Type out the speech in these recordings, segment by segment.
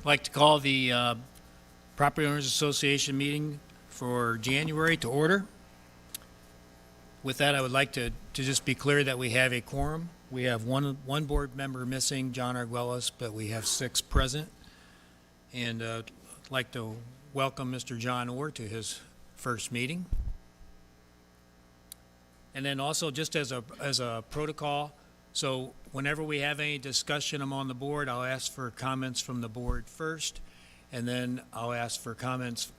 I'd like to call the Property Owners Association meeting for January to order. With that, I would like to just be clear that we have a quorum. We have one board member missing, John Arguelles, but we have 6 present. And I'd like to welcome Mr. John Orr to his first meeting. And then also, just as a protocol, so whenever we have any discussion among the board, I'll ask for comments from the board first, and then I'll ask for comments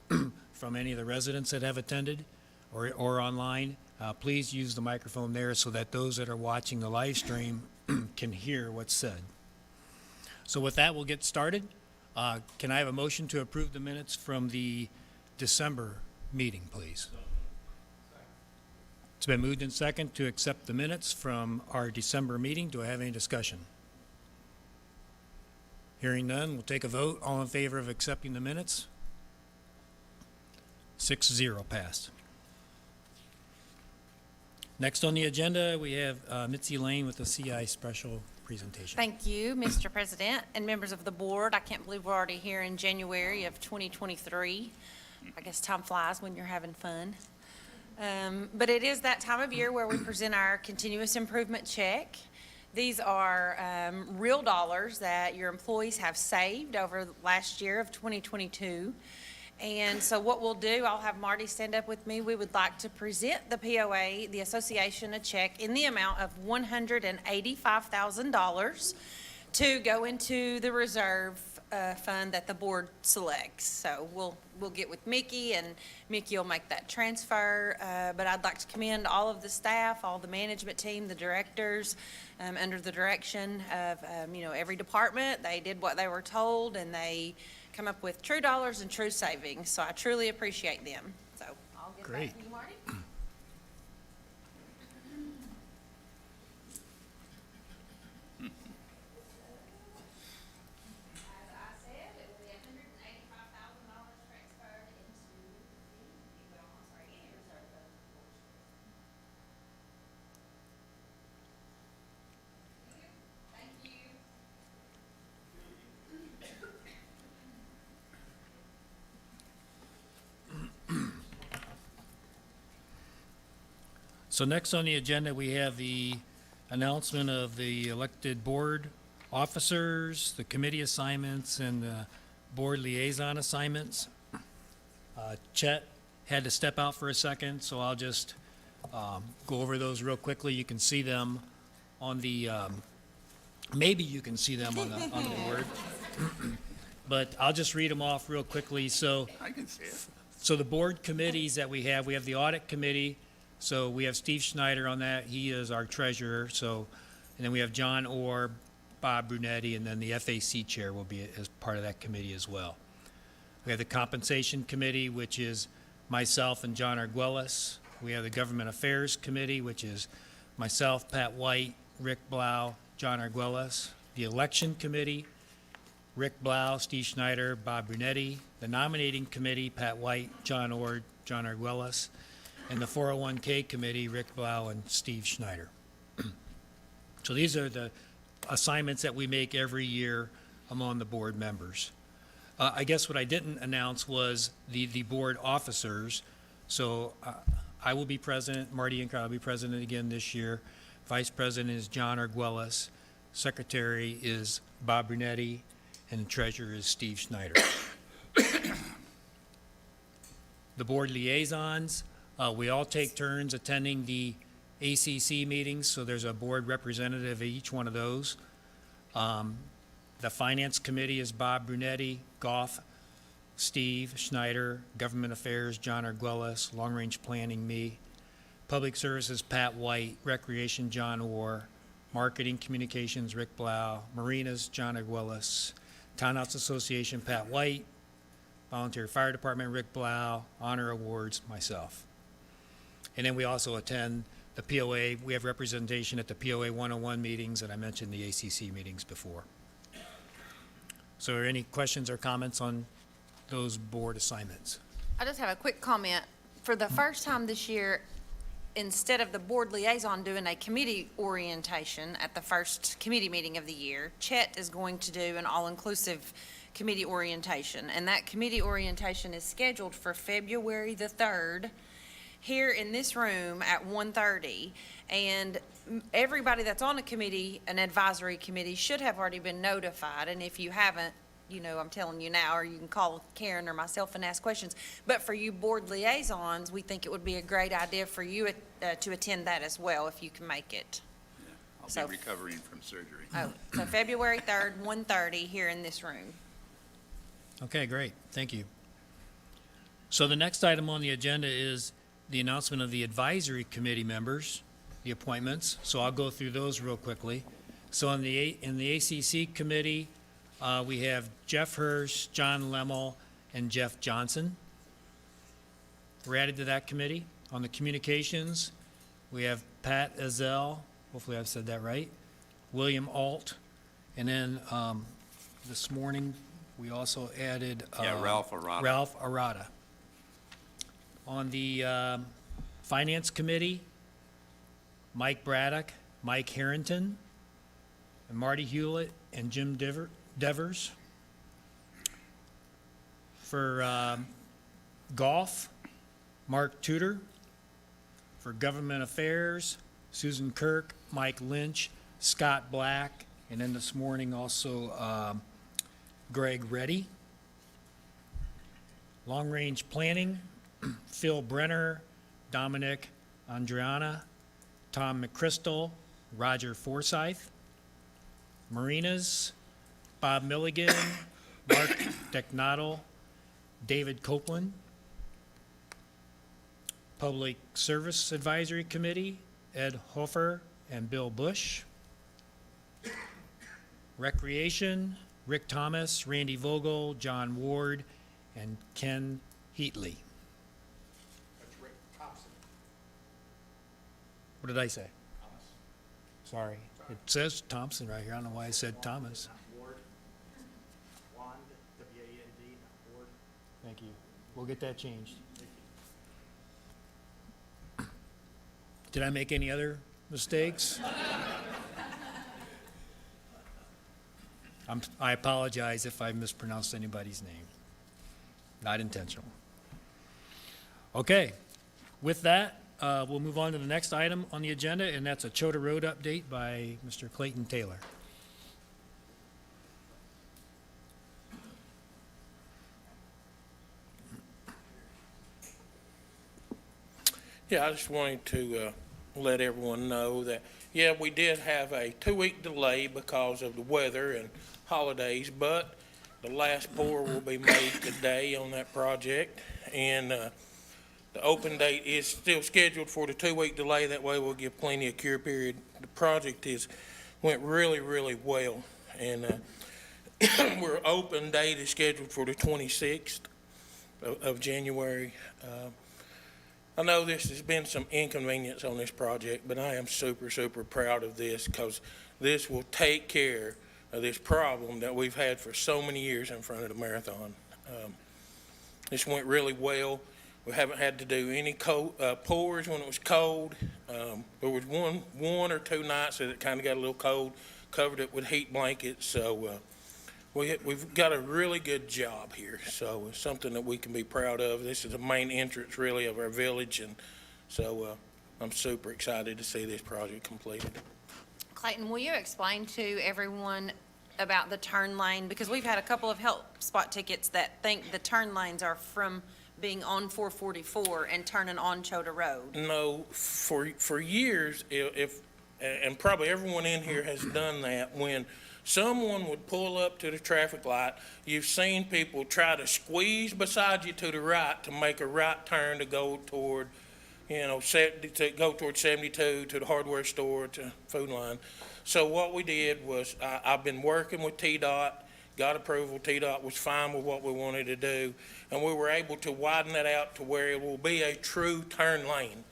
from any of the residents that have attended or online. Please use the microphone there so that those that are watching the live stream can hear what's said. So with that, we'll get started. Can I have a motion to approve the minutes from the December meeting, please? It's been moved and second to accept the minutes from our December meeting. Do I have any discussion? Hearing none, we'll take a vote. All in favor of accepting the minutes? 6-0 passed. Next on the agenda, we have Mitzi Lane with the CI special presentation. Thank you, Mr. President and members of the board. I can't believe we're already here in January of 2023. I guess time flies when you're having fun. But it is that time of year where we present our continuous improvement check. These are real dollars that your employees have saved over last year of 2022. And so what we'll do, I'll have Marty stand up with me. We would like to present the POA, the association, a check in the amount of $185,000 to go into the reserve fund that the board selects. So we'll get with Mickey, and Mickey will make that transfer. But I'd like to commend all of the staff, all the management team, the directors, under the direction of every department. They did what they were told, and they come up with true dollars and true savings. So I truly appreciate them. So I'll get Great. back to you, Marty. So next on the agenda, we have the announcement of the elected board officers, the committee assignments, and the board liaison assignments. Chet had to step out for a second, so I'll just go over those real quickly. You can see them on the, maybe you can see them on the board. But I'll just read them off real quickly. So I can see it. So the board committees that we have the audit committee. So we have Steve Schneider on that. He is our treasurer. So, and then we have John Orr, Bob Brunetti, and then the FAC chair will be as part of that committee as well. We have the compensation committee, which is myself and John Arguelles. We have the government affairs committee, which is myself, Pat White, Rick Blau, John Arguelles. The election committee, Rick Blau, Steve Schneider, Bob Brunetti. The nominating committee, Pat White, John Orr, John Arguelles. And the 401k committee, Rick Blau and Steve Schneider. So these are the assignments that we make every year among the board members. I guess what I didn't announce was the board officers. So I will be president, Marty Inker will be president again this year. Vice president is John Arguelles. Secretary is Bob Brunetti, and the treasurer is Steve Schneider. The board liaisons, we all take turns attending the ACC meetings, so there's a board representative at each one of those. The finance committee is Bob Brunetti, Goff, Steve Schneider, government affairs, John Arguelles, long range planning, me. Public services, Pat White, recreation, John Orr, marketing communications, Rick Blau, marinas, John Arguelles, townhouse association, Pat White, volunteer fire department, Rick Blau, honor awards, myself. And then we also attend the POA. We have representation at the POA 101 meetings, and I mentioned the ACC meetings before. So are there any questions or comments on those board assignments? I just have a quick comment. For the first time this year, instead of the board liaison doing a committee orientation at the first committee meeting of the year, Chet is going to do an all-inclusive committee orientation. And that committee orientation is scheduled for February the 3rd here in this room at 1:30. And everybody that's on a committee, an advisory committee, should have already been notified. And if you haven't, you know, I'm telling you now, or you can call Karen or myself and ask questions. But for you board liaisons, we think it would be a great idea for you to attend that as well, if you can make it. I'll So- be recovering from surgery. Oh, so February 3rd, 1:30 here in this room. Okay, great. Thank you. So the next item on the agenda is the announcement of the advisory committee members, the appointments. So I'll go through those real quickly. So in the ACC committee, we have Jeff Hirsch, John Lemmel, and Jeff Johnson. We're added to that committee. On the communications, we have Pat Ezell, hopefully I've said that right, William Alt, and then this morning, we also added Ralph Arata. Ralph Arata. On the finance committee, Mike Braddock, Mike Harrington, and Marty Hewlett, and Jim Devers. For golf, Mark Tudor. For government affairs, Susan Kirk, Mike Lynch, Scott Black, and then this morning also Greg Reddy. Long-range planning, Phil Brenner, Dominic Andriana, Tom McChrystal, Roger Forsyth. Marinas, Bob Milligan, Mark Decknodle, David Copeland. Public Service Advisory Committee, Ed Hofer and Bill Bush. Recreation, Rick Thomas, Randy Vogel, John Ward, and Ken Heatley. That's Rick Thompson. What did I say? Thomas. Sorry. It says Thompson right here. I don't know why I said Thomas. Not Ward. Wand, W-A-N-D, not Ward. Thank you. We'll get that changed. Did I make any other mistakes? I apologize if I mispronounced anybody's name. Not intentional. Okay, with that, we'll move on to the next item on the agenda, and that's a Chota Road update by Mr. Clayton Taylor. Yeah, I just wanted to let everyone know that, yeah, we did have a 2-week delay because of the weather and holidays, but the last pour will be made today on that project. And the open date is still scheduled for the 2-week delay. That way we'll give plenty of cure period. The project went really, really well. And we're open date is scheduled for the 26th of January. I know this has been some inconvenience on this project, but I am super, super proud of this because this will take care of this problem that we've had for so many years in front of the marathon. This went really well. We haven't had to do any pours when it was cold. There was one or two nights that it kind of got a little cold, covered it with heat blankets. So we've got a really good job here. So it's something that we can be proud of. This is the main entrance really of our village. And so I'm super excited to see this project completed. Clayton, will you explain to everyone about the turn lane? Because we've had a couple of help spot tickets that think the turn lanes are from being on 444 and turning on Chota Road. No, for years, and probably everyone in here has done that, when someone would pull up to the traffic light, you've seen people try to squeeze beside you to the right to make a right turn to go toward, to go toward 72 to the hardware store to Food Line. So what we did was, I've been working with TDOT, got approval. TDOT was fine with what we wanted to do, and we were able to widen that out to where it will be a true turn lane.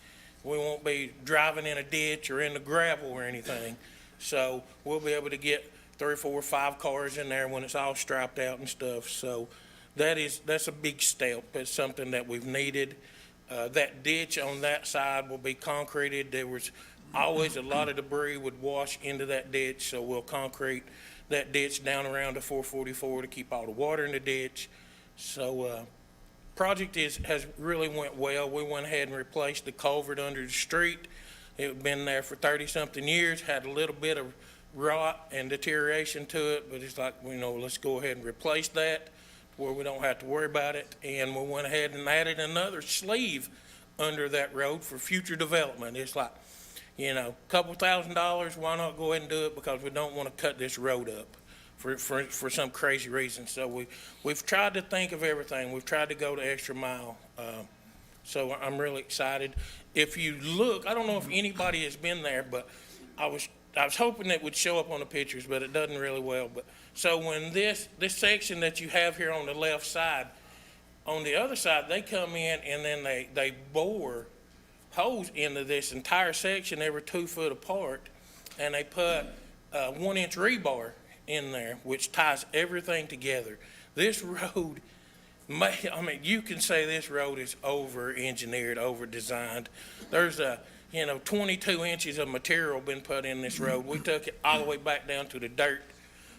We won't be driving in a ditch or in the gravel or anything. So we'll be able to get 3 or 4 or 5 cars in there when it's all striped out and stuff. So that's a big step. It's something that we've needed. That ditch on that side will be concreted. There was always a lot of debris would wash into that ditch, so we'll concrete that ditch down around the 444 to keep all the water in the ditch. So, project has really went well. We went ahead and replaced the culvert under the street. It had been there for 30-something years, had a little bit of rot and deterioration to it, but it's like, let's go ahead and replace that where we don't have to worry about it. And we went ahead and added another sleeve under that road for future development. It's like, couple $1,000, why not go ahead and do it? Because we don't want to cut this road up for some crazy reason. So we've tried to think of everything. We've tried to go the extra mile. So I'm really excited. If you look, I don't know if anybody has been there, but I was hoping it would show up on the pictures, but it doesn't really well. But so when this section that you have here on the left side, on the other side, they come in and then they bore holes into this entire section every 2 foot apart, and they put 1-inch rebar in there, which ties everything together. This road, you can say this road is over-engineered, over-designed. There's 22 inches of material been put in this road. We took it all the way back down to the dirt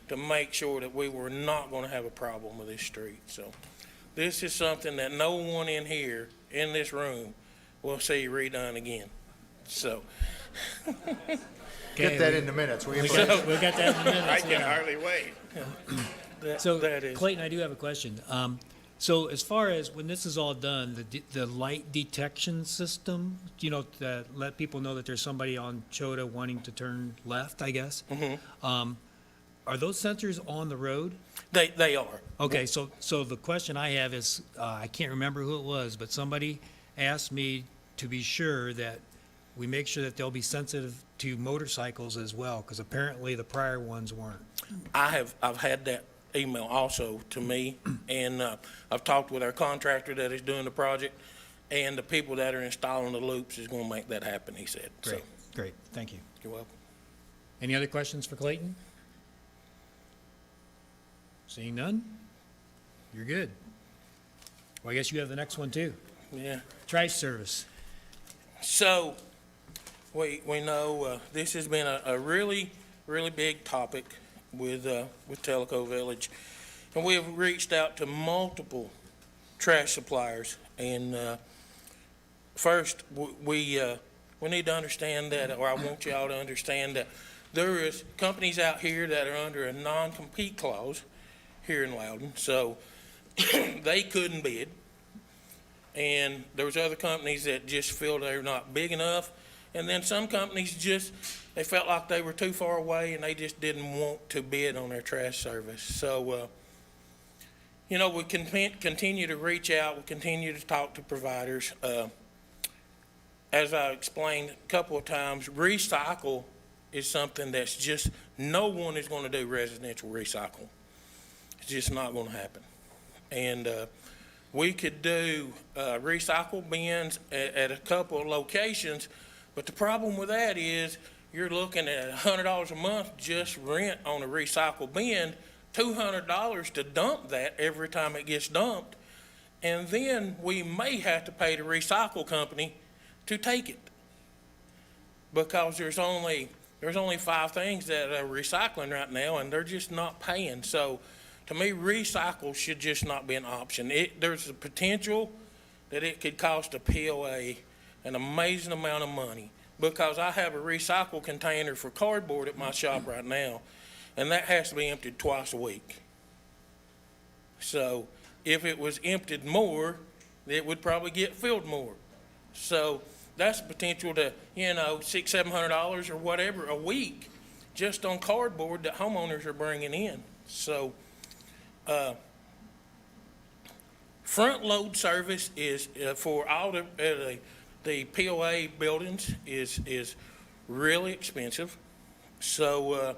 to make sure that we were not going to have a problem with this street. So this is something that no one in here, in this room, will see redone again. So. Get that in the minutes. We got that in the I minutes. can hardly wait. So, that is. Clayton, I do have a question. So as far as when this is all done, the light detection system, to let people know that there's somebody on Chota wanting to turn left, I guess? Mm-hmm. Are those sensors on the road? They are. Okay, so the question I have is, I can't remember who it was, but somebody asked me to be sure that we make sure that they'll be sensitive to motorcycles as well, because apparently the prior ones weren't. I've had that email also to me, and I've talked with our contractor that is doing the project, and the people that are installing the loops is going to make that happen, he said. So, Great, thank you. you're welcome. Any other questions for Clayton? Seeing none? You're good. Well, I guess you have the next one too. Yeah. Trash service. So, we know this has been a really, really big topic with Tellico Village. And we have reached out to multiple trash suppliers. And first, we need to understand that, or I want y'all to understand that there is companies out here that are under a non-compete clause here in Loudon. So they couldn't bid. And there was other companies that just feel they're not big enough. And then some companies they felt like they were too far away and they just didn't want to bid on their trash service. So, we continue to reach out. We continue to talk to providers. As I explained a couple of times, recycle is something that's just, no one is going to do residential recycle. It's just not going to happen. And we could do recycle bins at a couple of locations, but the problem with that is you're looking at $100 a month just rent on a recycle bin, $200 to dump that every time it gets dumped, and then we may have to pay the recycle company to take it, because there's only 5 things that are recycling right now, and they're just not paying. So to me, recycle should just not be an option. There's a potential that it could cost a POA an amazing amount of money, because I have a recycle container for cardboard at my shop right now, and that has to be emptied twice a week. So if it was emptied more, it would probably get filled more. So that's the potential to, $600-700 or whatever a week just on cardboard that homeowners are bringing in. So front load service is for all the POA buildings is really expensive. So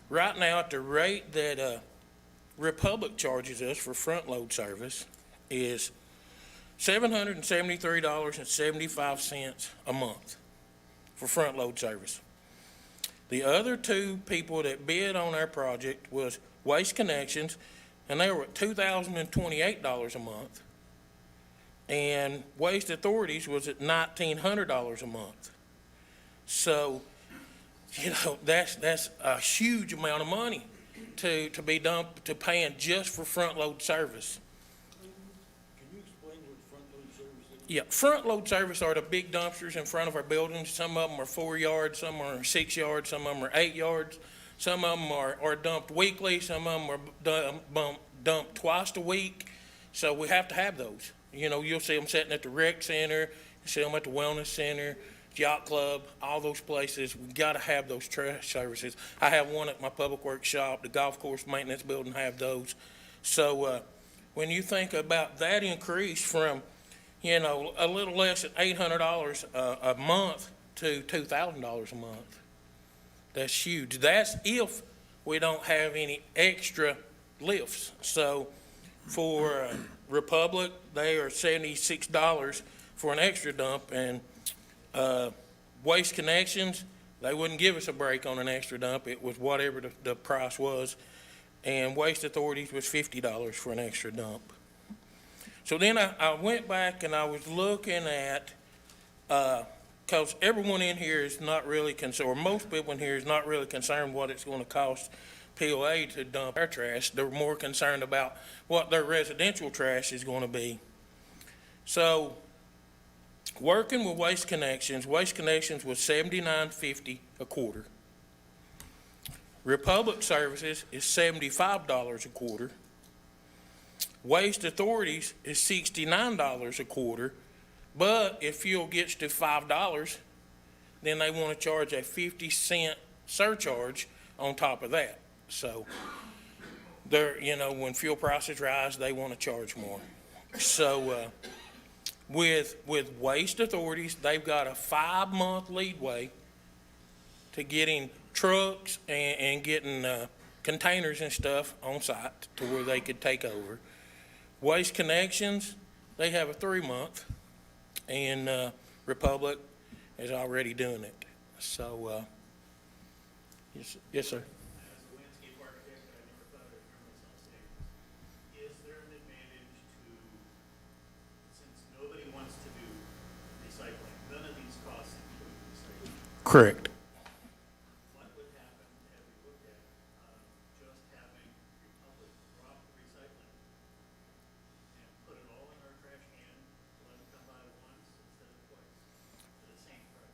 right now, at the rate that Republic charges us for front load service is $773.75 a month for front load service. The other 2 people that bid on our project was Waste Connections, and they were at $2,028 a month. And Waste Authorities was at $1,900 a month. So, that's a huge amount of money. to be dumped, to paying just for front load service. Can you explain what front load service is? Yeah, front load service are the big dumpsters in front of our buildings. Some of them are 4 yards, some are 6 yards, some of them are 8 yards. Some of them are dumped weekly, some of them are dumped twice a week. So we have to have those. You know, you'll see them sitting at the rec center, you see them at the wellness center, yacht club, all those places. We gotta have those trash services. I have one at my public works shop, the golf course maintenance building have those. So, when you think about that increase from, you know, a little less than $800 a month to $2,000 a month, that's huge. That's if we don't have any extra lifts. So for Republic, they are $76 for an extra dump, and Waste Connections, they wouldn't give us a break on an extra dump. It was whatever the price was. And Waste Authorities was $50 for an extra dump. So then I went back and I was looking at, because everyone in here is not really concerned, or most people in here is not really concerned what it's going to cost POA to dump their trash. They're more concerned about what their residential trash is going to be. So working with Waste Connections was $79.50 a quarter. Republic Services is $75 a quarter. Waste Authorities is $69 a quarter. But if fuel gets to $5, then they want to charge a 50-cent surcharge on top of that. So they're, you know, when fuel prices rise, they want to charge more. So with Waste Authorities, they've got a 5-month leadway to getting trucks and getting containers and stuff on site to where they could take over. Waste Connections, they have a 3-month, and Republic is already doing it. So, yes, sir. As a landscape architect, I never thought I'd hear myself say this. Is there an advantage to, since nobody wants to do recycling, none of these costs include recycling? Correct. What would happen, have we looked at, just having Republic drop the recycling and put it all in our trash can, let them come by once instead of twice, for the same price?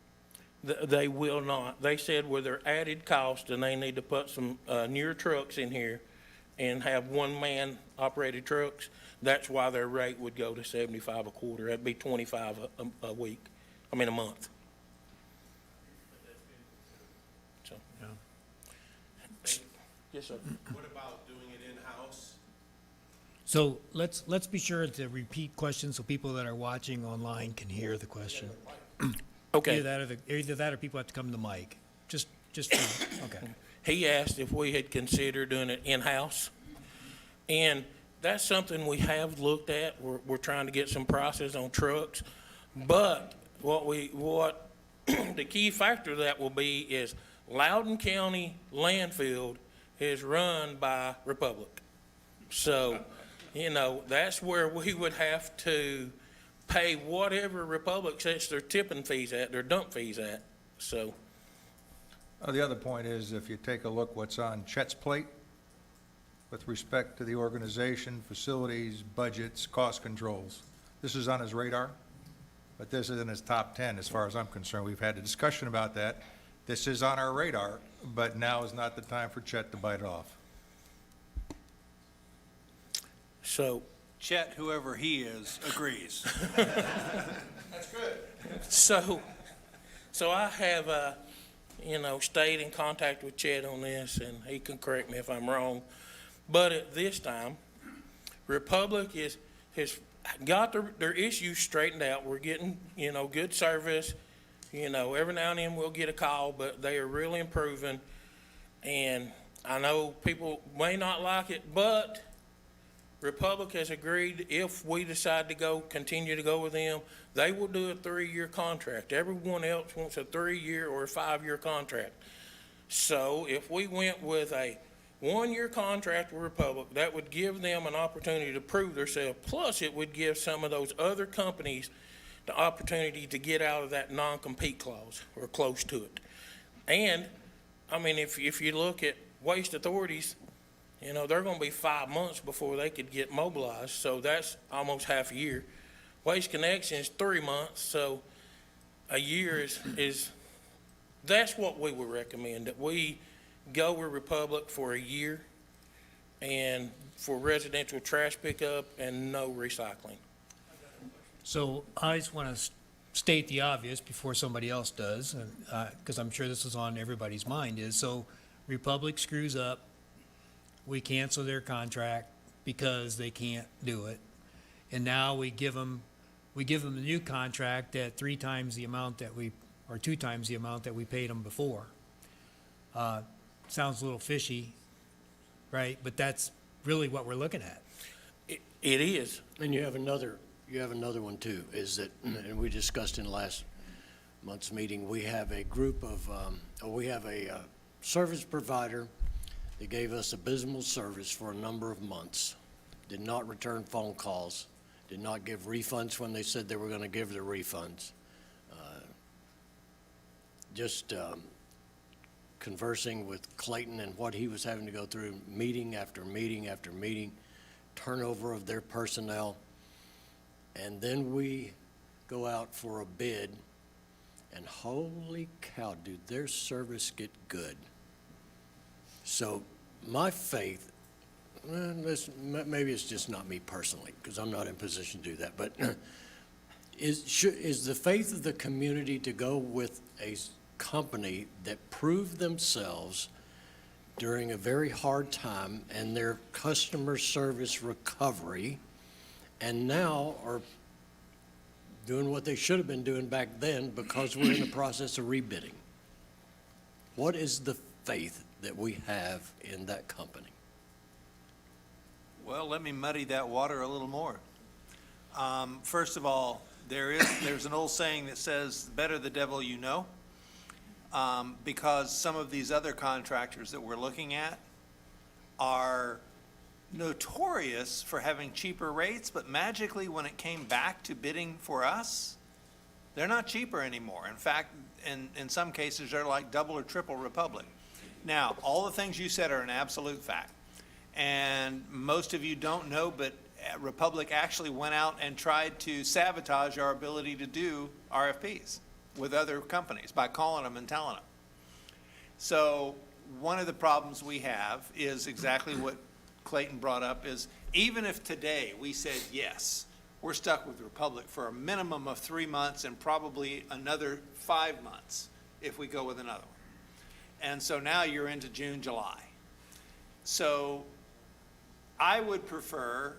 They will not. They said with their added cost, and they need to put some newer trucks in here and have one-man operated trucks, that's why their rate would go to $75 a quarter. That'd be $25 a week, a month. So, yes, sir. What about doing it in-house? So let's be sure to repeat questions so people that are watching online can hear the question. Okay. Either that or people have to come to the mic. Okay. He asked if we had considered doing it in-house. And that's something we have looked at. We're trying to get some prices on trucks. But what the key factor of that will be is Loudoun County landfill is run by Republic. So, you know, that's where we would have to pay whatever Republic sets their tipping fees at, their dump fees at. So, The other point is, if you take a look what's on Chet's plate with respect to the organization, facilities, budgets, cost controls, this is on his radar, but this isn't his top 10 as far as I'm concerned. We've had a discussion about that. This is on our radar, but now is not the time for Chet to bite it off. so, Chet, whoever he is, agrees. So I have, stayed in contact with Chet on this, and he can correct me if I'm wrong. But at this time, Republic has got their issues straightened out. We're getting, good service. Every now and then we'll get a call, but they are really improving. And I know people may not like it, but Republic has agreed if we decide to continue to go with them, they will do a 3-year contract. Everyone else wants a 3-year or a 5-year contract. So if we went with a 1-year contract with Republic, that would give them an opportunity to prove themselves. Plus, it would give some of those other companies the opportunity to get out of that non-compete clause or close to it. And, if you look at Waste Authorities, they're gonna be 5 months before they could get mobilized, so that's almost half a year. Waste Connection is 3 months, so a year is, that's what we would recommend, that we go with Republic for a year and for residential trash pickup and no recycling. So I just want to state the obvious before somebody else does, because I'm sure this is on everybody's mind, is so Republic screws up, we cancel their contract because they can't do it, and now we give them the new contract at 3 times the amount that or 2 times the amount that we paid them before. Sounds a little fishy, right? But that's really what we're looking at. It is. And you have another one too, is that, and we discussed in last month's meeting, we have a group of, we have a service provider that gave us abysmal service for a number of months, did not return phone calls, did not give refunds when they said they were going to give the refunds. Conversing with Clayton and what he was having to go through, meeting after meeting after meeting, turnover of their personnel. And then we go out for a bid, and holy cow, dude, their service get good. So my faith, maybe it's just not me personally, because I'm not in position to do that, but is the faith of the community to go with a company that proved themselves during a very hard time and their customer service recovery, and now are doing what they should have been doing back then because we're in the process of rebidding? What is the faith that we have in that company? Well, let me muddy that water a little more. First of all, there's an old saying that says, better the devil you know, because some of these other contractors that we're looking at are notorious for having cheaper rates, but magically when it came back to bidding for us, they're not cheaper anymore. In fact, in some cases, they're like double or triple Republic. Now, all the things you said are an absolute fact. And most of you don't know, but Republic actually went out and tried to sabotage our ability to do RFPs with other companies by calling them and telling them. So one of the problems we have is exactly what Clayton brought up, is even if today we said yes, we're stuck with Republic for a minimum of 3 months and probably another 5 months if we go with another one. And so now you're into June, July. So I would prefer,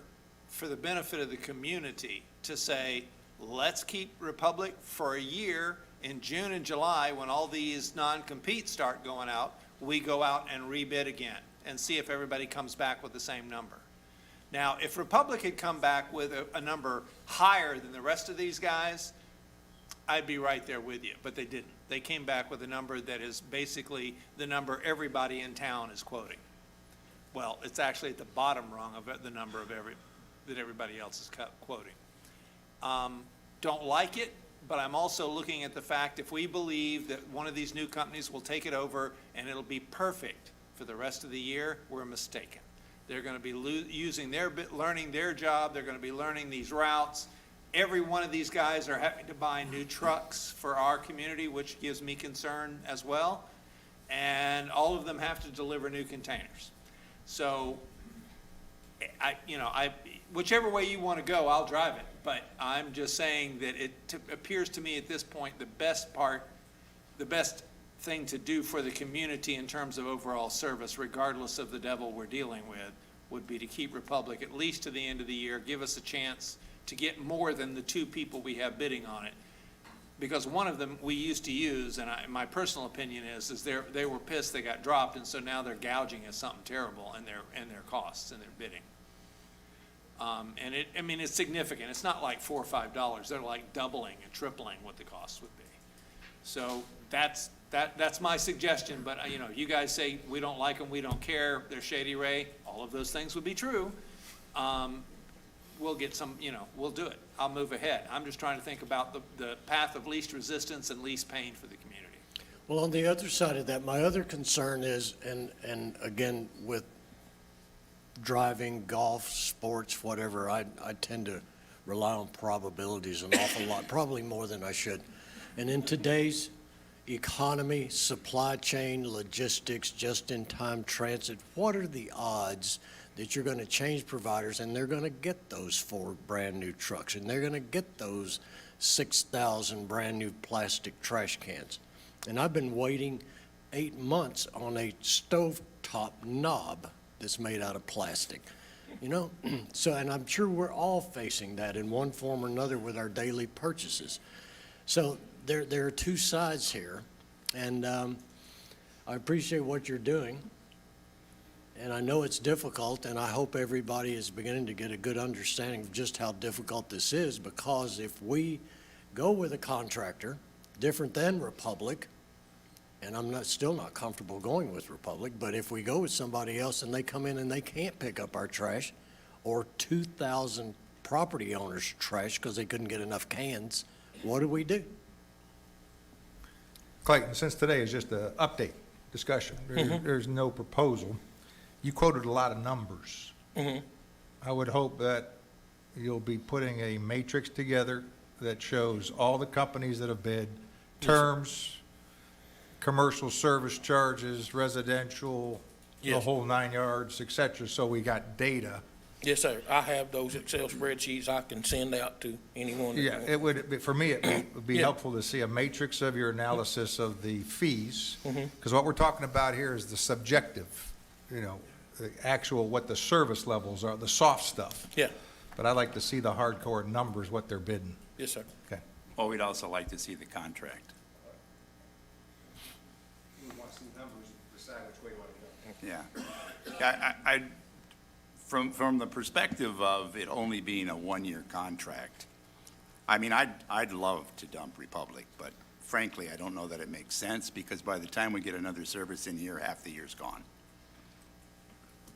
for the benefit of the community, to say, let's keep Republic for a year. In June and July, when all these non-competes start going out, we go out and rebid again and see if everybody comes back with the same number. Now, if Republic had come back with a number higher than the rest of these guys, I'd be right there with you, but they didn't. They came back with a number that is basically the number everybody in town is quoting. Well, it's actually at the bottom rung of the number of that everybody else is quoting. Don't like it, but I'm also looking at the fact, if we believe that one of these new companies will take it over and it'll be perfect for the rest of the year, we're mistaken. They're going to be learning their job. They're going to be learning these routes. Every one of these guys are having to buy new trucks for our community, which gives me concern as well. And all of them have to deliver new containers. So, whichever way you want to go, I'll drive it. But I'm just saying that it appears to me at this point the best thing to do for the community in terms of overall service, regardless of the devil we're dealing with, would be to keep Republic at least to the end of the year, give us a chance to get more than the 2 people we have bidding on it. Because one of them we used to use, and my personal opinion is they were pissed they got dropped, and so now they're gouging us something terrible in their costs and their bidding. And it's significant. It's not like $4 or $5. They're like doubling and tripling what the costs would be. So that's my suggestion. But you guys say we don't like them, we don't care, they're Shady Ray. All of those things would be true. We'll get some, we'll do it. I'll move ahead. I'm just trying to think about the path of least resistance and least pain for the community. Well, on the other side of that, my other concern is, and again, with driving, golf, sports, whatever, I tend to rely on probabilities an awful lot, probably more than I should. And in today's economy, supply chain, logistics, just-in-time transit, what are the odds that you're going to change providers and they're going to get those 4 brand-new trucks and they're going to get those 6,000 brand-new plastic trash cans? And I've been waiting 8 months on a stovetop knob that's made out of plastic, you know? So, and I'm sure we're all facing that in one form or another with our daily purchases. So there are two sides here, and I appreciate what you're doing. And I know it's difficult, and I hope everybody is beginning to get a good understanding of just how difficult this is, because if we go with a contractor, different than Republic, and I'm still not comfortable going with Republic, but if we go with somebody else and they come in and they can't pick up our trash, or 2,000 property owners' trash because they couldn't get enough cans, what do we do? Clayton, since today is just an update discussion, there's no proposal. You quoted a lot of numbers. I would hope that you'll be putting a matrix together that shows all the companies that have bid, terms, commercial service charges, residential, the Yes. whole 9 yards, et cetera, so we got data. Yes, sir. I have those Excel spreadsheets I can send out to anyone. that Yeah, wants. it would, for me, it would be Yeah. helpful to see a matrix of your analysis of the fees, Mm-hmm. because what we're talking about here is the subjective, you know, the actual, what the service levels are, the soft stuff. Yeah, But I'd like to see the hardcore numbers, what they're bidding. yes, sir. Okay. Well, we'd also like to see the contract. We want some numbers, decide which way you want to go. Yeah. From the perspective of it only being a 1-year contract, I mean, I'd love to dump Republic, but frankly, I don't know that it makes sense, because by the time we get another service in here, half the year's gone.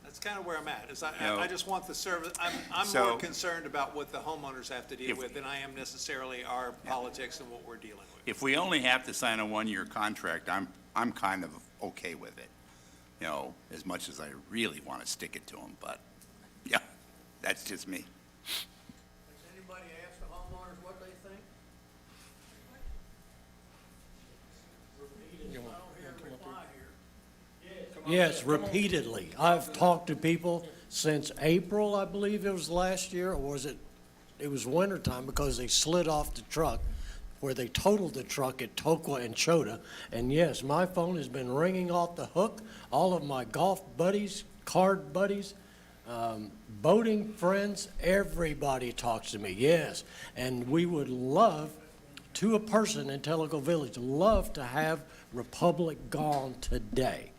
That's kind of where I'm at, is No. I just want the service, I'm So- more concerned about what the homeowners have to deal If- with than I am necessarily our politics and what we're dealing with. If we only have to sign a 1-year contract, I'm kind of okay with it, you know, as much as I really want to stick it to them, but, yeah, that's just me. Has anybody asked the homeowners what they think? Repeat it, I don't hear a reply here. Yes, repeatedly. I've talked to people since April, I believe it was last year, or was it was wintertime, because they slid off the truck where they totaled the truck at Tokwa and Chota. And yes, my phone has been ringing off the hook. All of my golf buddies, card buddies, boating friends, everybody talks to me, yes. And we would love, to a person in Tellico Village, love to have Republic gone today.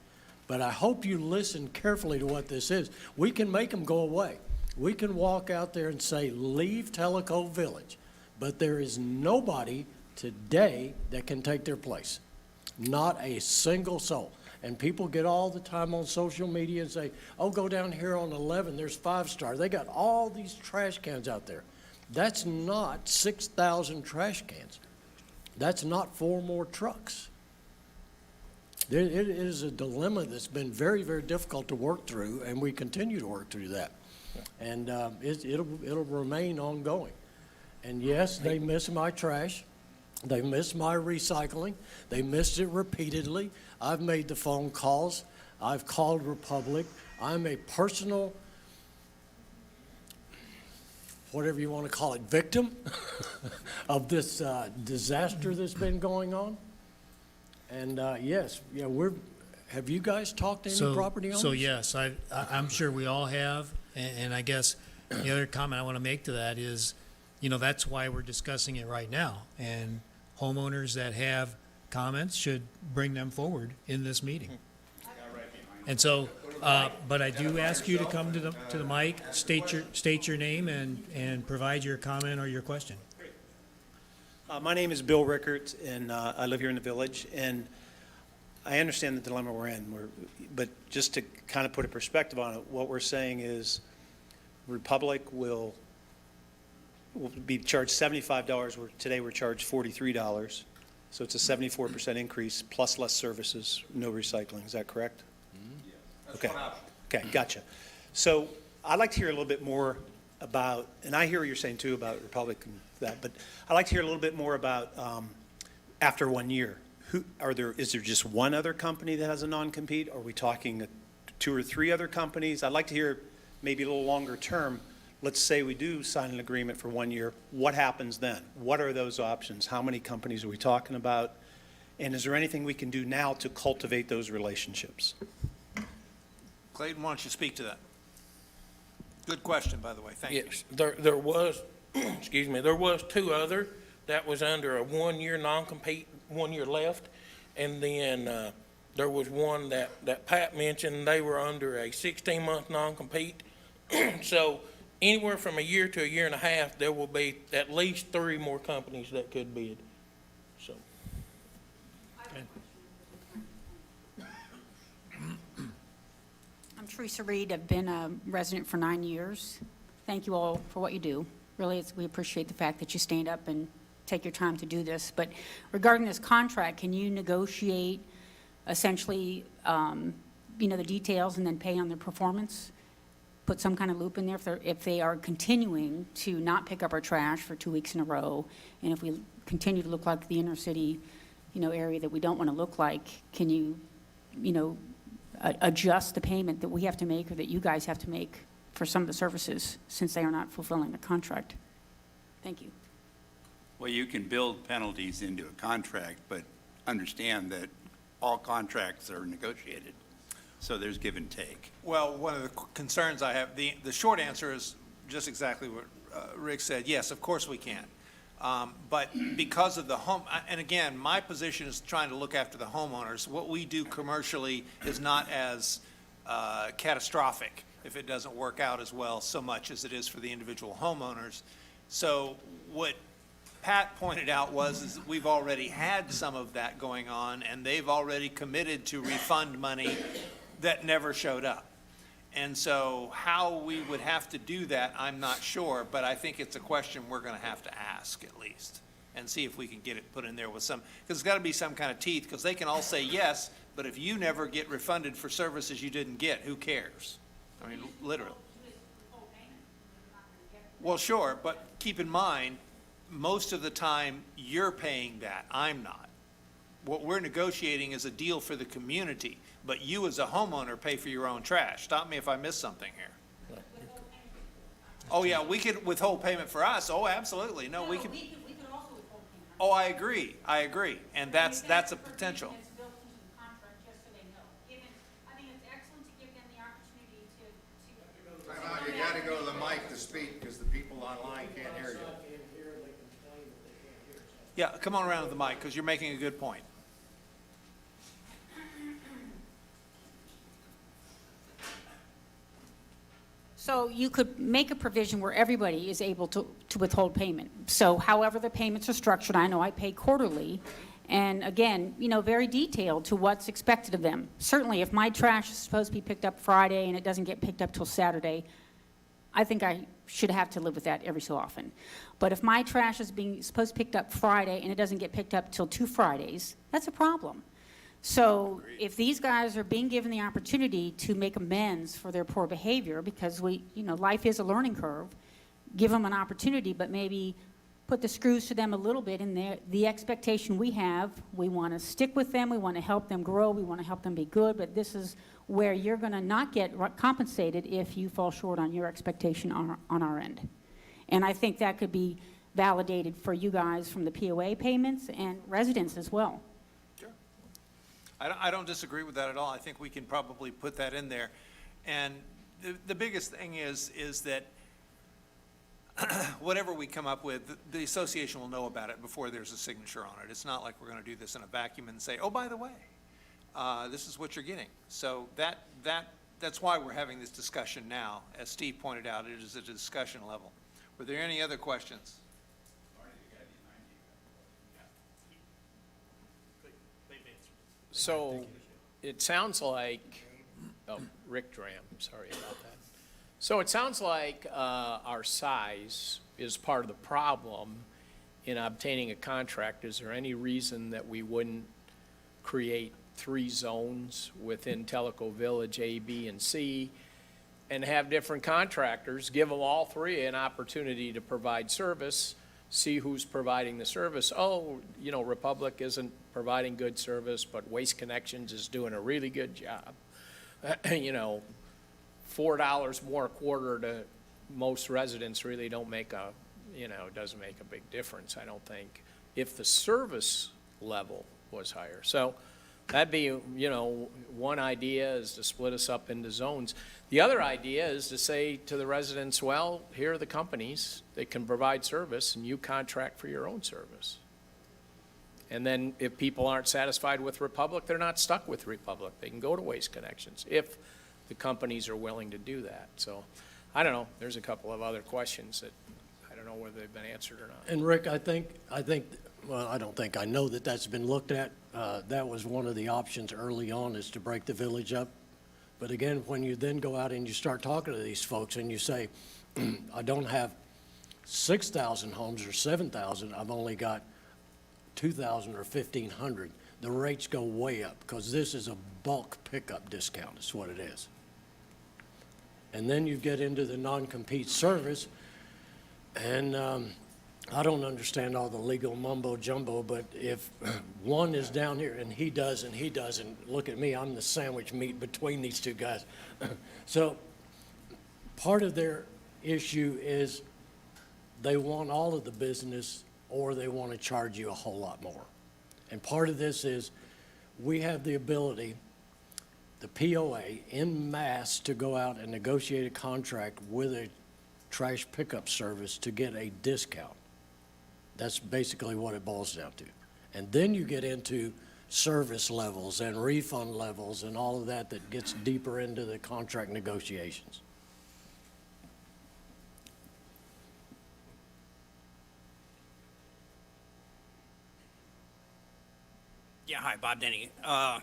But I hope you listen carefully to what this is. We can make them go away. We can walk out there and say, leave Tellico Village. But there is nobody today that can take their place. Not a single soul. And people get all the time on social media and say, oh, go down here on 11, there's 5-star. They got all these trash cans out there. That's not 6,000 trash cans. That's not 4 more trucks. It is a dilemma that's been very, very difficult to work through, and we continue to work through that. And it'll remain ongoing. And yes, they miss my trash. They miss my recycling. They missed it repeatedly. I've made the phone calls. I've called Republic. I'm a personal, whatever you want to call it, victim of this disaster that's been going on. And yes, yeah, have you guys talked to any property owners? So yes, I'm sure we all have, and I guess the other comment I want to make to that is, you know, that's why we're discussing it right now. And homeowners that have comments should bring them forward in this meeting. And so, but I do ask you to come to the mic, state your name and provide your comment or your question. My name is Bill Rickert, and I live here in the village, and I understand the dilemma we're in, but just to kind of put a perspective on it, what we're saying is Republic will be charged $75, today we're charged $43, so it's a 74% increase, plus less services, no recycling, is that correct? Okay, gotcha. So I'd like to hear a little bit more about, and I hear what you're saying too about Republic and that, but I'd like to hear a little bit more about, after 1 year. Is there just one other company that has a non-compete? Are we talking 2 or 3 other companies? I'd like to hear maybe a little longer term. Let's say we do sign an agreement for 1 year. What happens then? What are those options? How many companies are we talking about? And is there anything we can do now to cultivate those relationships? Clayton, why don't you speak to that? Good question, by the way, thank you. Yes, there was, excuse me, there was 2 other that was under a 1-year non-compete, 1 year left. And then, there was one that Pat mentioned, they were under a 16-month non-compete. So anywhere from a year to a year and a half, there will be at least 3 more companies that could bid, so. I'm Teresa Reed. I've been a resident for 9 years. Thank you all for what you do. Really, we appreciate the fact that you stand up and take your time to do this. But regarding this contract, can you negotiate essentially, the details and then pay on their performance? Put some kind of loop in there if they are continuing to not pick up our trash for 2 weeks in a row, and if we continue to look like the inner city, area that we don't want to look like, can you, adjust the payment that we have to make or that you guys have to make for some of the services since they are not fulfilling the contract? Thank you. Well, you can build penalties into a contract, but understand that all contracts are negotiated. So there's give and take. Well, one of the concerns I have, the short answer is just exactly what Rick said. Yes, of course we can. But because of the home, and again, my position is trying to look after the homeowners. What we do commercially is not as catastrophic if it doesn't work out as well so much as it is for the individual homeowners. So what Pat pointed out is that we've already had some of that going on, and they've already committed to refund money that never showed up. And so how we would have to do that, I'm not sure, but I think it's a question we're going to have to ask at least and see if we can get it put in there with some, because there's got to be some kind of teeth, because they can all say yes, but if you never get refunded for services you didn't get, who cares? I mean, literally. Well, sure, but keep in mind, most of the time you're paying that, I'm not. What we're negotiating is a deal for the community, but you as a homeowner pay for your own trash. Stop me if I miss something here. Oh, yeah, we could withhold payment for us. Oh, absolutely. No, we could. We could also withhold payment. Oh, I agree. And that's a potential. It's built into the contract, just so they know. I think it's excellent to give them the opportunity to. You gotta go to the mic to speak, because the people online can't hear you. Yeah, come on around to the mic, because you're making a good point. So you could make a provision where everybody is able to withhold payment. So however the payments are structured, I know I pay quarterly, and again, very detailed to what's expected of them. Certainly, if my trash is supposed to be picked up Friday and it doesn't get picked up till Saturday, I think I should have to live with that every so often. But if my trash is supposed to be picked up Friday and it doesn't get picked up till 2 Fridays, that's a problem. So if these guys are being given the opportunity to make amends for their poor behavior, because life is a learning curve, give them an opportunity, but maybe put the screws to them a little bit. And the expectation we want to stick with them, we want to help them grow, we want to help them be good, but this is where you're going to not get compensated if you fall short on your expectation on our end. And I think that could be validated for you guys from the POA payments and residents as well. I don't disagree with that at all. I think we can probably put that in there. And the biggest thing is that whatever we come up with, the association will know about it before there's a signature on it. It's not like we're going to do this in a vacuum and say, oh, by the way, this is what you're getting. So that's why we're having this discussion now. As Steve pointed out, it is at a discussion level. Were there any other questions? So it sounds like, Rick Dram, sorry about that. So it sounds like our size is part of the problem in obtaining a contract. Is there any reason that we wouldn't create 3 zones within Tellico Village, A, B, and C, and have different contractors, give them all three an opportunity to provide service, see who's providing the service. Oh, you know, Republic isn't providing good service, but Waste Connections is doing a really good job. You know, $4 more a quarter to most residents really don't make a, you know, doesn't make a big difference, I don't think, if the service level was higher. So that'd be, you know, one idea is to split us up into zones. The other idea is to say to the residents, well, here are the companies that can provide service, and you contract for your own service. And then if people aren't satisfied with Republic, they're not stuck with Republic. They can go to Waste Connections if the companies are willing to do that. So, I don't know, there's a couple of other questions that I don't know whether they've been answered or not. And Rick, I think, well, I don't think, I know that that's been looked at. That was one of the options early on, is to break the village up. But again, when you then go out and you start talking to these folks and you say, I don't have 6,000 homes or 7,000, I've only got 2,000 or 1,500, the rates go way up, because this is a bulk pickup discount, is what it is. And then you get into the non-compete service, and I don't understand all the legal mumbo jumbo, but if one is down here and he does, and look at me, I'm the sandwich meat between these two guys. So part of their issue is they want all of the business, or they want to charge you a whole lot more. And part of this is we have the ability, the POA en masse, to go out and negotiate a contract with a trash pickup service to get a discount. That's basically what it boils down to. And then you get into service levels and refund levels and all of that that gets deeper into the contract negotiations. Yeah, hi, Bob Denny. I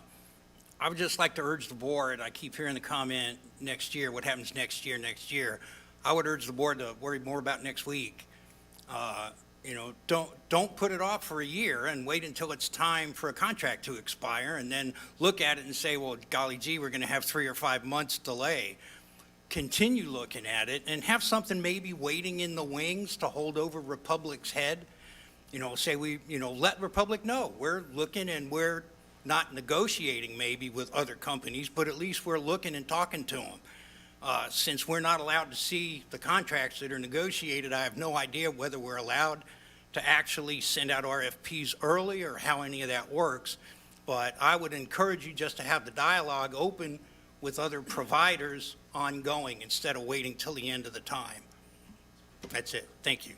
would just like to urge the board, I keep hearing the comment, next year, what happens next year, next year. I would urge the board to worry more about next week. You know, don't put it off for a year and wait until it's time for a contract to expire and then look at it and say, well, golly gee, we're going to have 3 or 5 months delay. Continue looking at it and have something maybe waiting in the wings to hold over Republic's head. You know, say let Republic know we're looking, and we're not negotiating maybe with other companies, but at least we're looking and talking to them. Since we're not allowed to see the contracts that are negotiated, I have no idea whether we're allowed to actually send out RFPs early or how any of that works. But I would encourage you just to have the dialogue open with other providers ongoing instead of waiting till the end of the time. That's it. Thank you.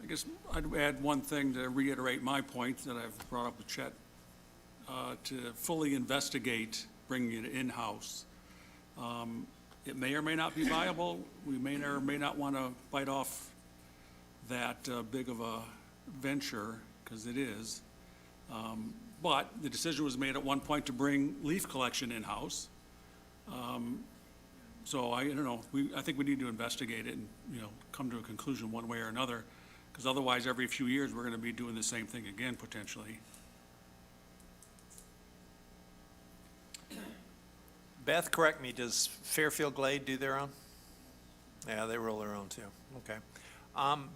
I guess I'd add one thing to reiterate my point that I've brought up with Chet, to fully investigate bringing it in-house. It may or may not be viable. We may or may not want to bite off that big of a venture, because it is. But the decision was made at one point to bring leaf collection in-house. So I don't know, I think we need to investigate it and, come to a conclusion one way or another, because otherwise every few years we're going to be doing the same thing again potentially. Beth, correct me, does Fairfield Glade do their own? Yeah, they roll their own too. Okay.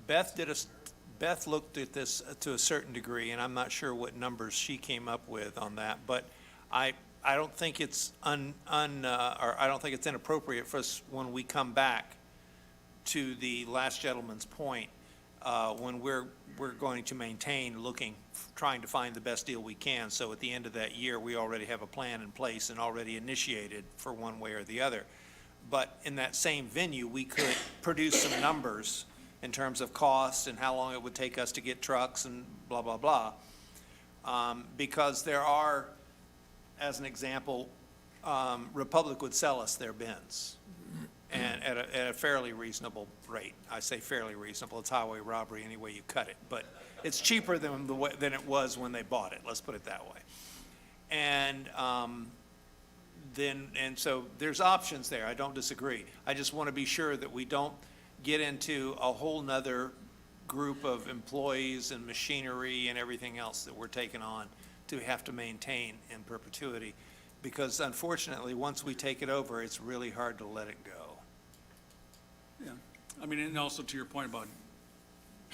Beth looked at this to a certain degree, and I'm not sure what numbers she came up with on that, but I don't think it's or I don't think it's inappropriate for us when we come back to the last gentleman's point, when we're going to maintain trying to find the best deal we can. So at the end of that year, we already have a plan in place and already initiated for one way or the other. But in that same venue, we could produce some numbers in terms of costs and how long it would take us to get trucks and blah, blah, blah. Because there are, as an example, Republic would sell us their bins, and at a fairly reasonable rate. I say fairly reasonable, it's highway robbery any way you cut it, but it's cheaper than it was when they bought it, let's put it that way. And so there's options there, I don't disagree. I just want to be sure that we don't get into a whole nother group of employees and machinery and everything else that we're taking on to have to maintain in perpetuity, because unfortunately, once we take it over, it's really hard to let it go. Yeah, I mean, and also to your point about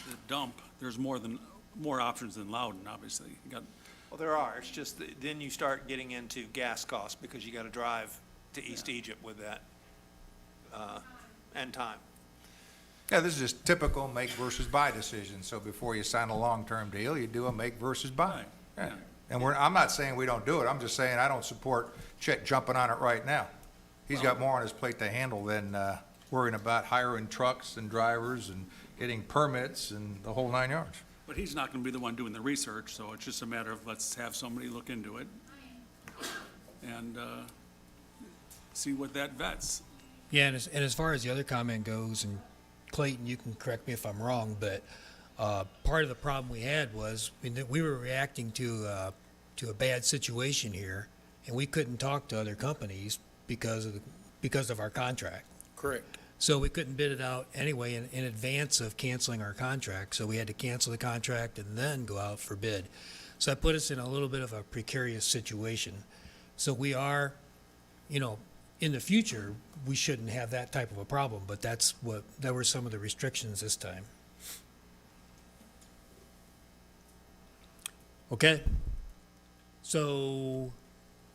the dump, there's more options than Loudon, obviously. You got, Well, there are, it's just that then you start getting into gas costs, because you gotta drive to East Egypt with that, and time. Yeah, this is just typical make versus buy decision. So before you sign a long-term deal, you do a make versus buy. Right, Yeah. yeah. And I'm not saying we don't do it. I'm just saying I don't support Chet jumping on it right now. He's got more on his plate to handle than worrying about hiring trucks and drivers and getting permits and the whole 9 yards. but he's not gonna be the one doing the research, so it's just a matter of let's have somebody look into it and see what that vets. Yeah, and as far as the other comment goes, and Clayton, you can correct me if I'm wrong, but part of the problem we had was we were reacting to a bad situation here, and we couldn't talk to other companies because of our contract. Correct. So we couldn't bid it out anyway in advance of canceling our contract. So we had to cancel the contract and then go out for bid. So that put us in a little bit of a precarious situation. So we are, in the future, we shouldn't have that type of a problem, but that were some of the restrictions this time. Okay. So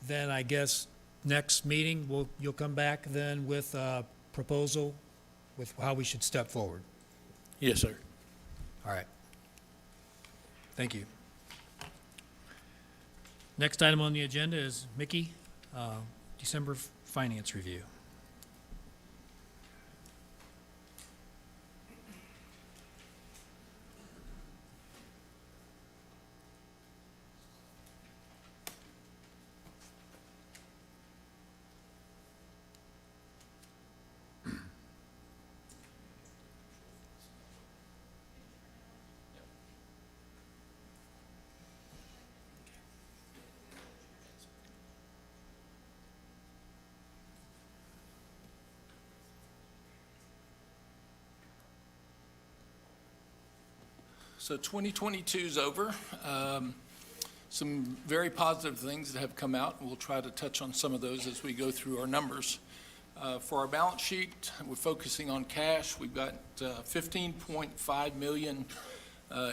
then I guess next meeting, you'll come back then with a proposal with how we should step forward. Yes, sir. All right. Thank you. Next item on the agenda is Mickey, December finance review. So 2022 is over. Some very positive things that have come out. We'll try to touch on some of those as we go through our numbers. For our balance sheet, we're focusing on cash. We've got $15.5 million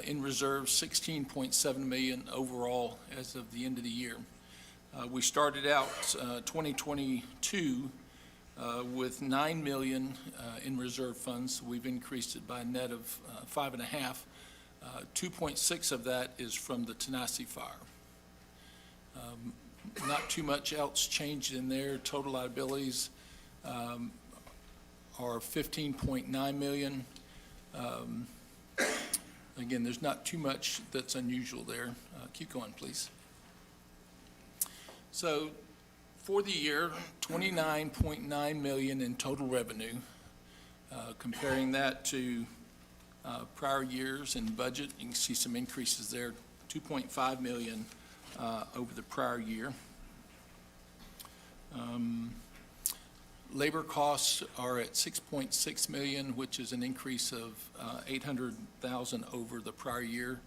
in reserves, $16.7 million overall as of the end of the year. We started out 2022 with $9 million in reserve funds. We've increased it by a net of 5.5. 2.6 of that is from the Tanasi fire. Not too much else changed in there. Total liabilities are $15.9 million. Again, there's not too much that's unusual there. Keep going, please. So for the year, $29.9 million in total revenue. Comparing that to prior years in budget, you can see some increases there, $2.5 million over the prior year. Labor costs are at $6.6 million, which is an increase of $800,000 over the prior year.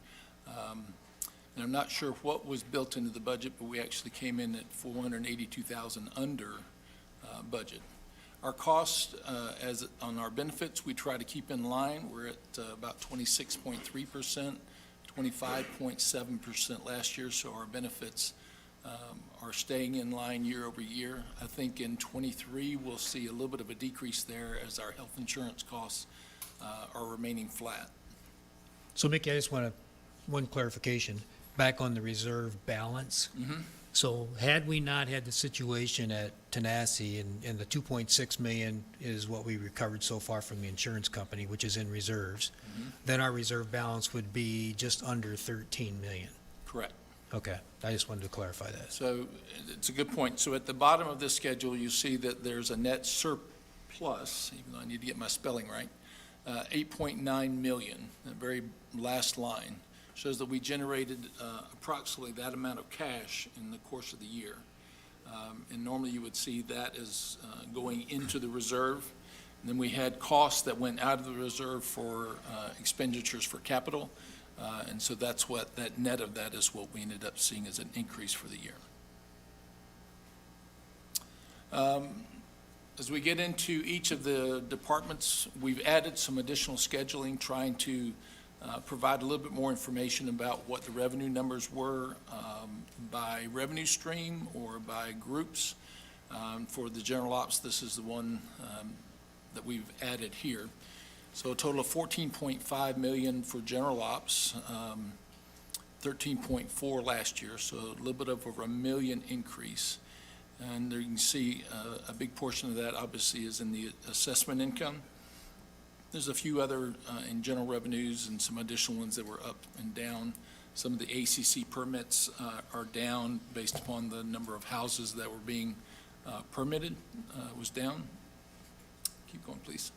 And I'm not sure what was built into the budget, but we actually came in at $482,000 under budget. Our costs, as on our benefits, we try to keep in line. We're at about 26.3%, 25.7% last year, so our benefits are staying in line year over year. I think in '23, we'll see a little bit of a decrease there as our health insurance costs are remaining flat. So Mickey, I just want one clarification, back on the reserve balance. Mm-hmm. So had we not had the situation at Tanasi and the 2.6 million is what we recovered so far from the insurance company, which is in reserves, then our reserve balance would be just under 13 million. Correct. Okay, I just wanted to clarify that. So it's a good point. So at the bottom of this schedule, you see that there's a net surplus, even though I need to get my spelling right, 8.9 million, the very last line. Shows that we generated approximately that amount of cash in the course of the year. And normally you would see that as going into the reserve. And then we had costs that went out of the reserve for expenditures for capital. And so that's what, that net of that is what we ended up seeing as an increase for the year. As we get into each of the departments, we've added some additional scheduling, trying to provide a little bit more information about what the revenue numbers were by revenue stream or by groups. For the general ops, this is the one that we've added here. So a total of 14.5 million for general ops, 13.4 last year, so a little bit over $1 million increase. And there you can see a big portion of that obviously is in the assessment income. There's a few other in general revenues and some additional ones that were up and down. Some of the ACC permits are down based upon the number of houses that were being permitted was down. Keep going, please.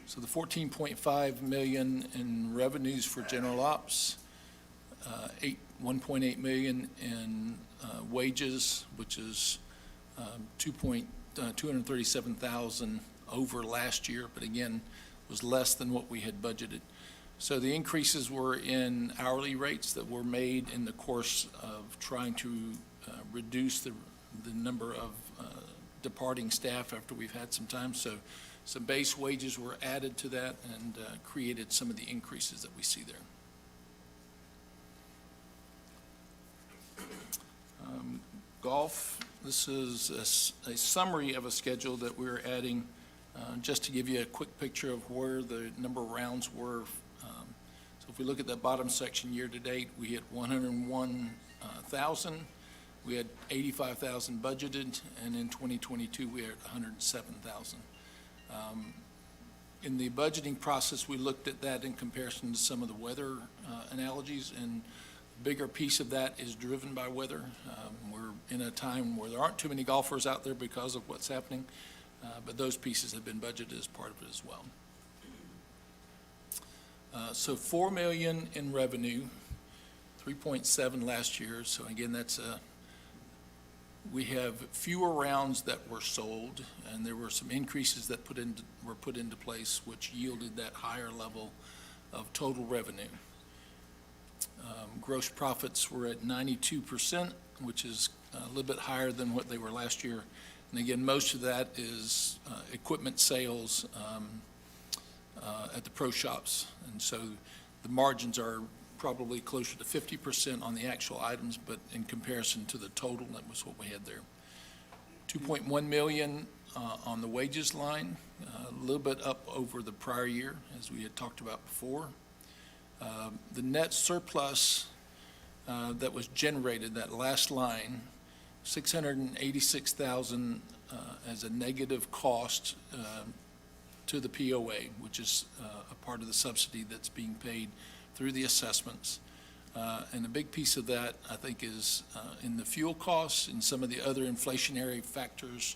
So the 14.5 million in revenues for general ops, 1.8 million in wages, which is 237,000 over last year, but again, was less than what we had budgeted. So the increases were in hourly rates that were made in the course of trying to reduce the number of departing staff after we've had some time. So some base wages were added to that and created some of the increases that we see there. Golf, this is a summary of a schedule that we're adding just to give you a quick picture of where the number of rounds were. So if we look at that bottom section year-to-date, we hit 101,000. We had 85,000 budgeted, and in 2022, we had 107,000. In the budgeting process, we looked at that in comparison to some of the weather analogies, and a bigger piece of that is driven by weather. We're in a time where there aren't too many golfers out there because of what's happening, but those pieces have been budgeted as part of it as well. So $4 million in revenue, 3.7 last year. So again, that's we have fewer rounds that were sold, and there were some increases that were put into place, which yielded that higher level of total revenue. Gross profits were at 92%, which is a little bit higher than what they were last year. And again, most of that is equipment sales at the pro shops. And so the margins are probably closer to 50% on the actual items, but in comparison to the total, that was what we had there. 2.1 million on the wages line, a little bit up over the prior year, as we had talked about before. The net surplus that was generated, that last line, 686,000 as a negative cost to the POA, which is a part of the subsidy that's being paid through the assessments. And a big piece of that, I think, is in the fuel costs and some of the other inflationary factors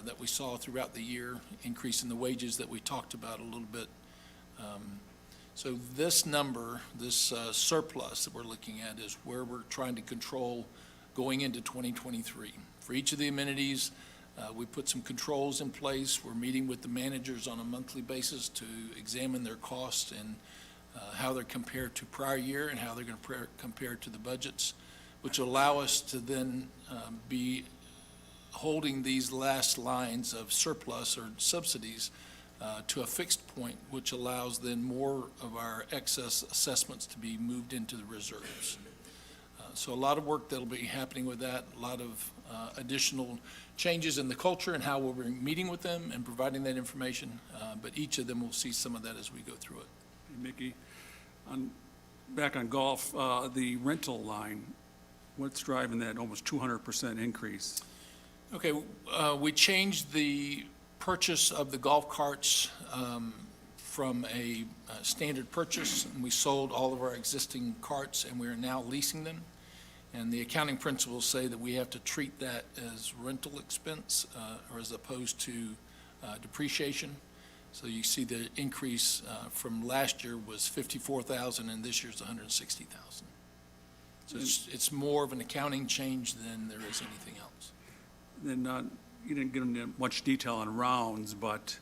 that we saw throughout the year, increase in the wages that we talked about a little bit. So this number, this surplus that we're looking at is where we're trying to control going into 2023. For each of the amenities, we put some controls in place. We're meeting with the managers on a monthly basis to examine their costs and how they're compared to prior year and how they're going to compare to the budgets, which will allow us to then be holding these last lines of surplus or subsidies to a fixed point, which allows then more of our excess assessments to be moved into the reserves. So a lot of work that'll be happening with that, a lot of additional changes in the culture and how we'll be meeting with them and providing that information, but each of them will see some of that as we go through it. Mickey, back on golf, the rental line, what's driving that almost 200% increase? Okay, we changed the purchase of the golf carts from a standard purchase, and we sold all of our existing carts, and we are now leasing them. And the accounting principles say that we have to treat that as rental expense or as opposed to depreciation. So you see the increase from last year was 54,000 and this year's 160,000. So it's more of an accounting change than there is anything else. Then you didn't get into much detail on rounds, but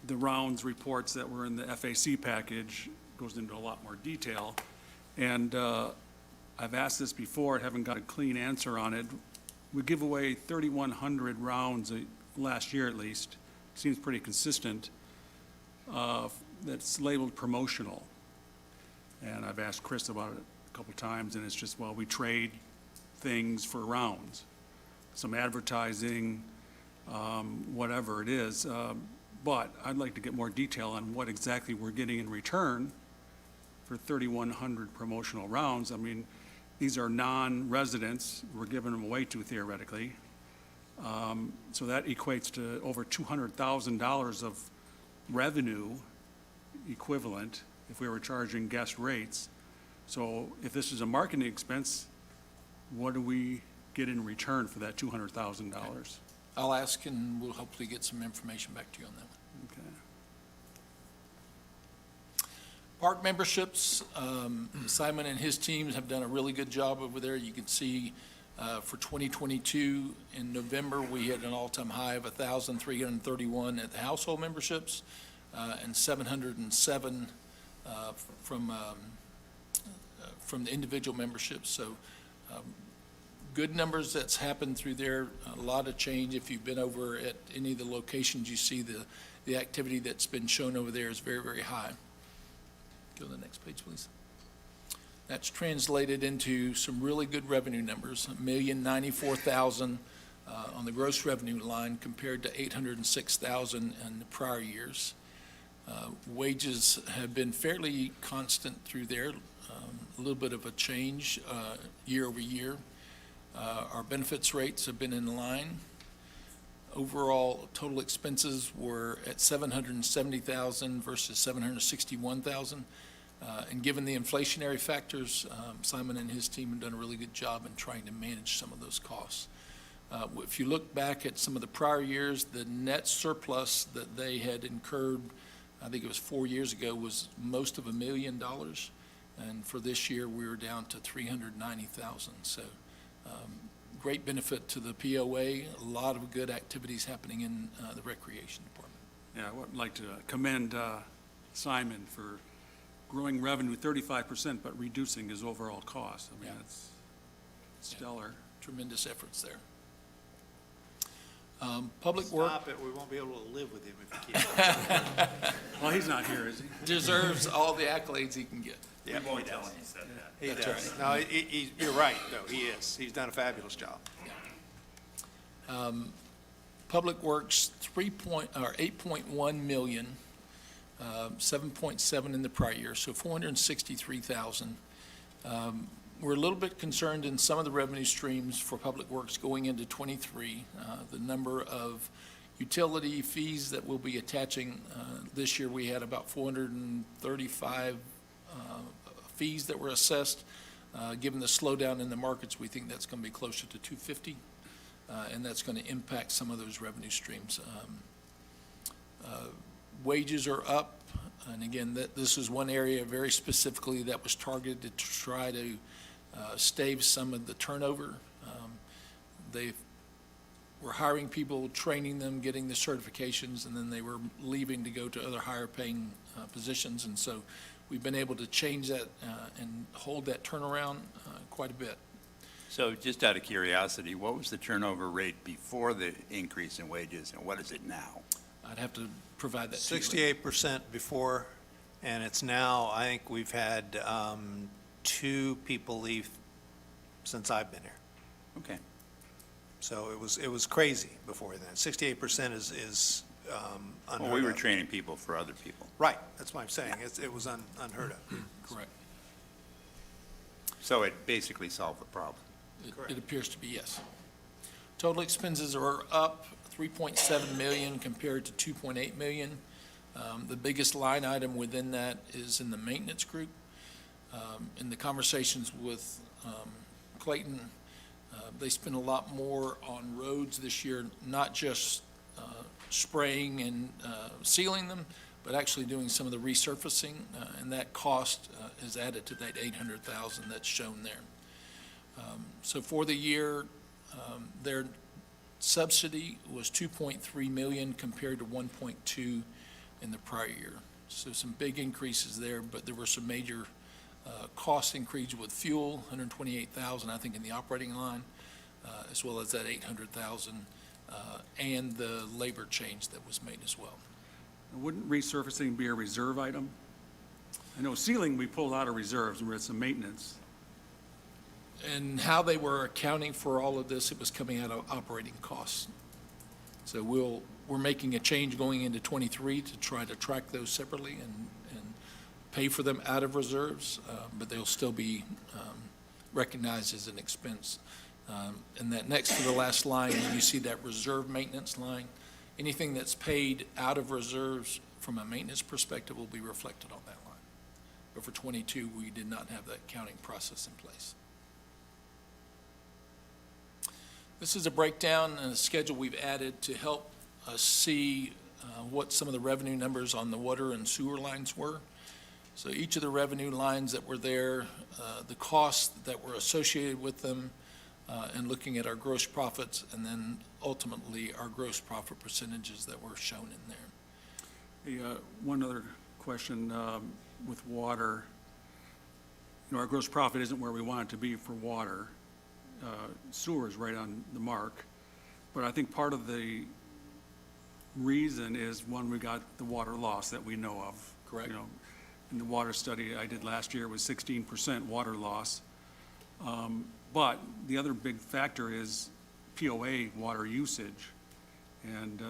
the rounds reports that were in the FAC package, goes into a lot more detail. And I've asked this before, I haven't got a clean answer on it. We give away 3,100 rounds last year at least, seems pretty consistent, that's labeled promotional. And I've asked Chris about it a couple times, and it's just, well, we trade things for rounds, some advertising, whatever it is. But I'd like to get more detail on what exactly we're getting in return for 3,100 promotional rounds. I mean, these are non-residents we're giving them away to theoretically. So that equates to over $200,000 of revenue equivalent if we were charging guest rates. So if this is a marketing expense, what do we get in return for that $200,000? I'll ask, and we'll hopefully get some information back to you on that one. Okay. Park memberships, Simon and his teams have done a really good job over there. You can see for 2022, in November, we had an all-time high of 1,331 at the household memberships and 707 from the individual memberships. So good numbers that's happened through there, a lot of change. If you've been over at any of the locations, you see the activity that's been shown over there is very, very high. Go to the next page, please. That's translated into some really good revenue numbers, $1,094,000 on the gross revenue line compared to $806,000 in the prior years. Wages have been fairly constant through there, a little bit of a change year over year. Our benefits rates have been in line. Overall, total expenses were at $770,000 versus $761,000. And given the inflationary factors, Simon and his team have done a really good job in trying to manage some of those costs. If you look back at some of the prior years, the net surplus that they had incurred, I think it was 4 years ago, was most of $1 million. And for this year, we were down to $390,000. So great benefit to the POA, a lot of good activities happening in the recreation department. Yeah, I would like to commend Simon for growing revenue 35%, but reducing his overall cost. I mean, Yeah. that's stellar. Tremendous efforts there. Public Work Stop it, we won't be able to live with him if you keep. Well, he's not here, is he? deserves all the accolades he can get. Yeah, We won't tell him you said that. he does. No, you're right, though, he is. He's done a fabulous job. Public Works, 8.1 million, 7.7 in the prior year, so 463,000. We're a little bit concerned in some of the revenue streams for Public Works going into '23. The number of utility fees that we'll be attaching. This year, we had about 435 fees that were assessed. Given the slowdown in the markets, we think that's going to be closer to 250, and that's going to impact some of those revenue streams. Wages are up, and again, this is one area very specifically that was targeted to try to stave some of the turnover. They were hiring people, training them, getting the certifications, and then they were leaving to go to other higher paying positions. And so we've been able to change that and hold that turnaround quite a bit. So just out of curiosity, what was the turnover rate before the increase in wages, and what is it now? I'd have to provide that to you. 68% before, and it's now, I think we've had 2 people leave since I've been here. Okay. So it was crazy before then. 68% is unheard Well, we were of. training people for other people. Right, that's what I'm saying. It was unheard of. Correct. So it basically solved the problem. It appears to be, yes. Total expenses are up 3.7 million compared to 2.8 million. The biggest line item within that is in the maintenance group. In the conversations with Clayton, they spent a lot more on roads this year, not just spraying and sealing them, but actually doing some of the resurfacing, and that cost is added to that 800,000 that's shown there. So for the year, their subsidy was 2.3 million compared to 1.2 in the prior year. So some big increases there, but there were some major cost increase with fuel, $128,000, I think, in the operating line, as well as that $800,000, and the labor change that was made as well. Wouldn't resurfacing be a reserve item? I know sealing, we pulled out of reserves, where it's some maintenance. And how they were accounting for all of this, it was coming out of operating costs. So we're making a change going into '23 to try to track those separately and pay for them out of reserves, but they'll still be recognized as an expense. And that next to the last line, you see that reserve maintenance line. Anything that's paid out of reserves from a maintenance perspective will be reflected on that line. But for '22, we did not have that counting process in place. This is a breakdown and a schedule we've added to help us see what some of the revenue numbers on the water and sewer lines were. So each of the revenue lines that were there, the costs that were associated with them, and looking at our gross profits, and then ultimately our gross profit percentages that were shown in there. Hey, one other question with water. You know, our gross profit isn't where we want it to be for water. Sewer is right on the mark. But I think part of the reason is, one, we got the water loss that we know of. Correct. You know, in the water study I did last year was 16% water loss. But the other big factor is POA water usage. And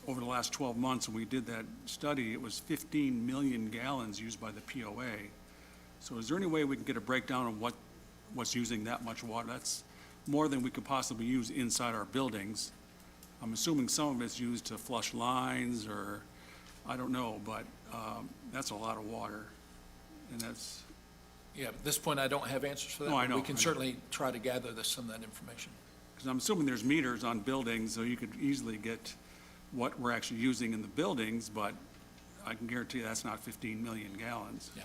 over the last 12 months, when we did that study, it was 15 million gallons used by the POA. So is there any way we can get a breakdown of what's using that much water? That's more than we could possibly use inside our buildings. I'm assuming some of it's used to flush lines, or I don't know, but that's a lot of water. And that's, Yeah, at this point, I don't have answers for that. No, I but know, We can I know. certainly try to gather some of that information. because I'm assuming there's meters on buildings, so you could easily get what we're actually using in the buildings, but I can guarantee you that's not 15 million gallons. Yeah.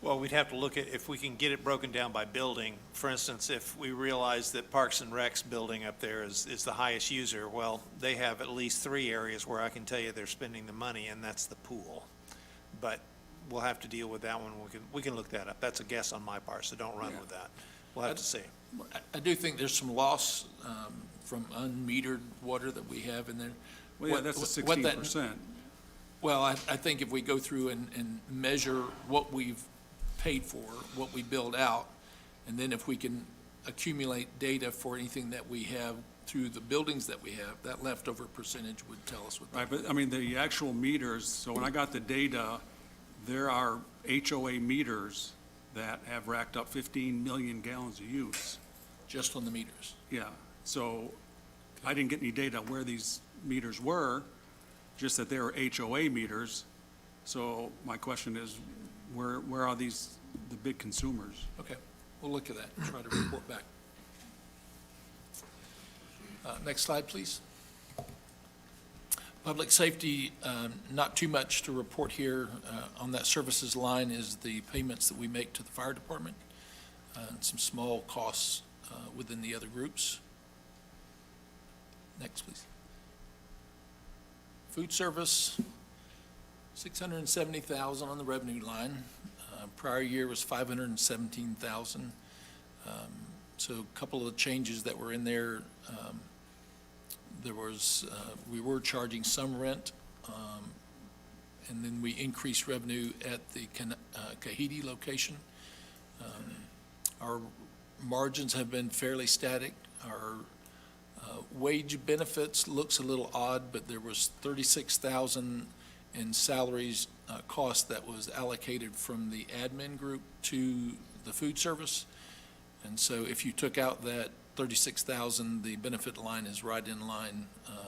Well, we'd have to look at if we can get it broken down by building. For instance, if we realize that Parks and Rec's building up there is the highest user, well, they have at least 3 areas where I can tell you they're spending the money, and that's the pool. But we'll have to deal with that one. We can look that up. That's a guess on my part, so don't run with that. We'll have to see. I do think there's some loss from unmetered water that we have in there. Well, yeah, that's the What that- 16%. Well, I think if we go through and measure what we've paid for, what we build out, and then if we can accumulate data for anything that we have through the buildings that we have, that leftover percentage would tell us what. Right, but I mean, the actual meters, so when I got the data, there are HOA meters that have racked up 15 million gallons of use. Just on the meters. Yeah, so I didn't get any data where these meters were, just that they were HOA meters. So my question is, where are the big consumers? Okay, we'll look at that and try to report back. Next slide, please. Public safety, not too much to report here. On that services line is the payments that we make to the fire department, and some small costs within the other groups. Next, please. Food service, $670,000 on the revenue line. Prior year was $517,000. So a couple of changes that were in there. There was, we were charging some rent, and then we increased revenue at the Kahidi location. Our margins have been fairly static. Our wage benefits looks a little odd, but there was $36,000 in salaries cost that was allocated from the admin group to the food service. And so if you took out that $36,000, the benefit line is right in line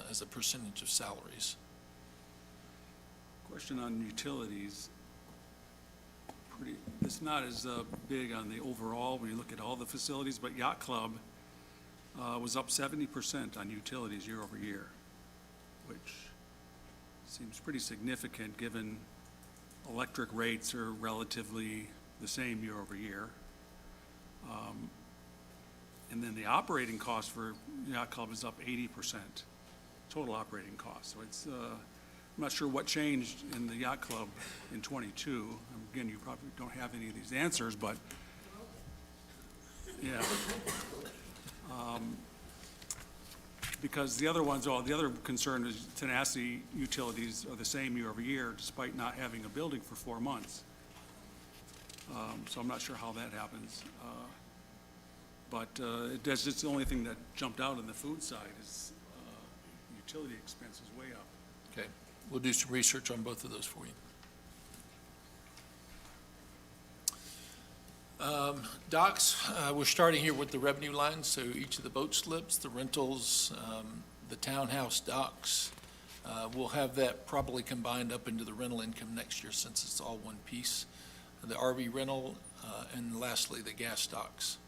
as a percentage of salaries. Question on utilities. It's not as big on the overall when you look at all the facilities, but Yacht Club was up 70% on utilities year over year, which seems pretty significant given electric rates are relatively the same year over year. And then the operating cost for Yacht Club is up 80%, total operating cost. So it's I'm not sure what changed in the yacht club in '22. Again, you probably don't have any of these answers, but, yeah. Because the other ones, the other concern is tenacity utilities are the same year over year despite not having a building for 4 months. So I'm not sure how that happens. But that's just the only thing that jumped out on the food side is utility expense is way up. Okay, we'll do some research on both of those for you. Docks, we're starting here with the revenue lines, so each of the boat slips, the rentals, the townhouse docks, we'll have that probably combined up into the rental income next year since it's all one piece. The RV rental, and lastly, the gas docks.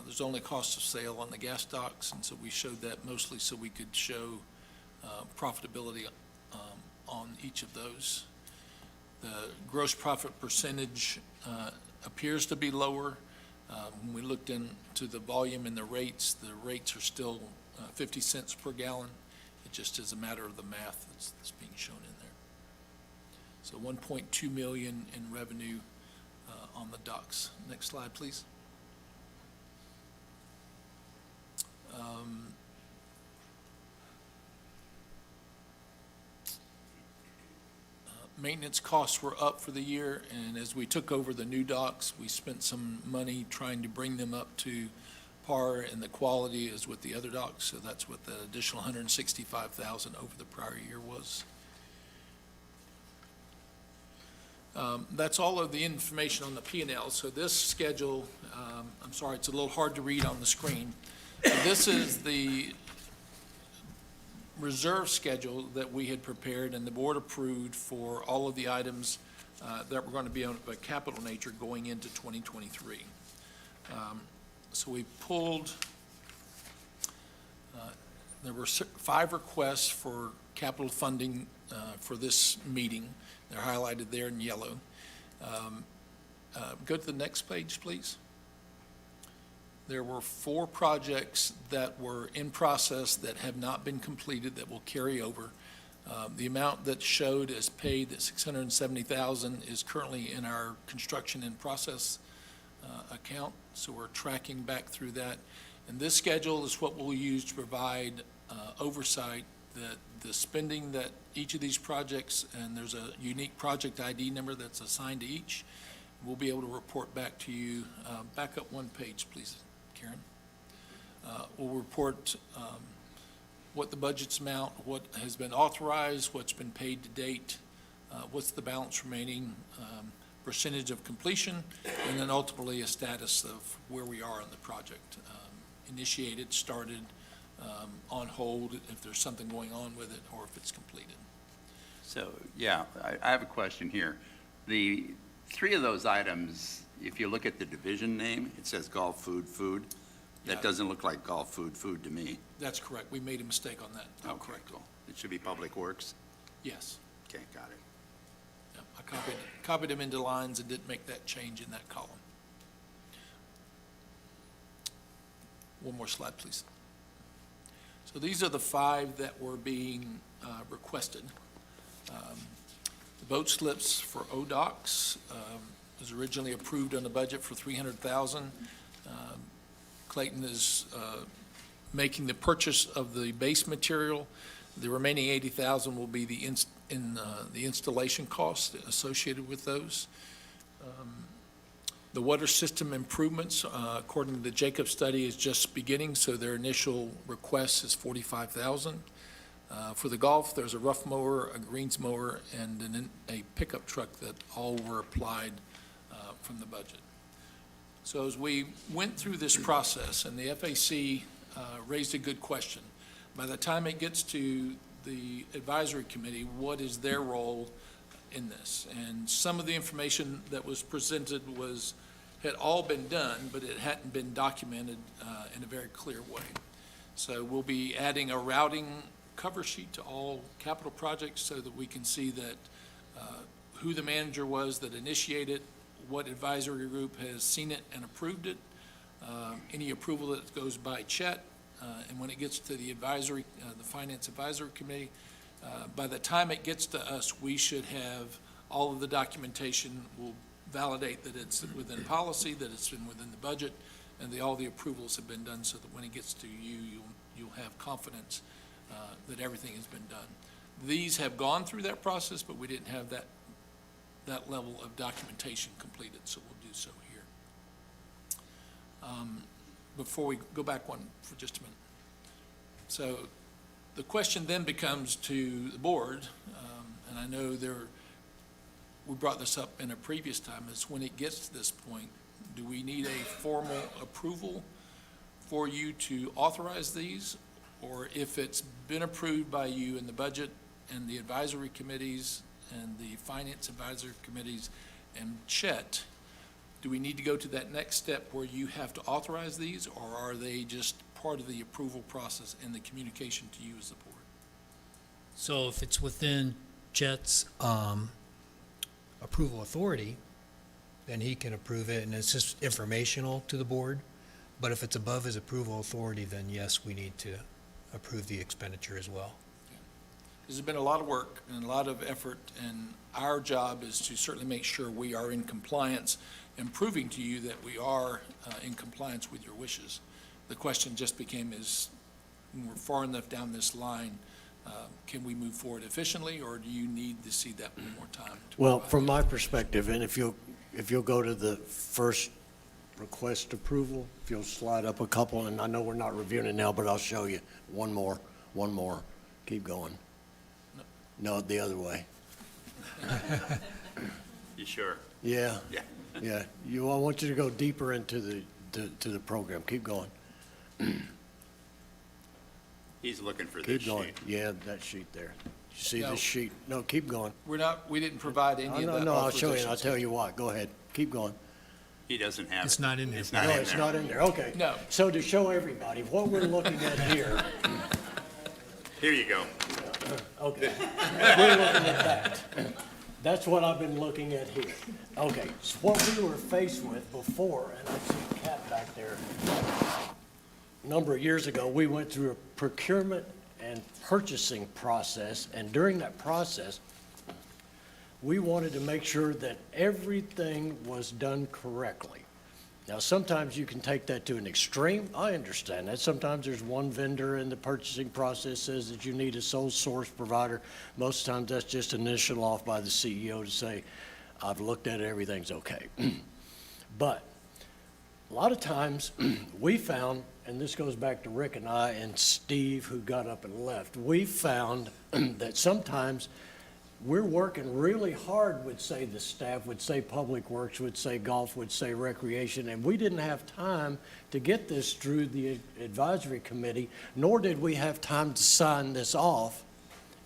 There's only cost of sale on the gas docks, and so we showed that mostly so we could show profitability on each of those. The gross profit percentage appears to be lower. When we looked into the volume and the rates are still 50 cents per gallon. It just is a matter of the math that's being shown in there. So 1.2 million in revenue on the docks. Next slide, please. Maintenance costs were up for the year, and as we took over the new docks, we spent some money trying to bring them up to par in the quality as with the other docks, so that's what the additional $165,000 over the prior year was. That's all of the information on the P&L. So this schedule, I'm sorry, it's a little hard to read on the screen. This is the reserve schedule that we had prepared and the board approved for all of the items that were going to be of a capital nature going into 2023. So we pulled, there were 5 requests for capital funding for this meeting. They're highlighted there in yellow. Go to the next page, please. There were 4 projects that were in process that have not been completed that will carry over. The amount that showed as paid, that $670,000, is currently in our construction in process account, so we're tracking back through that. And this schedule is what we'll use to provide oversight that the spending that each of these projects, and there's a unique project ID number that's assigned to each, we'll be able to report back to you. Back up 1 page, please, Karen. We'll report what the budget's amount, what has been authorized, what's been paid to date, what's the balance remaining, percentage of completion, and then ultimately a status of where we are on the project. Initiated, started, on hold, if there's something going on with it, or if it's completed. So, yeah, I have a question here. The 3 of those items, if you look at the division name, it says golf food, food. That Yeah. doesn't look like golf food, food to me. That's correct. We made a mistake on that. Oh, correct. It should be Public Works. Yes. Okay, got it. Yep, I copied them into lines and didn't make that change in that column. One more slide, please. So these are the 5 that were being requested. The boat slips for ODOCs was originally approved on the budget for $300,000. Clayton is making the purchase of the base material. The remaining $80,000 will be the installation costs associated with those. The water system improvements, according to the Jacob study, is just beginning, so their initial request is $45,000. For the golf, there's a rough mower, a greens mower, and a pickup truck that all were applied from the budget. So as we went through this process, and the FAC raised a good question, by the time it gets to the advisory committee, what is their role in this? And some of the information that was presented had all been done, but it hadn't been documented in a very clear way. So we'll be adding a routing cover sheet to all capital projects so that we can see that who the manager was that initiated, what advisory group has seen it and approved it, any approval that goes by Chet, and when it gets to the advisory, the Finance Advisory Committee, By the time it gets to us, we should have all of the documentation will validate that it's within policy, that it's been within the budget, and all the approvals have been done, so that when it gets to you, you'll have confidence that everything has been done. These have gone through that process, but we didn't have that level of documentation completed, so we'll do so here. Before we go back one for just a minute. So the question then becomes to the board, and I know we brought this up in a previous time, is when it gets to this point, do we need a formal approval for you to authorize these? Or if it's been approved by you in the budget and the advisory committees and the finance advisory committees and Chet, do we need to go to that next step where you have to authorize these, or are they just part of the approval process and the communication to you as the board? So if it's within Chet's approval authority, then he can approve it, and it's just informational to the board. But if it's above his approval authority, then yes, we need to approve the expenditure as well. There's been a lot of work and a lot of effort, and our job is to certainly make sure we are in compliance and proving to you that we are in compliance with your wishes. The question just became is, when we're far enough down this line, can we move forward efficiently, or do you need to see that one more time? Well, from my perspective, and if you'll go to the first request approval, if you'll slide up a couple, and I know we're not reviewing it now, but I'll show you one more, keep going. No, the other way. You sure? Yeah. Yeah. Yeah, I want you to go deeper into the program, keep going. He's looking for this Keep sheet. going, yeah, that sheet there. You see No. this sheet? No, keep going. We didn't provide any of that. No, I'll show you, and I'll authorizations. tell you why, go ahead, keep going. He doesn't have it. It's not in there. It's not No, in it's there. not in there, okay. No. So to show everybody, what we're looking at here, Here you go. okay, we're looking at that. That's what I've been looking at here. Okay, so what we were faced with before, and I see Kat back there, a number of years ago, we went through a procurement and purchasing process, and during that process, we wanted to make sure that everything was done correctly. Now, sometimes you can take that to an extreme. I understand that. Sometimes there's one vendor in the purchasing process says that you need a sole source provider. Most times that's just initial off by the CEO to say, I've looked at it, everything's okay. But a lot of times we found, and this goes back to Rick and I and Steve who got up and left, we found that sometimes we're working really hard, would say the staff, would say Public Works, would say Golf, would say Recreation, and we didn't have time to get this through the advisory committee, nor did we have time to sign this off.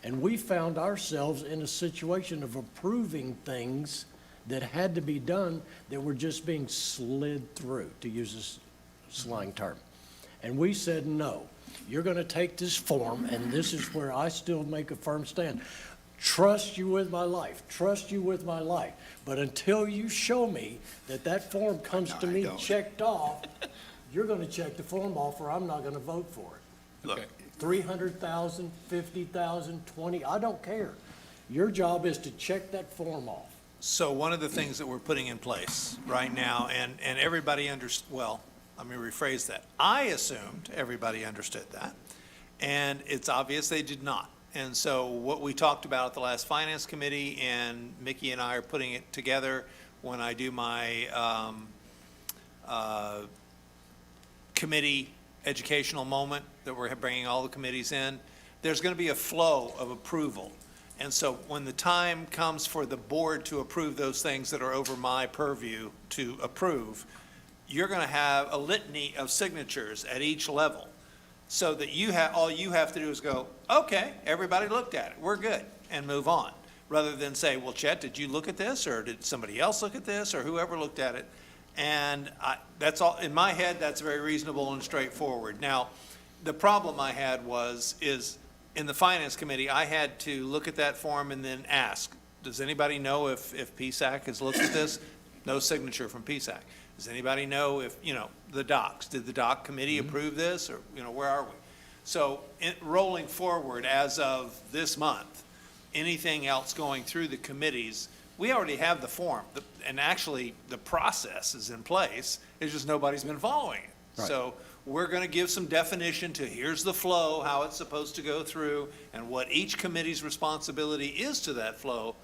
And we found ourselves in a situation of approving things that had to be done that were just being slid through, to use this slang term. And we said, no, you're going to take this form, and this is where I still make a firm stand. Trust you with my life, trust you with my life. But until you show me that that form comes No, to I me don't. checked off, you're going to check the form off, or I'm not going to vote for it. Look, 300,000, 50,000, 20, I don't care. Your job is to check that form off. So one of the things that we're putting in place right now, and everybody well, let me rephrase that. I assumed everybody understood that, and it's obvious they did not. And so what we talked about at the last Finance Committee, and Mickey and I are putting it together when I do my committee educational moment that we're bringing all the committees in, there's going to be a flow of approval. And so when the time comes for the board to approve those things that are over my purview to approve, you're going to have a litany of signatures at each level, so that all you have to do is go, okay, everybody looked at it, we're good, and move on, rather than say, well, Chet, did you look at this, or did somebody else look at this, or whoever looked at it? And that's all, in my head, that's very reasonable and straightforward. Now, the problem I had is in the Finance Committee, I had to look at that form and then ask, does anybody know if PSAC has looked at this? No signature from PSAC. Does anybody know if, the docs, did the doc committee approve this, or, where are we? So rolling forward as of this month, anything else going through the committees, we already have the form, and actually, the process is in place, it's just nobody's been following it. Right. So we're gonna give some definition to here's the flow, how it's supposed to go through, and what each committee's responsibility is to that flow,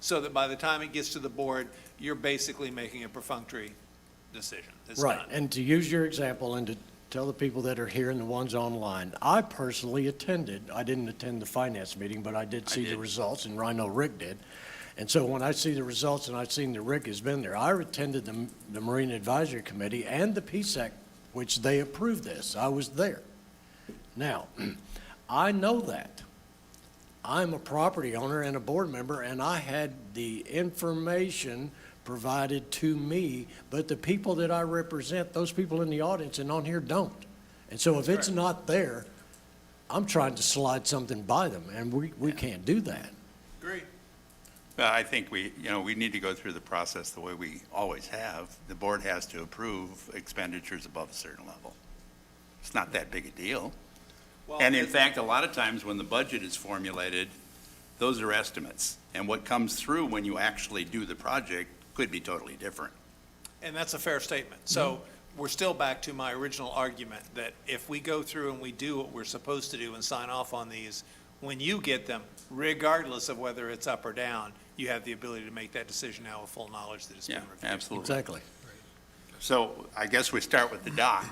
so that by the time it gets to the board, you're basically making a perfunctory decision. It's Right, done. and to use your example and to tell the people that are here and the ones online, I personally attended, I didn't attend the finance meeting, but I did see the did. results, and I know Rick did. And so when I see the results and I've seen that Rick has been there, I attended the Marine Advisory Committee and the PSEC, which they approved this. I was there. Now, I know that. I'm a property owner and a board member, and I had the information provided to me, but the people that I represent, those people in the audience and on here don't. And so if it's not there, I'm trying to slide something by them, and we can't do that. Agreed. Well, I think we need to go through the process the way we always have. The board has to approve expenditures above a certain level. It's not that big a deal. Well, And in fact, a lot of times when the budget is formulated, those are estimates. And what comes through when you actually do the project could be totally different. And that's a fair statement. So we're still back to my original argument that if we go through and we do what we're supposed to do and sign off on these, when you get them, regardless of whether it's up or down, you have the ability to make that decision now with full knowledge that it's been Yeah, reviewed. absolutely. Exactly. So I guess we start with the dock.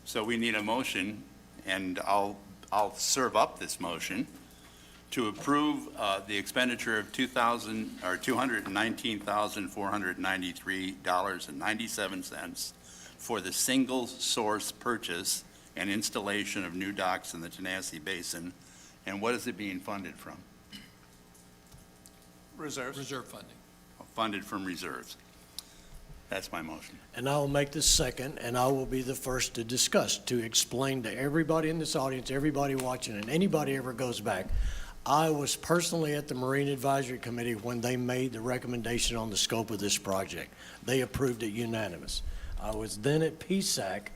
So we need a motion, and I'll serve up this motion to approve the expenditure of $219,493.97 for the single source purchase and installation of new docks in the Tenasseee Basin. And what is it being funded from? Reserves. Reserve funding. Funded from reserves. That's my motion. And I will make the second, and I will be the first to discuss, to explain to everybody in this audience, everybody watching, and anybody ever goes back. I was personally at the Marine Advisory Committee when they made the recommendation on the scope of this project. They approved it unanimous. I was then at PSAC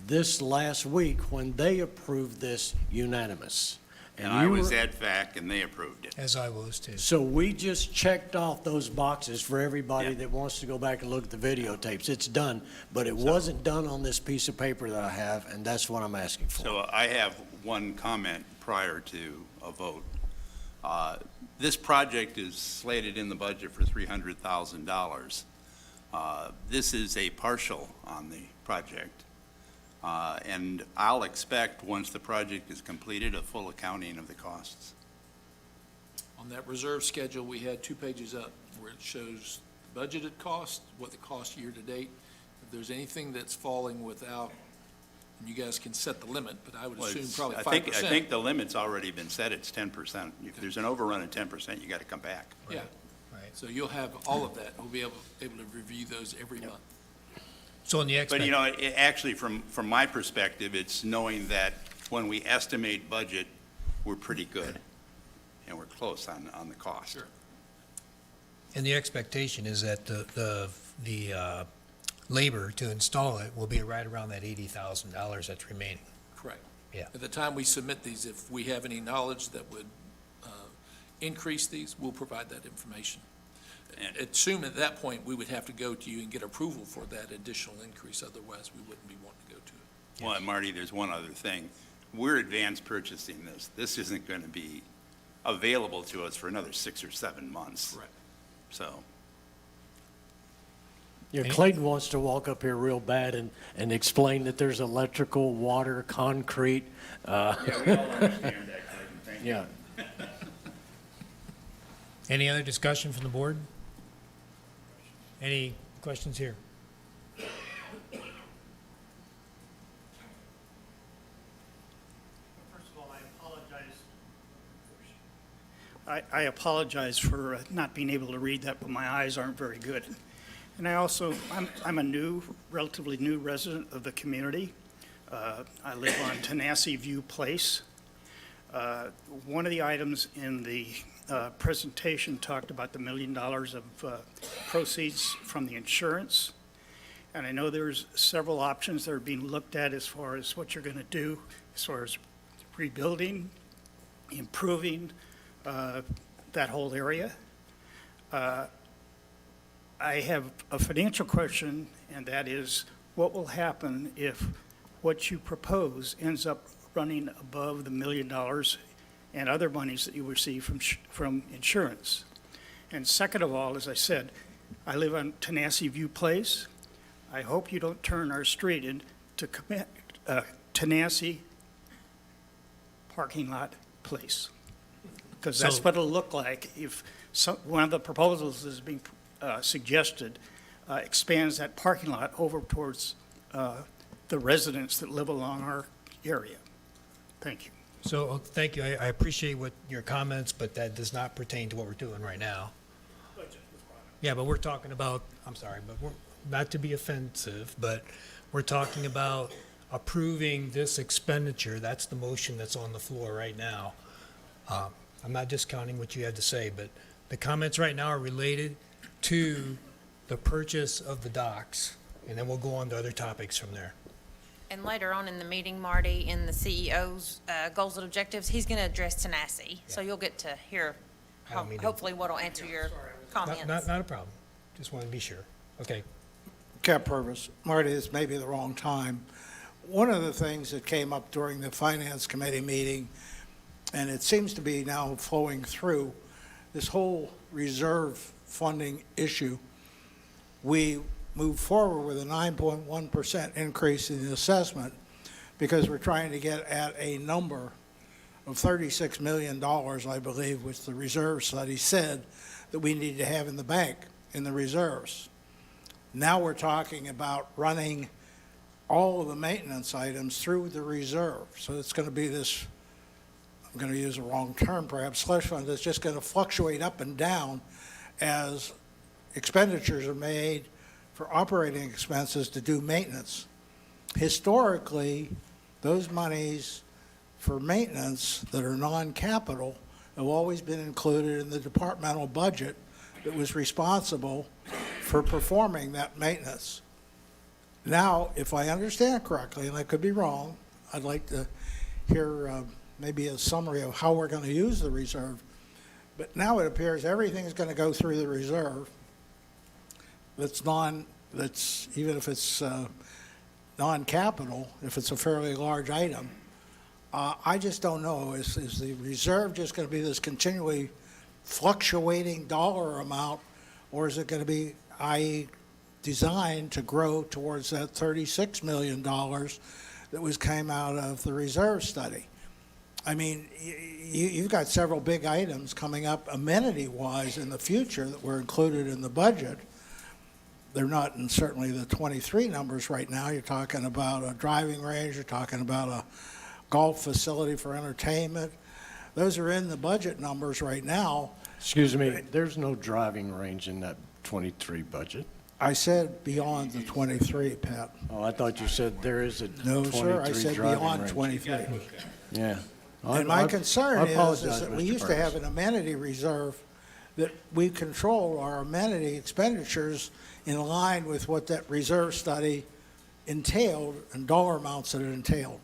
this last week when they approved this unanimous. And I you was were- at VAC, and they approved it. As I was too. So we just checked off those boxes for everybody Yeah. that wants to go back and look at the videotapes. It's done, but it wasn't done on this piece of paper that I have, and that's what I'm asking for. So I have one comment prior to a vote. This project is slated in the budget for $300,000. This is a partial on the project. And I'll expect, once the project is completed, a full accounting of the costs. On that reserve schedule, we had 2 pages up where it shows budgeted cost, what the cost year-to-date. If there's anything that's falling without, and you guys can set the limit, but I would Well, assume it's- probably I 5%. think the limit's already been set, it's 10%. If there's an overrun of 10%, you got to come back. Yeah. Right. So you'll have all of that. We'll be able to review those every month. So in the But, expect, you know, actually, from my perspective, it's knowing that when we estimate budget, we're pretty good, and we're close on the cost. Sure. and the expectation is that the labor to install it will be right around that $80,000 that's remaining. Correct. Yeah. At the time we submit these, if we have any knowledge that would increase these, we'll provide that information. And assume at that point, we would have to go to you and get approval for that additional increase, otherwise we wouldn't be wanting to go to it. Well, and Marty, there's one other thing. We're advance purchasing this. This isn't going to be available to us for another 6 or 7 months. Correct. So, Yeah, Clayton wants to walk up here real bad and explain that there's electrical, water, concrete. yeah, we all understand that, Clayton. Thank you. Yeah. Any other discussion from the board? Any questions here? First of all, I apologize for not being able to read that, but my eyes aren't very good. And I also, I'm a relatively new resident of the community. I live on Tenasseee View Place. One of the items in the presentation talked about the $1 million of proceeds from the insurance. And I know there's several options that are being looked at as far as what you're going to do, as far as rebuilding, improving that whole area. I have a financial question, and that is, what will happen if what you propose ends up running above the $1 million and other monies that you receive from insurance? And second of all, as I said, I live on Tenasseee View Place. I hope you don't turn our street into Tenasseee parking lot place, because that's So- what it'll look like if one of the proposals is being suggested expands that parking lot over towards the residents that live along our area. Thank you. So, thank you. I appreciate your comments, but that does not pertain to what we're doing right now. Yeah, but we're talking about, I'm sorry, but we're, not to be offensive, but we're talking about approving this expenditure. That's the motion that's on the floor right now. I'm not discounting what you had to say, but the comments right now are related to the purchase of the docks, and then we'll go on to other topics from there. And later on in the meeting, Marty, in the CEO's goals and objectives, he's going to address Tenasseee. So you'll get to hear, I don't mean to- hopefully, what'll answer your comments. Not a problem. Just want to be sure. Okay. Cap Purvis. Marty, this may be the wrong time. One of the things that came up during the Finance Committee meeting, and it seems to be now flowing through, this whole reserve funding issue, we moved forward with a 9.1% increase in the assessment because we're trying to get at a number of $36 million, I believe, which the reserve study said that we need to have in the bank, in the reserves. Now we're talking about running all of the maintenance items through the reserve. So it's going to be this, I'm going to use the wrong term perhaps, slush fund that's just going to fluctuate up and down as expenditures are made for operating expenses to do maintenance. Historically, those monies for maintenance that are non-capital have always been included in the departmental budget that was responsible for performing that maintenance. Now, if I understand correctly, and I could be wrong, I'd like to hear maybe a summary of how we're going to use the reserve. But now it appears everything is going to go through the reserve that's even if it's non-capital, if it's a fairly large item. I just don't know, is the reserve just going to be this continually fluctuating dollar amount, or is it going to be, i.e., designed to grow towards that $36 million that came out of the reserve study? I mean, you've got several big items coming up amenity-wise in the future that were included in the budget. They're not in certainly the 23 numbers right now. You're talking about a driving range, you're talking about a golf facility for entertainment. Those are in the budget numbers right now. Excuse me, there's no driving range in that 23 budget. I said beyond the 23, Pat. Oh, I thought you said there is a 23 No, sir, I said driving beyond range. 23. Yeah. And my concern I is apologize, that we Mr. used to have Burns. an amenity reserve that we control our amenity expenditures in line with what that reserve study entailed and dollar amounts that it entailed.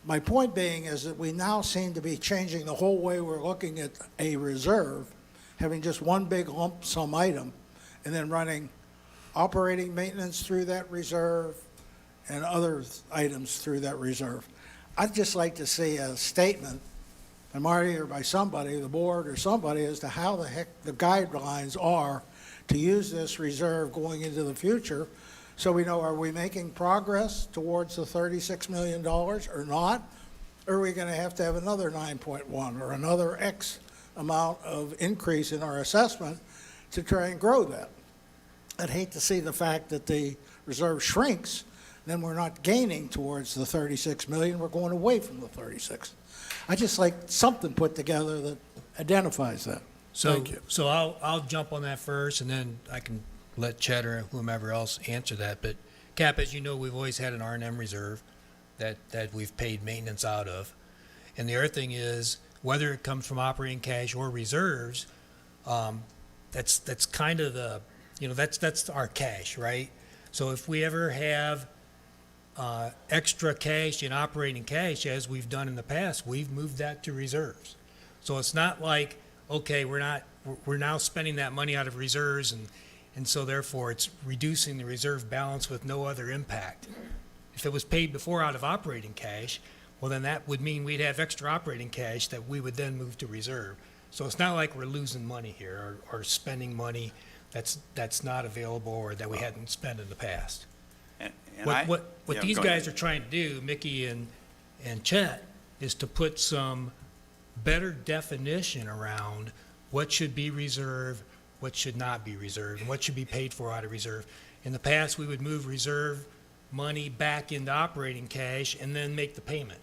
My point being is that we now seem to be changing the whole way we're looking at a reserve, having just one big lump sum item, and then running operating maintenance through that reserve and other items through that reserve. I'd just like to see a statement by Marty or by somebody, the board or somebody, as to how the heck the guidelines are to use this reserve going into the future, so we know, are we making progress towards the $36 million or not? Or are we going to have another 9.1 or another X amount of increase in our assessment to try and grow that? I'd hate to see the fact that the reserve shrinks, then we're not gaining towards the 36 million, we're going away from the 36. I just like something put together that identifies that. So I'll jump on that first, and then I can let Chet or whomever else answer that. But Cap, as you know, we've always had an R&M reserve that we've paid maintenance out of. And the other thing is, whether it comes from operating cash or reserves, that's kind of the, that's our cash, right? So if we ever have extra cash and operating cash, as we've done in the past, we've moved that to reserves. So it's not like, okay, we're now spending that money out of reserves, and so therefore it's reducing the reserve balance with no other impact. If it was paid before out of operating cash, well, then that would mean we'd have extra operating cash that we would then move to reserve. So it's not like we're losing money here or spending money that's not available or that we hadn't spent in the past. And What Yeah, these go guys ahead. are trying to do, Mickey and Chet, is to put some better definition around what should be reserve, what should not be reserved, and what should be paid for out of reserve. In the past, we would move reserve money back into operating cash and then make the payment.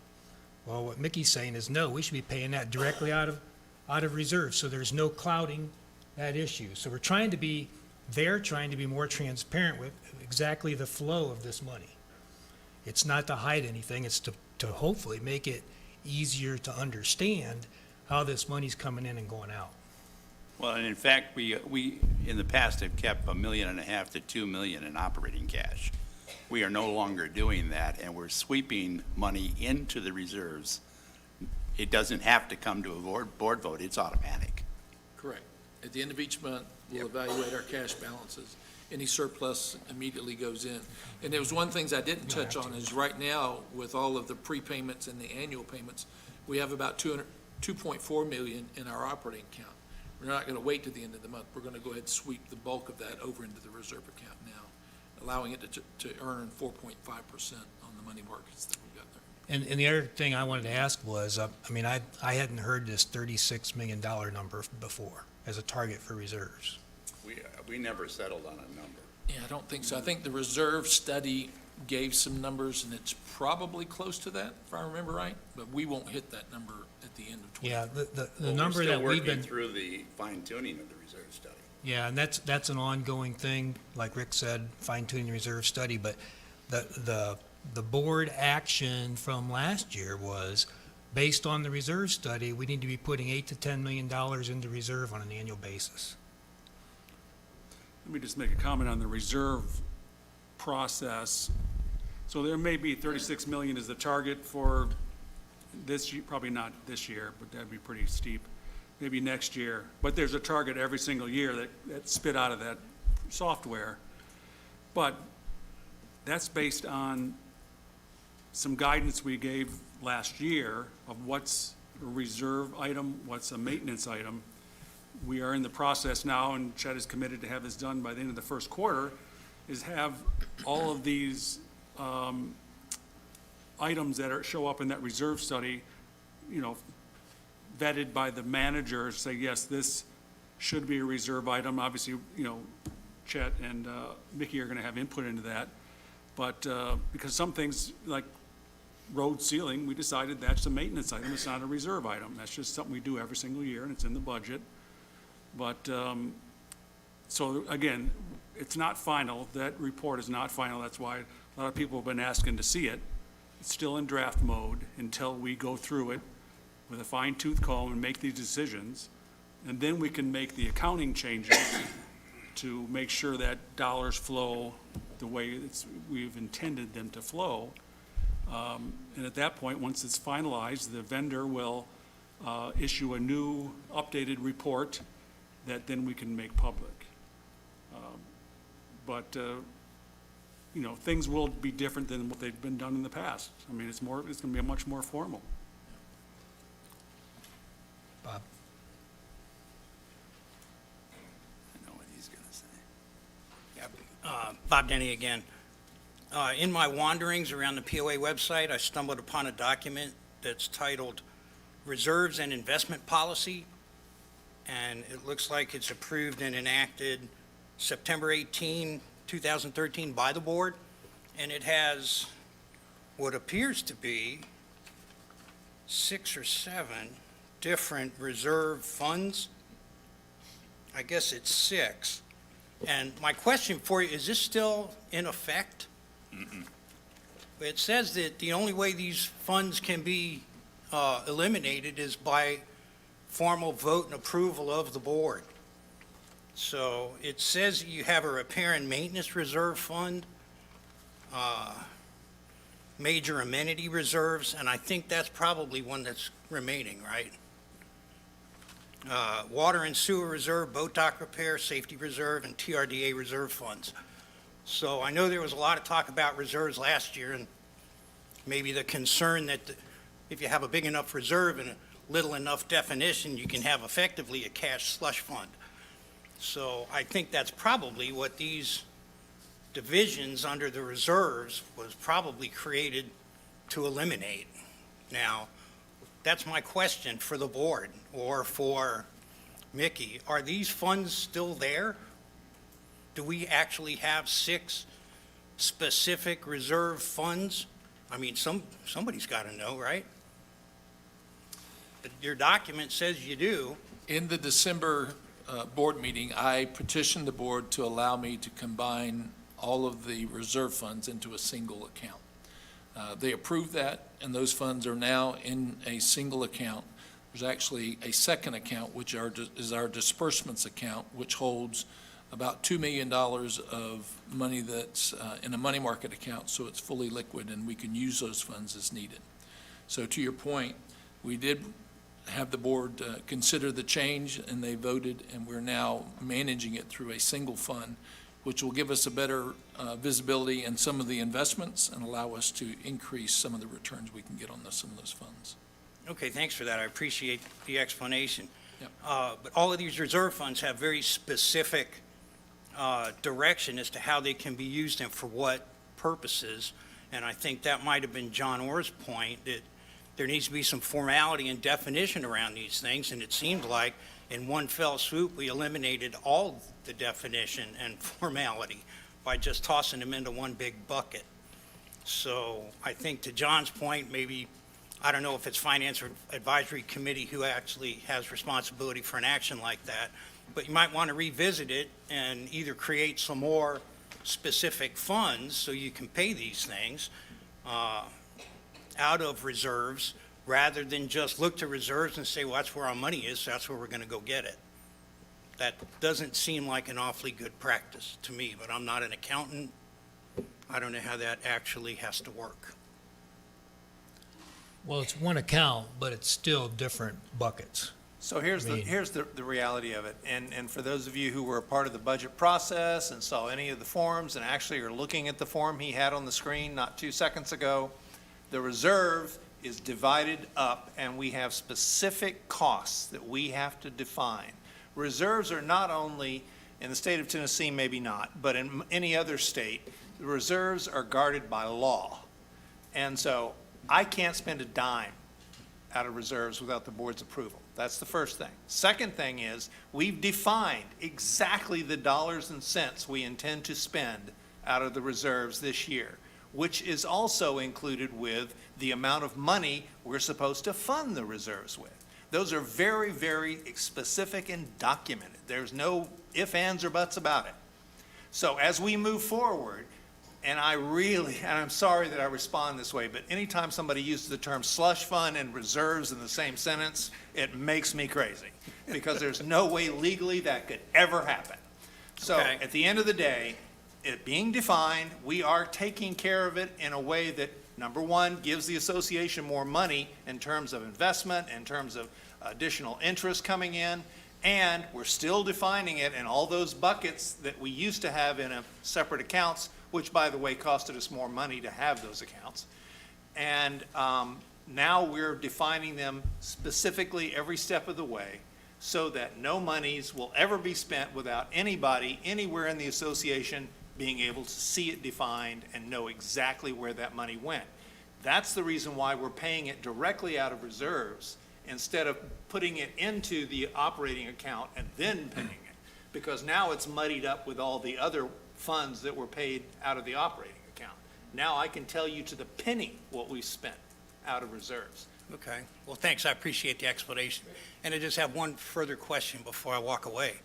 Well, what Mickey's saying is, no, we should be paying that directly out of reserve, so there's no clouding that issue. So they're trying to be more transparent with exactly the flow of this money. It's not to hide anything, it's to hopefully make it easier to understand how this money's coming in and going out. Well, and in fact, we in the past have kept $1.5 million to $2 million in operating cash. We are no longer doing that, and we're sweeping money into the reserves. It doesn't have to come to a board vote, it's automatic. Correct. At the end of each month, we'll evaluate our cash balances. Any surplus immediately goes in. And there was one thing I didn't touch on is right now, with all of the prepayments and the annual payments, we have about $2.4 million in our operating account. We're not going to wait to the end of the month. We're going to go ahead and sweep the bulk of that over into the reserve account now, allowing it to earn 4.5% on the money markets that we've got there. And the other thing I wanted to ask was, I hadn't heard this $36 million number before as a target for reserves. We never settled on a number. Yeah, I don't think so. I think the reserve study gave some numbers, and it's probably close to that, if I remember right, but we won't hit that number at the end of 20. Yeah, the number that we've been. We're still working through the fine tuning of the reserve study. Yeah, and that's an ongoing thing, like Rick said, fine-tuning the reserve study, but the board action from last year was, based on the reserve study, we need to be putting $8 to $10 million into reserve on an annual basis. Let me just make a comment on the reserve process. So there may be 36 million as the target for this year, probably not this year, but that'd be pretty steep. Maybe next year. But there's a target every single year that's spit out of that software. But that's based on some guidance we gave last year of what's a reserve item, what's a maintenance item. We are in the process now, and Chet is committed to have this done by the end of the first quarter, is have all of these items that show up in that reserve study, vetted by the manager, say, yes, this should be a reserve item. Obviously, Chet and Mickey are going to have input into that. But because some things, like road sealing, we decided that's a maintenance item, it's not a reserve item. That's just something we do every single year, and it's in the budget. But, so again, it's not final. That report is not final. That's why a lot of people have been asking to see it. It's still in draft mode until we go through it with a fine-tooth comb and make these decisions. And then we can make the accounting changes to make sure that dollars flow the way we've intended them to flow. And at that point, once it's finalized, the vendor will issue a new updated report that then we can make public. But things will be different than what they've been done in the past. I mean, it's going to be much more formal. Bob? I know what he's going to say. Yeah, Bob Denny again. In my wanderings around the POA website, I stumbled upon a document that's titled Reserves and Investment Policy, and it looks like it's approved and enacted September 18, 2013 by the board, and it has what appears to be 6 or 7 different reserve funds. I guess it's 6. And my question for you, is this still in effect? It says that the only way these funds can be eliminated is by formal vote and approval of the board. So it says you have a repair and maintenance reserve fund. major amenity reserves, and I think that's probably one that's remaining, right? Water and sewer reserve, boat dock repair, safety reserve, and TRDA reserve funds. So I know there was a lot of talk about reserves last year, and maybe the concern that if you have a big enough reserve and a little enough definition, you can have effectively a cash slush fund. So I think that's probably what these divisions under the reserves was probably created to eliminate. Now, that's my question for the board or for Mickey. Are these funds still there? Do we actually have 6 specific reserve funds? I mean, somebody's got to know, right? But your document says you do. In the December board meeting, I petitioned the board to allow me to combine all of the reserve funds into a single account. They approved that, and those funds are now in a single account. There's actually a second account, which is our disbursements account, which holds about $2 million of money that's in a money market account, so it's fully liquid, and we can use those funds as needed. So to your point, we did have the board consider the change, and they voted, and we're now managing it through a single fund, which will give us a better visibility in some of the investments and allow us to increase some of the returns we can get on some of those funds. Okay, thanks for that. I appreciate the explanation. Yep. But all of these reserve funds have very specific direction as to how they can be used and for what purposes. And I think that might have been John Orr's point, that there needs to be some formality and definition around these things. And it seemed like in one fell swoop, we eliminated all the definition and formality by just tossing them into one big bucket. So I think to John's point, maybe, I don't know if it's Finance or Advisory Committee who actually has responsibility for an action like that, but you might want to revisit it and either create some more specific funds so you can pay these things out of reserves, rather than just look to reserves and say, well, that's where our money is, so that's where we're going to go get it. That doesn't seem like an awfully good practice to me, but I'm not an accountant. I don't know how that actually has to work. Well, it's one account, but it's still different buckets. So here's I mean- the reality of it. And for those of you who were a part of the budget process and saw any of the forms and actually are looking at the form he had on the screen not 2 seconds ago, the reserve is divided up, and we have specific costs that we have to define. Reserves are not only, in the state of Tennessee, maybe not, but in any other state, the reserves are guarded by law. And so I can't spend a dime out of reserves without the board's approval. That's the first thing. Second thing is, we've defined exactly the dollars and cents we intend to spend out of the reserves this year, which is also included with the amount of money we're supposed to fund the reserves with. Those are very, very specific and documented. There's no ifs, ands, or buts about it. So as we move forward, and I'm sorry that I respond this way, but anytime somebody uses the term slush fund and reserves in the same sentence, it makes me crazy, because there's no way legally that could ever happen. So Okay. at the end of the day, it being defined, we are taking care of it in a way that, number one, gives the association more money in terms of investment, in terms of additional interest coming in, and we're still defining it in all those buckets that we used to have in a separate accounts, which, by the way, costed us more money to have those accounts. And now we're defining them specifically every step of the way, so that no monies will ever be spent without anybody anywhere in the association being able to see it defined and know exactly where that money went. That's the reason why we're paying it directly out of reserves instead of putting it into the operating account and then paying it, because now it's muddied up with all the other funds that were paid out of the operating account. Now I can tell you to the penny what we spent out of reserves. Okay. Well, thanks. I appreciate the explanation. And I just have one further question before I walk away.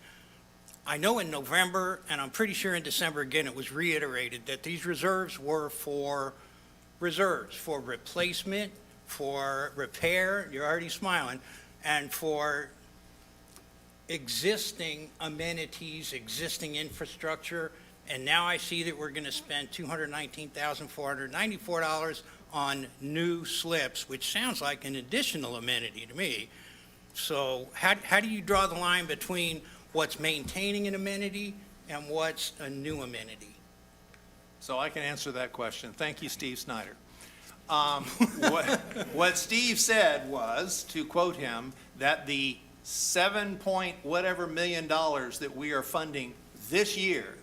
I know in November, and I'm pretty sure in December again, it was reiterated that these reserves were for reserves, for replacement, for repair, you're already smiling, and for existing amenities, existing infrastructure. And now I see that we're going to spend $219,494 on new slips, which sounds like an additional amenity to me. So how do you draw the line between what's maintaining an amenity and what's a new amenity? So I can answer that question. Thank you, Steve Snyder. What Steve said was, to quote him, that the 7 point whatever million dollars that we are funding this year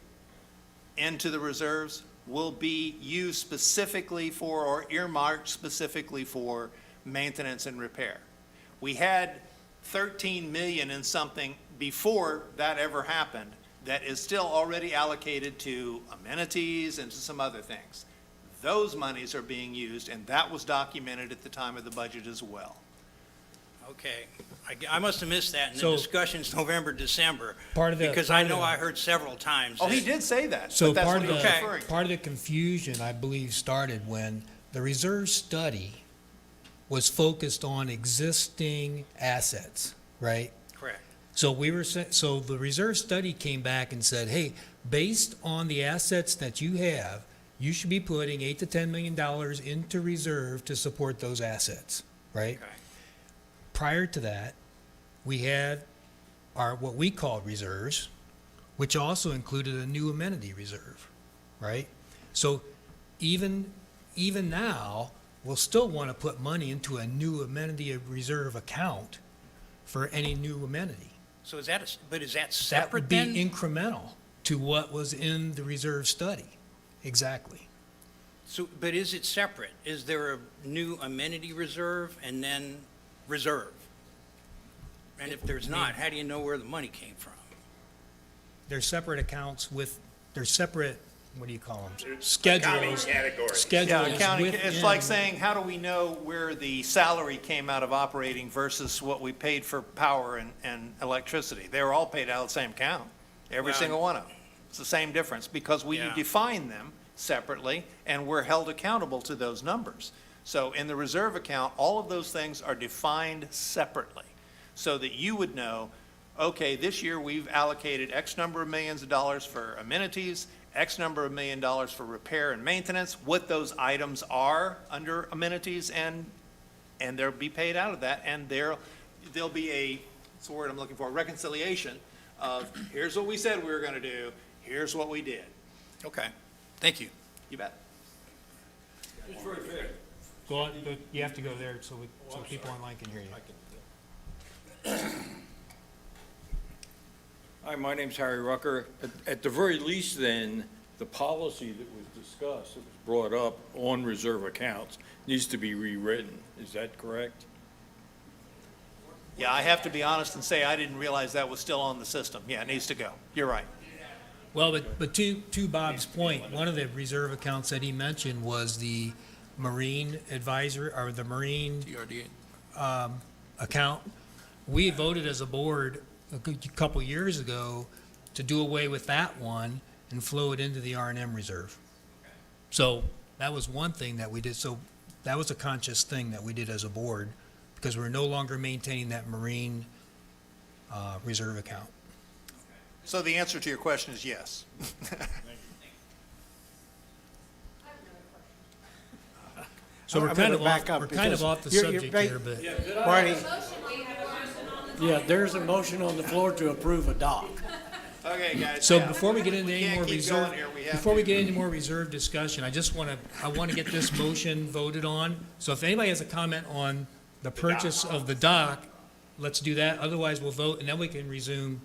into the reserves will be used specifically for, or earmarked specifically for, maintenance and repair. We had 13 million in something before that ever happened that is still already allocated to amenities and to some other things. Those monies are being used, and that was documented at the time of the budget as well. Okay, I must have missed that in the So- discussions November, December. Part of the- Because I know I heard several times. Oh, he that- did say that, So but that's part what of he the, was referring to. part of the confusion, I believe, started when the reserve study was focused on existing assets, right? Correct. So so the reserve study came back and said, hey, based on the assets that you have, you should be putting $8 to $10 million into reserve to support those assets, right? Okay. Prior to that, we had our, what we called reserves, which also included a new amenity reserve, right? So even now, we'll still want to put money into a new amenity reserve account for any new amenity. So is that, but is that That separate would be then? incremental to what was in the reserve study. Exactly. So, but is it separate? Is there a new amenity reserve and then reserve? And if there's not, how do you know where the money came from? They're separate accounts with, they're separate, what do you call them? Schedules. Yeah, Schedules accounting, it's within- like saying, how do we know where the salary came out of operating versus what we paid for power and electricity? They were all paid out of the same account, every Well, single one of them. It's the same difference, because we Yeah. define them separately, and we're held accountable to those numbers. So in the reserve account, all of those things are defined separately, so that you would know, okay, this year we've allocated X number of millions of dollars for amenities, X number of $1 million for repair and maintenance, what those items are under amenities, and they'll be paid out of that, and there'll be a, what's the word I'm looking for, reconciliation of, here's what we said we were gonna do, here's what we did. Okay, thank you. You bet. Go on, but you have to go there so people online can hear you. Hi, my name's Harry Rucker. At the very least then, the policy that was discussed, that was brought up on reserve accounts, needs to be rewritten. Is that correct? Yeah, I have to be honest and say I didn't realize that was still on the system. Yeah, it needs to go. You're right. Well, but to Bob's point, one of the reserve accounts that he mentioned was the marine advisor, or the marine TRDA. account. We voted as a board a couple years ago to do away with that one and flow it into the R&M reserve. So that was one thing that we did. So that was a conscious thing that we did as a board, because we're no longer maintaining that marine reserve account. So the answer to your question is yes. So we're I'm kind gonna of back off, up we're kind of because off the you're subject ba- here, but Marty, Yeah, there's a motion on the floor to approve a dock. Okay, guys. so yeah. before we get into We any can't more keep reserve, going here. We have before we to. get into more reserve discussion, I want to get this motion voted on. So if anybody has a comment on the purchase of the dock, let's do that. Otherwise, we'll vote, and then we can resume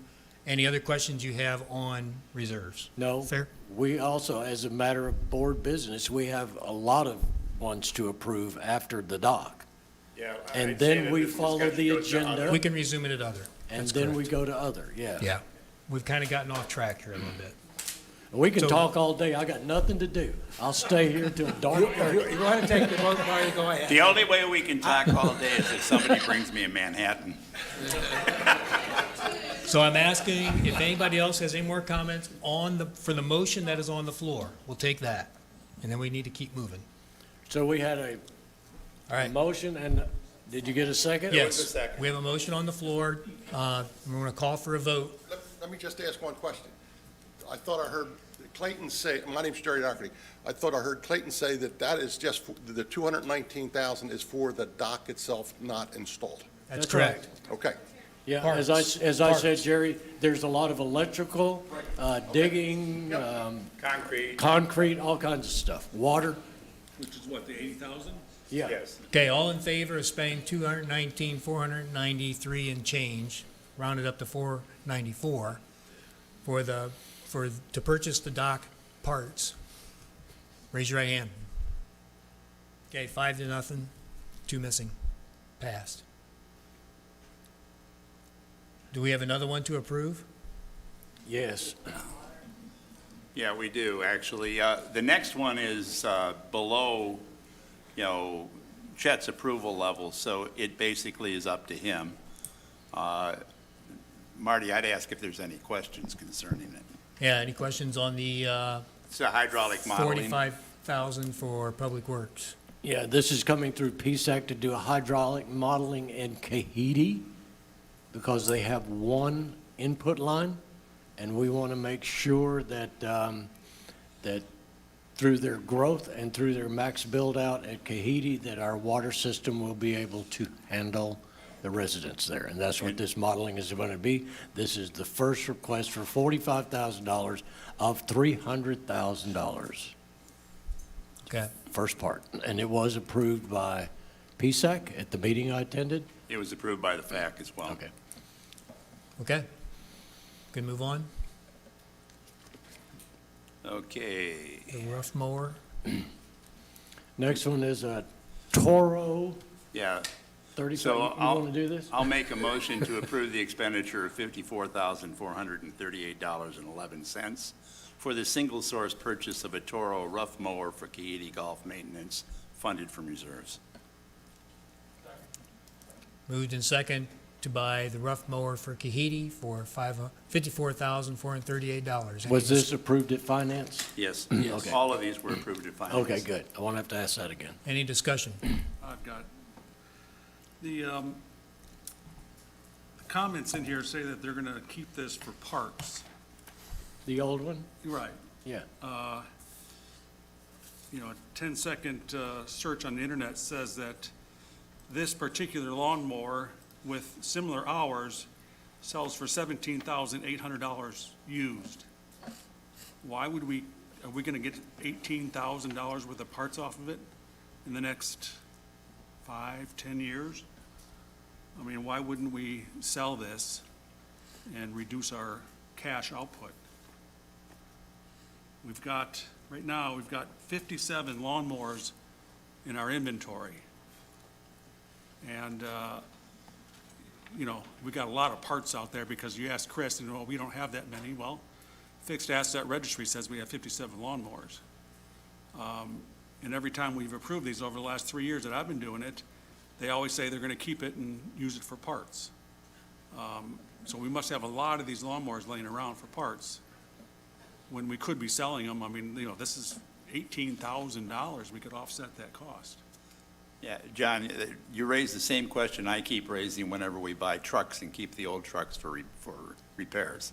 any other questions you have on reserves. No. Fair? We also, as a matter of board business, we have a lot of ones to approve after the dock. Yeah. And then we follow the agenda, We can resume it at other. and That's then we correct. go to other, yeah. Yeah. We've kind of gotten off track here a little bit. We can So- talk all day. I got nothing to do. I'll stay here till dark. you want to take the vote, Marty, go ahead. The only way we can talk all day is if somebody brings me a Manhattan. So I'm asking if anybody else has any more comments for the motion that is on the floor. We'll take that, and then we need to keep moving. So we had All a right. motion, and did you get a second? Yes, we have a motion on the floor. We're going to call for a vote. Let me just ask one question. I thought I heard Clayton say, my name's Jerry Doherty. I thought I heard Clayton say that that is just, the 219,000 is for the dock itself, not installed. That's correct. Okay. Yeah, Parts. as I said, Jerry, there's a lot of electrical, digging, concrete, all kinds of stuff. Water, Which is what, the 80,000? yeah. Okay, all in favor of spending 219,493 and change, rounded up to 494, to purchase the dock parts? Raise your right hand. Okay, 5-0, 2 missing. Passed. Do we have another one to approve? Yes. Yeah, we do, actually. The next one is below, Chet's approval level, so it basically is up to him. Marty, I'd ask if there's any questions concerning it. Yeah, any questions on the It's a hydraulic modeling. 45,000 for Public Works? Yeah, this is coming through PSAC to do a hydraulic modeling in Kahiti because they have one input line, and we want to make sure that, that through their growth and through their max build-out at Kahiti, that our water system will be able to handle the residents there, and that's what this modeling is going to be. This is the first request for $45,000 of $300,000. Okay. First part, and it was approved by PSAC at the meeting I attended. It was approved by the FAC as well. Okay. Okay. Can move on? Okay. The rough mower? Next one is a Toro Yeah. 35. So You want to do this? I'll make a motion to approve the expenditure of $54,438.11 for the single-source purchase of a Toro rough mower for Kahiti Golf maintenance, funded from reserves. Moved in second to buy the rough mower for Kahiti for $54,438. Was this approved at finance? Yes. Okay. All of these were approved at finance. Okay, good. I won't have to ask that again. Any discussion? I've got, the comments in here say that they're gonna keep this for parks. The old one? You're right. Yeah. A 10-second search on the internet says that this particular lawnmower with similar hours sells for $17,800 used. Why would are we gonna get $18,000 worth of parts off of it in the next 5-10 years? I mean, why wouldn't we sell this and reduce our cash output? Right now, we've got 57 lawnmowers in our inventory. And, we got a lot of parts out there because you asked Chris, and, well, we don't have that many. Well, Fixed Asset Registry says we have 57 lawnmowers. And every time we've approved these over the last 3 years that I've been doing it, they always say they're gonna keep it and use it for parts. So we must have a lot of these lawnmowers laying around for parts when we could be selling them. I mean, this is $18,000. We could offset that cost. Yeah, John, you raise the same question I keep raising whenever we buy trucks and keep the old trucks for repairs.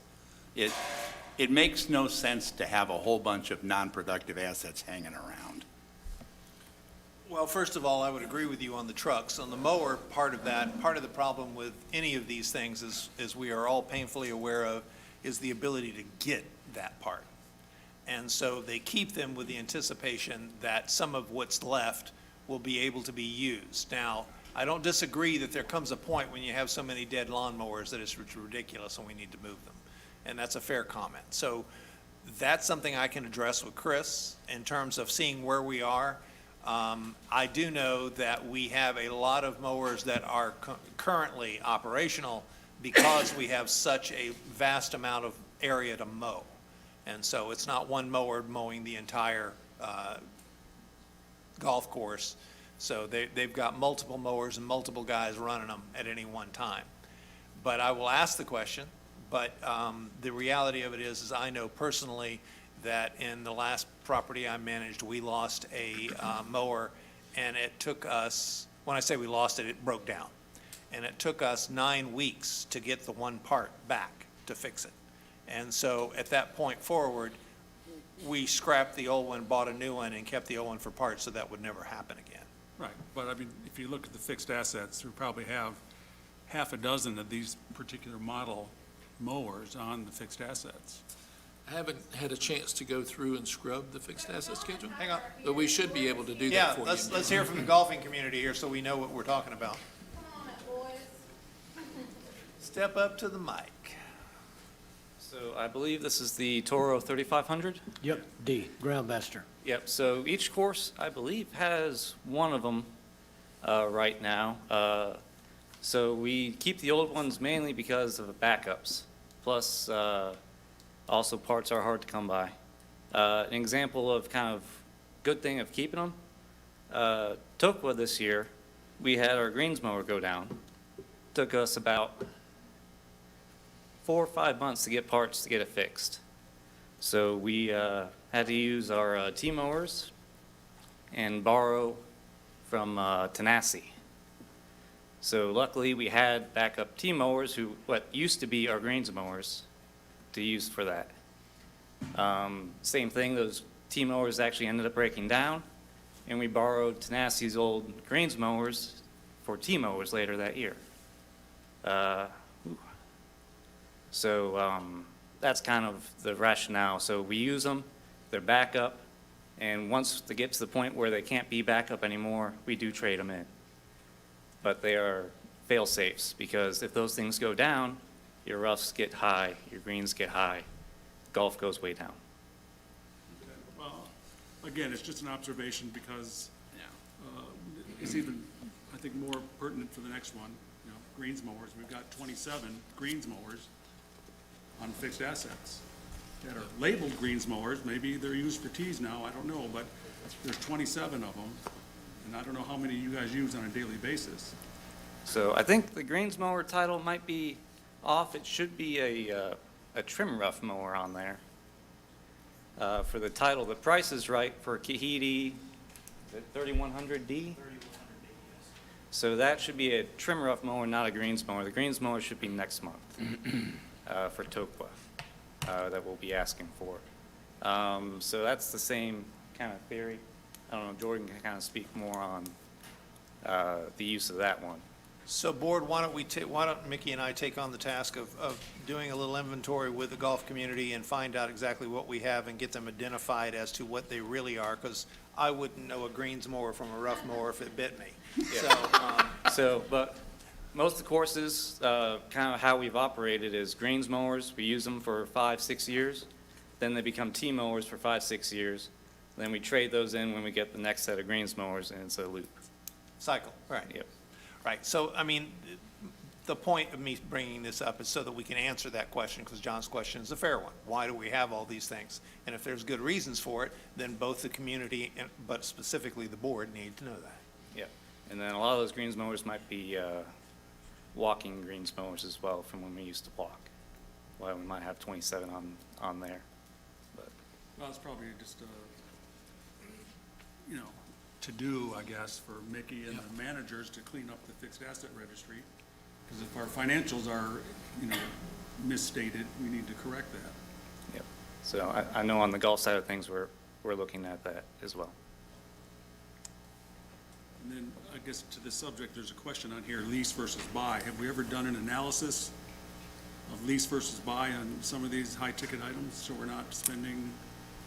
It makes no sense to have a whole bunch of non-productive assets hanging around. Well, first of all, I would agree with you on the trucks. On the mower, part of the problem with any of these things is, as we are all painfully aware of, is the ability to get that part. And so they keep them with the anticipation that some of what's left will be able to be used. Now, I don't disagree that there comes a point when you have so many dead lawnmowers that it's ridiculous and we need to move them. And that's a fair comment. So that's something I can address with Chris in terms of seeing where we are. I do know that we have a lot of mowers that are currently operational because we have such a vast amount of area to mow. And so it's not one mower mowing the entire golf course. So they've got multiple mowers and multiple guys running them at any one time. But I will ask the question, but the reality of it is I know personally that in the last property I managed, we lost a mower, and it took us, when I say we lost it, it broke down. And it took us 9 weeks to get the one part back to fix it. And so at that point forward, we scrapped the old one, bought a new one, and kept the old one for parts, so that would never happen again. Right, but I mean, if you look at the fixed assets, we probably have half a dozen of these particular model mowers on the fixed assets. I haven't had a chance to go through and scrub the fixed asset schedule, Hang on. but we should be able to do Yeah, that for you. let's hear from the golfing community here so we know what we're talking about. Step up to the mic. So I believe this is the Toro 3500? Yep, D, Groundmaster. Yep, so each course, I believe, has one of them right now. So we keep the old ones mainly because of the backups. Plus, also parts are hard to come by. An example of kind of good thing of keeping them, Tokwa this year, we had our greens mower go down. Took us about 4 or 5 months to get parts to get it fixed. So we had to use our T-mowers and borrow from Tenacity. So luckily we had backup T-mowers what used to be our greens mowers to use for that. Same thing, those T-mowers actually ended up breaking down, and we borrowed Tenacity's old greens mowers for T-mowers later that year. So that's kind of the rationale. So we use them, they're backup, and once they get to the point where they can't be backup anymore, we do trade them in. But they are fail-safes, because if those things go down, your roughs get high, your greens get high, golf goes way down. Well, again, it's just an observation because it's even, I think, more pertinent for the next one, you know, greens mowers. We've got 27 greens mowers on fixed assets that are labeled greens mowers. Maybe they're used for tees now, I don't know, but there's 27 of them, and I don't know how many you guys use on a daily basis. So I think the greens mower title might be off. It should be a trim rough mower on there. For the title, the price is right for Kahiti, the 3100D. So that should be a trim rough mower, not a greens mower. The greens mower should be next month for Tokwa that we'll be asking for. So that's the same kind of theory. I don't know, Jordan can kind of speak more on the use of that one. So board, why don't Mickey and I take on the task of doing a little inventory with the golf community and find out exactly what we have and get them identified as to what they really are, because I wouldn't know a greens mower from a rough mower if it bit me. But most of the courses, kind of how we've operated is greens mowers, we use them for 5-6 years, then they become T mowers for 5-6 years, then we trade those in when we get the next set of greens mowers, and it's a loop. Cycle, right. Yep. Right, so, I mean, the point of me bringing this up is so that we can answer that question, because John's question is a fair one. Why do we have all these things? And if there's good reasons for it, then both the community, but specifically the board, need to know that. Yeah, and then a lot of those greens mowers might be walking greens mowers as well from when we used to walk. Well, we might have 27 on there. But Well, it's probably just you know, to do, I guess, for Mickey and the managers to clean up the fixed asset registry. Because if our financials are, you know, misstated, we need to correct that. Yep. So I know on the golf side of things, we're looking at that as well. And then, I guess to this subject, there's a question on here, lease versus buy. Have we ever done an analysis of lease versus buy on some of these high-ticket items, so we're not spending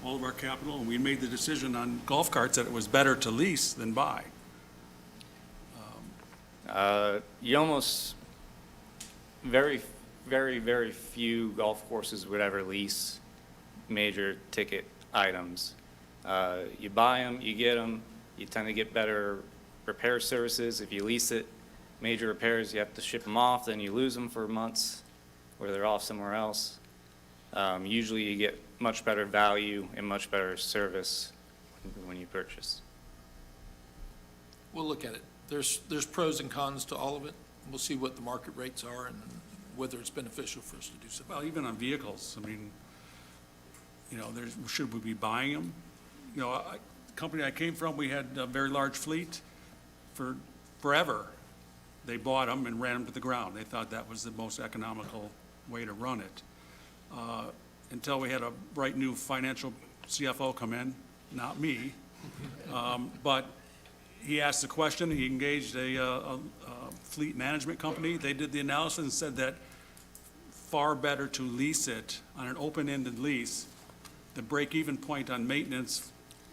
all of our capital? And we made the decision on golf carts that it was better to lease than buy. You almost, very, very, very few golf courses would ever lease major ticket items. You buy them, you get them, you tend to get better repair services. If you lease it, major repairs, you have to ship them off, then you lose them for months, or they're off somewhere else. Usually you get much better value and much better service when you purchase. We'll look at it. There's pros and cons to all of it. We'll see what the market rates are and whether it's beneficial for us to do so. Well, even on vehicles, I mean, you know, should we be buying them? You know, the company I came from, we had a very large fleet for forever. They bought them and ran them to the ground. They thought that was the most economical way to run it. Until we had a bright new financial CFO come in, not me. But he asked the question, he engaged a fleet management company. They did the analysis and said that far better to lease it on an open-ended lease. The break-even point on maintenance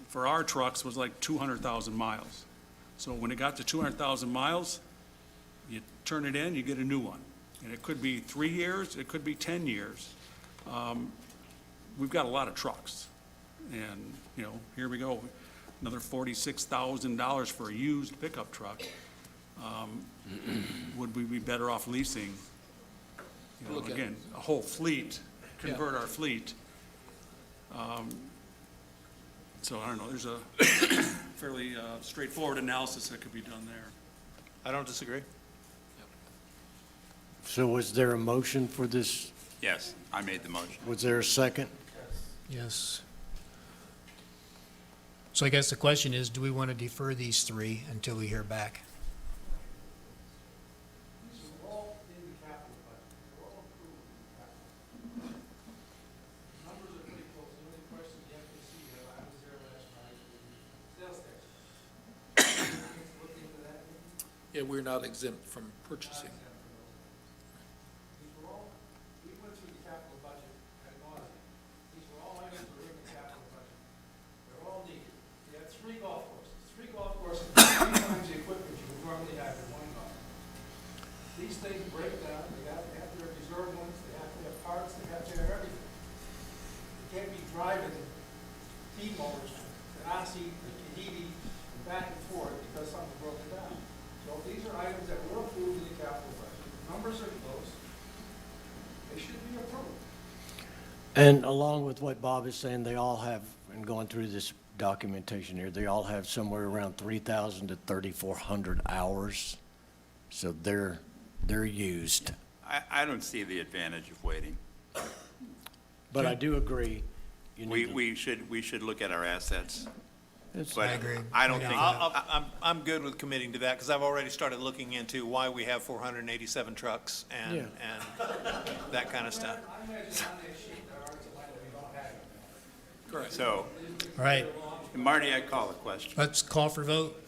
for our trucks was like 200,000 miles. So when it got to 200,000 miles, you turn it in, you get a new one. And it could be 3 years, it could be 10 years. We've got a lot of trucks. And, you know, here we go, another $46,000 for a used pickup truck. Would we be better off leasing, you know, Look at- again, a whole fleet, convert our fleet? So I don't know, there's a fairly straightforward analysis that could be done there. I don't disagree. So was there a motion for this? Yes, I made the motion. Was there a second? Yes. So I guess the question is, do we want to defer these three until we hear back? Yeah, we're not exempt from purchasing. We went through the capital budget ad nauseam. These were all items that were in the capital budget. They're all needed. You have 3 golf courses. 3 golf courses, 3 times the equipment you would normally have in 1 golf. These things break down, they have to have their reserve ones, they have to have parts, they have to have everything. You can't be driving feed motors to Aussie, to Tahiti, and back and forth because something's broken down. So these are items that were approved in the capital budget. Numbers are close. They should be approved. And along with what Bob is saying, they all have, and going through this documentation here, they all have somewhere around 3,000 to 3,400 hours. So they're used. I don't see the advantage of waiting. But I do agree. you need to- We should look at our assets. It's- But I agree. I don't think, I'm good with committing to that, because I've already started looking into why we have 487 trucks and that kind of stuff. I imagine on that sheet there are some items we don't have. Correct. so, All right, Marty, I call a question. let's call for vote.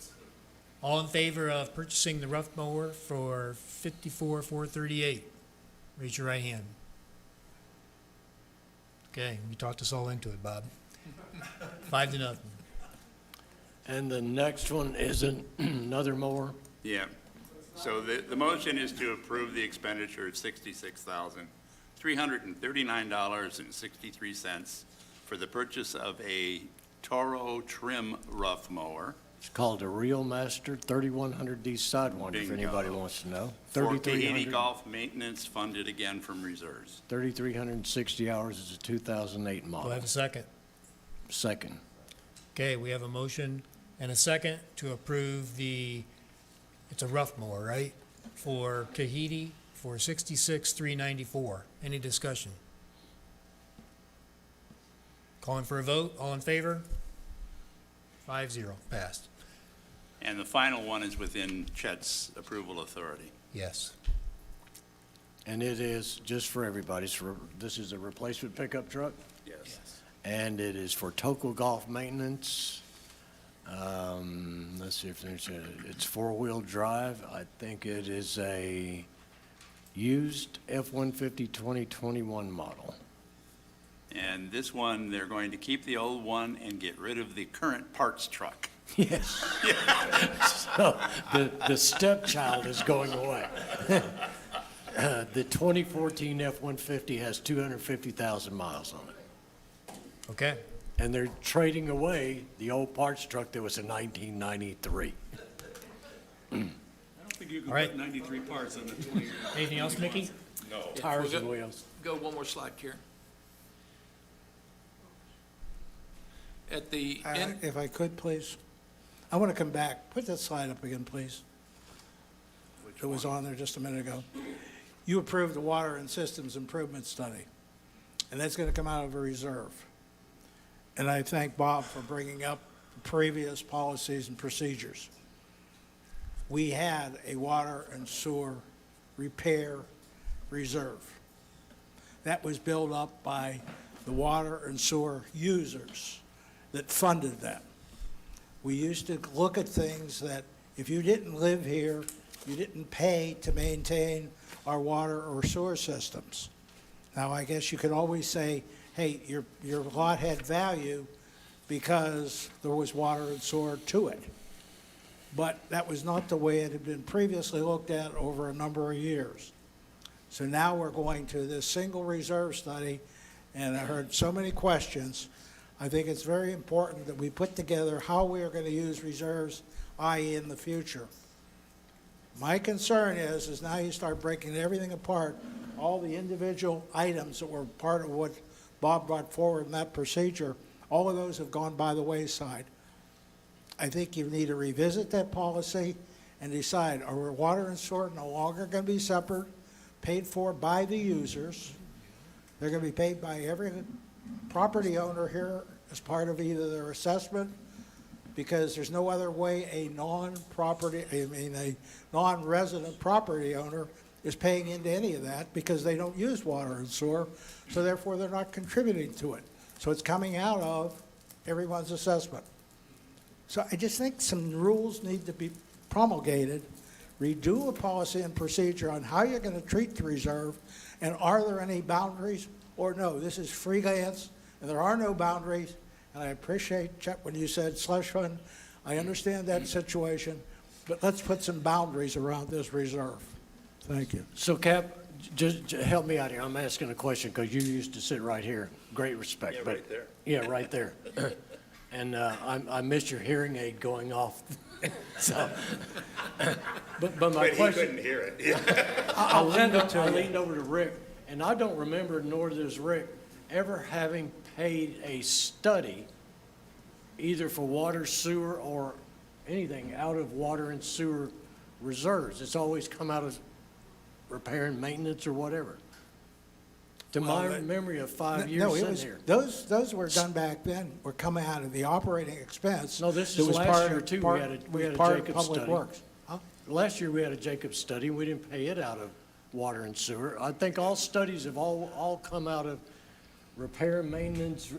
All in favor of purchasing the rough mower for $54,438? Raise your right hand. Okay, you talked us all into it, Bob. 5-0. And the next one is another mower. Yeah. So the motion is to approve the expenditure of $66,339.63 for the purchase of a Toro trim rough mower It's called a Real Master 3100D Sidewinder, if Bingo. anybody wants to know. for Tahiti 3,300 golf maintenance funded again from reserves. 3,360 hours. It's a 2008 Do I model. have a second? Second. Okay, we have a motion and a second to approve it's a rough mower, right? For Tahiti for $66,394. Any discussion? Calling for a vote, all in favor? 5-0, passed. And the final one is within Chet's approval authority. Yes. And it is, just for everybody, this is a replacement pickup truck, Yes. and it is for Toco Golf maintenance. Let's see if it's 4-wheel drive. I think it is a used F-150 2021 model. And this one, they're going to keep the old one and get rid of the current parts truck. Yes. So the stepchild is going away. The 2014 F-150 has 250,000 miles on it. Okay. And they're trading away the old parts truck that was in 1993. I don't think you can All right. put 93 parts on the 20. Anything else, Mickey? Tires We'll and go- wheels. Go one more slide, Karen. At the end, If I could, please. I want to come back. Put that slide up again, please. It was on there just a minute ago. You approved the water and systems improvement study, and that's going to come out of a reserve. And I thank Bob for bringing up the previous policies and procedures. We had a water and sewer repair reserve. That was built up by the water and sewer users that funded that. We used to look at things that if you didn't live here, you didn't pay to maintain our water or sewer systems. Now, I guess you could always say, hey, your lot had value because there was water and sewer to it. But that was not the way it had been previously looked at over a number of years. So now we're going to this single reserve study, and I heard so many questions. I think it's very important that we put together how we are going to use reserves, i.e. in the future. My concern is now you start breaking everything apart, all the individual items that were part of what Bob brought forward in that procedure, all of those have gone by the wayside. I think you need to revisit that policy and decide, are water and sewer no longer going to be separate, paid for by the users? They're going to be paid by every property owner here as part of either their assessment, because there's no other way a non-resident property owner is paying into any of that, because they don't use water and sewer, so therefore they're not contributing to it. So it's coming out of everyone's assessment. So I just think some rules need to be promulgated, redo a policy and procedure on how you're going to treat the reserve, and are there any boundaries, or no, this is freelance, and there are no boundaries. And I appreciate, Chet, when you said slush fund. I understand that situation, but let's put some boundaries around this reserve. Thank you. So Cap, just help me out here. I'm asking a question because you used to sit right here. Great respect. Yeah, but- right there. Yeah, right there. And I missed your hearing aid going off. So, but my question. hear it. I leaned over to Rick, and I don't remember, nor does Rick, ever having paid a study either for water, sewer, or anything out of water and sewer reserves. It's always come out of repair and maintenance or whatever. To my memory of 5 years sitting here. Those were done back then, were coming out of the operating expense. No, this that is was last part year of- too. part- We had was a part of Jacob Public study. Works. Huh? Last year, we had a Jacob study. We didn't pay it out of water and sewer. I think all studies have all come out of repair, maintenance,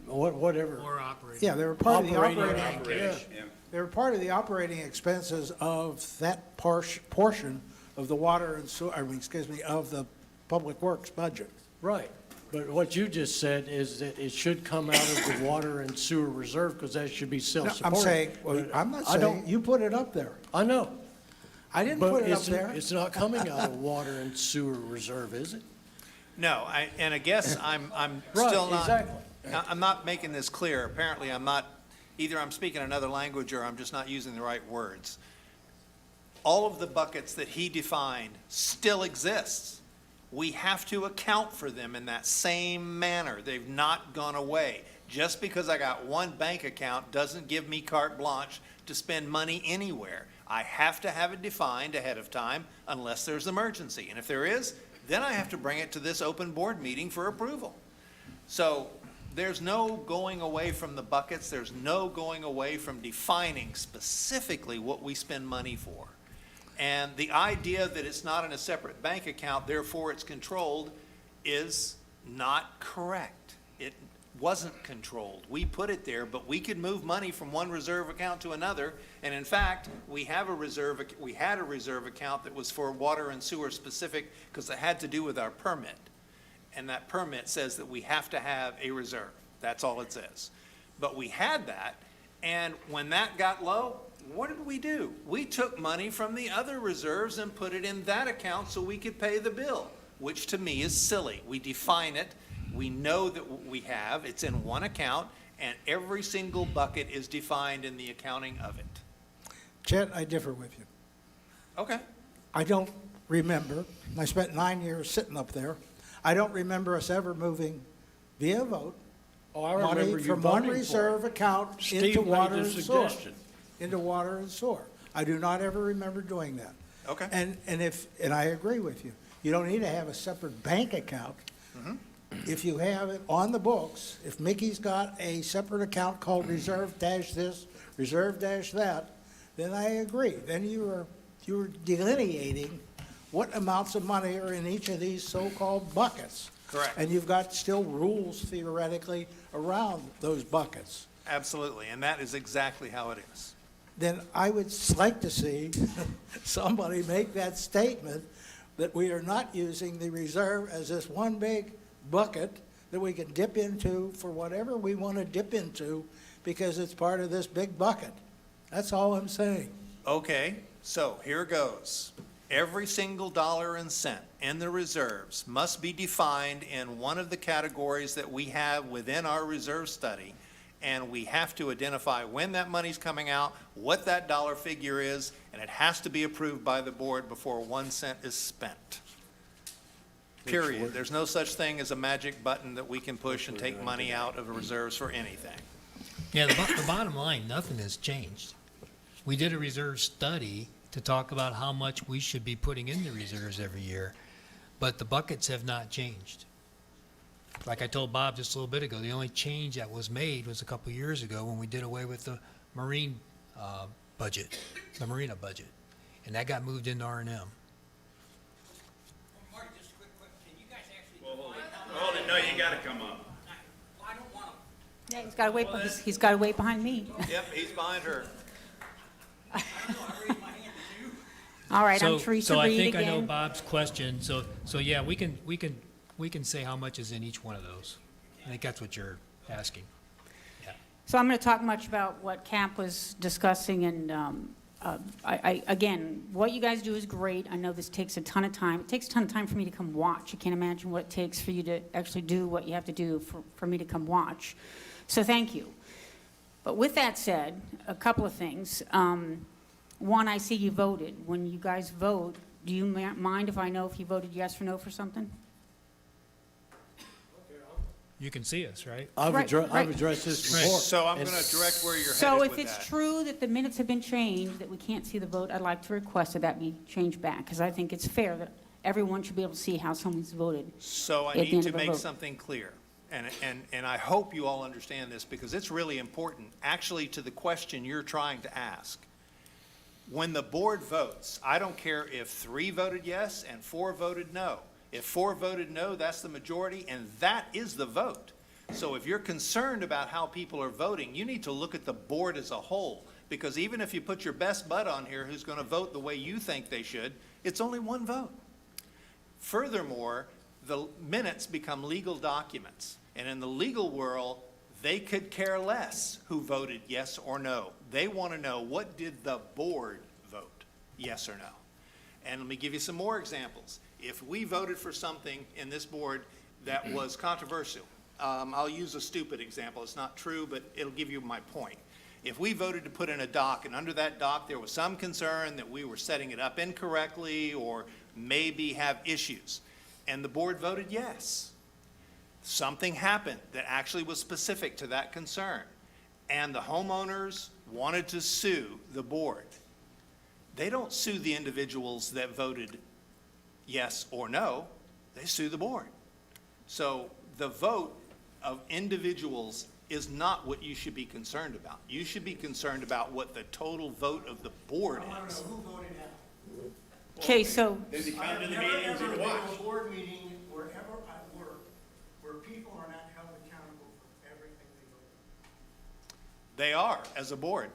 whatever. Or operating. Yeah, they were part of the Operating, operating, yeah. they were part of the operating expenses of that portion of the water and sewer, of the Public Works budget. Right. But what you just said is that it should come out of the water and sewer reserve because that should be No, self-supporting. I'm saying, well, But I'm not I don't- saying, you put it up there. I know. I didn't But put it up it's, there. it's not coming out of water and sewer reserve, is it? No, and I guess I'm Right, still not. exactly. I'm not making this clear. Apparently, I'm not, either I'm speaking another language or I'm just not using the right words. All of the buckets that he defined still exists. We have to account for them in that same manner. They've not gone away. Just because I got one bank account doesn't give me carte blanche to spend money anywhere. I have to have it defined ahead of time unless there's emergency. And if there is, then I have to bring it to this open board meeting for approval. So there's no going away from the buckets. There's no going away from defining specifically what we spend money for. And the idea that it's not in a separate bank account, therefore it's controlled, is not correct. It wasn't controlled. We put it there, but we could move money from one reserve account to another. And in fact, we had a reserve account that was for water and sewer specific because it had to do with our permit. And that permit says that we have to have a reserve. That's all it says. But we had that, and when that got low, what did we do? We took money from the other reserves and put it in that account so we could pay the bill, which to me is silly. We define it. We know that what we have, it's in one account, and every single bucket is defined in the accounting of it. Chet, I differ with you. Okay. I don't remember, I spent 9 years sitting up there, I don't remember us ever moving via vote Oh, I remember money you from one voting for it. reserve account Steve into made water the and sewer. suggestion. Into water and sewer. I do not ever remember doing that. Okay. And I agree with you. You don't need to have a separate bank account. Mm-hmm. If you have it on the books, if Mickey's got a separate account called reserve dash this, reserve dash that, then I agree. Then you're delineating what amounts of money are in each of these so-called buckets. Correct. And you've got still rules theoretically around those buckets. Absolutely, and that is exactly how it is. Then I would like to see somebody make that statement that we are not using the reserve as this one big bucket that we can dip into for whatever we want to dip into because it's part of this big bucket. That's all I'm saying. Okay, so here goes. Every single dollar and cent in the reserves must be defined in one of the categories that we have within our reserve study. And we have to identify when that money's coming out, what that dollar figure is, and it has to be approved by the board before 1 cent is spent. Period. There's no such thing as a magic button that we can push and take money out of the reserves for anything. Yeah, the bottom line, nothing has changed. We did a reserve study to talk about how much we should be putting in the reserves every year, but the buckets have not changed. Like I told Bob just a little bit ago, the only change that was made was a couple years ago when we did away with the marine budget, the marina budget, and that got moved into R&M. Marty, just a quick question. Can you guys actually Hold it, no, you gotta come up. Well, I don't want to. Yeah, he's got to wait behind me. Yep, he's behind her. I don't know, I raised my hand, did you? All right, I'm So Teresa I Reed think I know again. Bob's question, so yeah, we can say how much is in each one of those. I think that's what you're asking. So I'm going to talk much about what Cap was discussing, and again, what you guys do is great. I know this takes a ton of time. It takes a ton of time for me to come watch. You can't imagine what it takes for you to actually do what you have to do for me to come watch. So thank you. But with that said, a couple of things. One, I see you voted. When you guys vote, do you mind if I know if you voted yes or no for something? You can see us, right? I've addressed this Right. before. So I'm going to direct where you're So headed if with it's that. true that the minutes have been changed, that we can't see the vote, I'd like to request that be changed back, because I think it's fair that everyone should be able to see how someone's voted. So I at the need end to of a make vote. something clear, and I hope you all understand this, because it's really important, actually, to the question you're trying to ask. When the board votes, I don't care if 3 voted yes and 4 voted no. If 4 voted no, that's the majority, and that is the vote. So if you're concerned about how people are voting, you need to look at the board as a whole, because even if you put your best bud on here who's going to vote the way you think they should, it's only 1 vote. Furthermore, the minutes become legal documents, and in the legal world, they could care less who voted yes or no. They want to know, what did the board vote, yes or no? And let me give you some more examples. If we voted for something in this board that was controversial, I'll use a stupid example. It's not true, but it'll give you my point. If we voted to put in a dock, and under that dock there was some concern that we were setting it up incorrectly or maybe have issues, and the board voted yes, something happened that actually was specific to that concern, and the homeowners wanted to sue the board, they don't sue the individuals that voted yes or no, they sue the board. So the vote of individuals is not what you should be concerned about. You should be concerned about what the total vote of the board is. Okay, so, I've never ever been to a board meeting wherever I work where people are not held accountable for everything they vote. They are, as a board.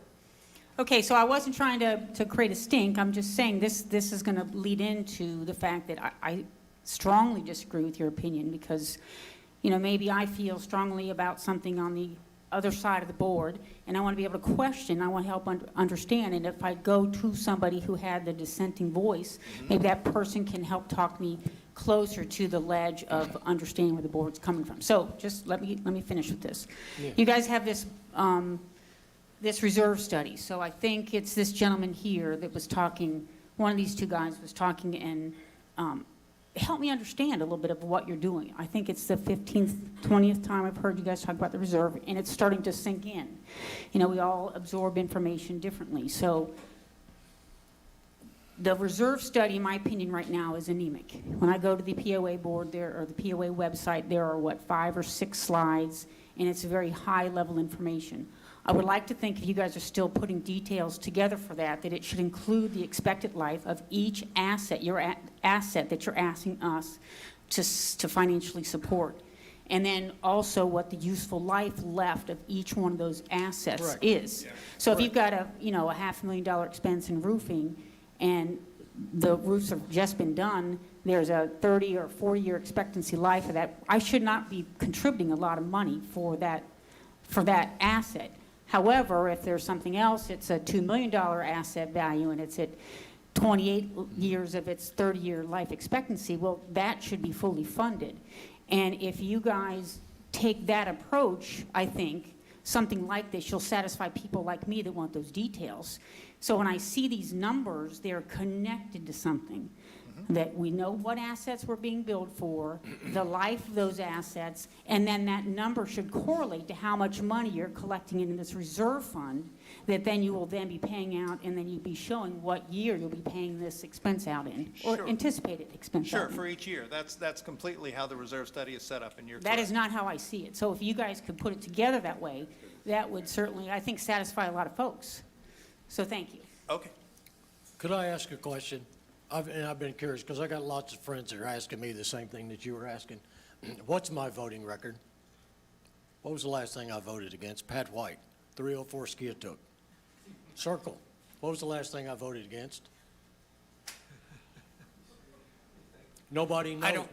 okay, so I wasn't trying to create a stink. I'm just saying this is going to lead into the fact that I strongly disagree with your opinion, because maybe I feel strongly about something on the other side of the board, and I want to be able to question, I want to help understand, and if I go to somebody who had the dissenting voice, maybe that person can help talk me closer to the ledge of understanding where the board's coming from. So just let me finish with this. Yeah. You guys have this, this reserve study, so I think it's this gentleman here that was talking, one of these 2 guys was talking, and help me understand a little bit of what you're doing. I think it's the 15th, 20th time I've heard you guys talk about the reserve, and it's starting to sink in. We all absorb information differently. So the reserve study, in my opinion, right now is anemic. When I go to the POA board or the POA website, there are, 5 or 6 slides, and it's very high-level information. I would like to think, if you guys are still putting details together for that it should include the expected life of each asset, asset that you're asking us to financially support. And then also what the useful life left of each one of those assets Correct. is. So if you've got a $500,000 expense in roofing, and the roofs have just been done, there's a 30 or 40-year expectancy life of that. I should not be contributing a lot of money for that asset. However, if there's something else, it's a $2 million asset value, and it's at 28 years of its 30-year life expectancy, well, that should be fully funded. And if you guys take that approach, I think, something like this, you'll satisfy people like me that want those details. So when I see these numbers, they're connected to something. That we know what assets we're being billed for, the life of those assets, and then that number should correlate to how much money you're collecting in this reserve fund, that then you will then be paying out, and then you'll be showing what year you'll be paying this expense out in, or Sure. anticipated expense out Sure, in. for each year. That's completely how the reserve study is set up, and you're That is correct. not how I see it. So if you guys could put it together that way, that would certainly, I think, satisfy a lot of folks. So thank you. Okay. Could I ask a question? I've been curious, because I got lots of friends that are asking me the same thing that you were asking. What's my voting record? What was the last thing I voted against? Pat White, 304 Skiatook. Circle. What was the last thing I voted against? Nobody knows.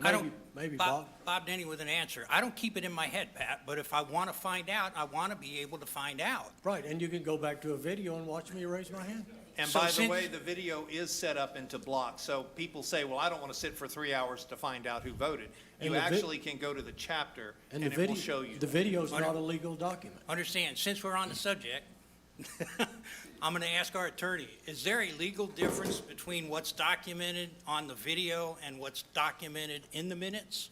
Maybe Bob. Bob Denny with an answer. I don't keep it in my head, Pat, but if I want to find out, I want to be able to find out. Right, and you can go back to a video and watch me raise my hand. And So by the since- way, the video is set up into blocks, so people say, well, I don't want to sit for 3 hours to find out who voted. And You the vi- actually can go to the chapter, And and the it will video, show you. the video's not a legal document. Understand, since we're on the subject, I'm going to ask our attorney, is there a legal difference between what's documented on the video and what's documented in the minutes?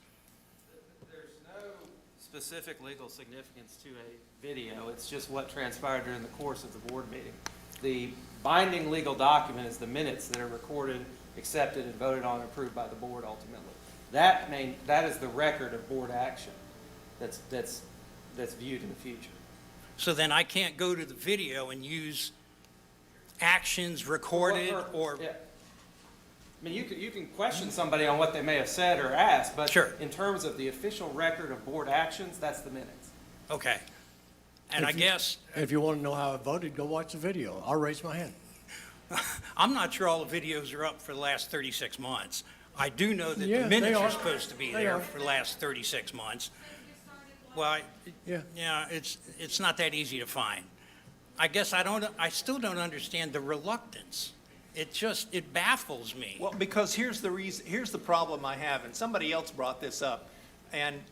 There's no specific legal significance to a video. It's just what transpired during the course of the board meeting. The binding legal document is the minutes that are recorded, accepted, and voted on and approved by the board ultimately. That is the record of board action that's viewed in the future. So then I can't go to the video and use actions recorded or, Yeah. I mean, you can question somebody on what they may have said or asked, but Sure. in terms of the official record of board actions, that's the minutes. okay. And I guess, If you want to know how I voted, go watch the video. I'll raise my hand. I'm not sure all the videos are up for the last 36 months. I do know that Yeah, the they minutes are are. supposed to be They there are. for the last 36 months. Well, Yeah. it's not that easy to find. I guess I still don't understand the reluctance. It baffles me. Well, because here's the problem I have, and somebody else brought this up, and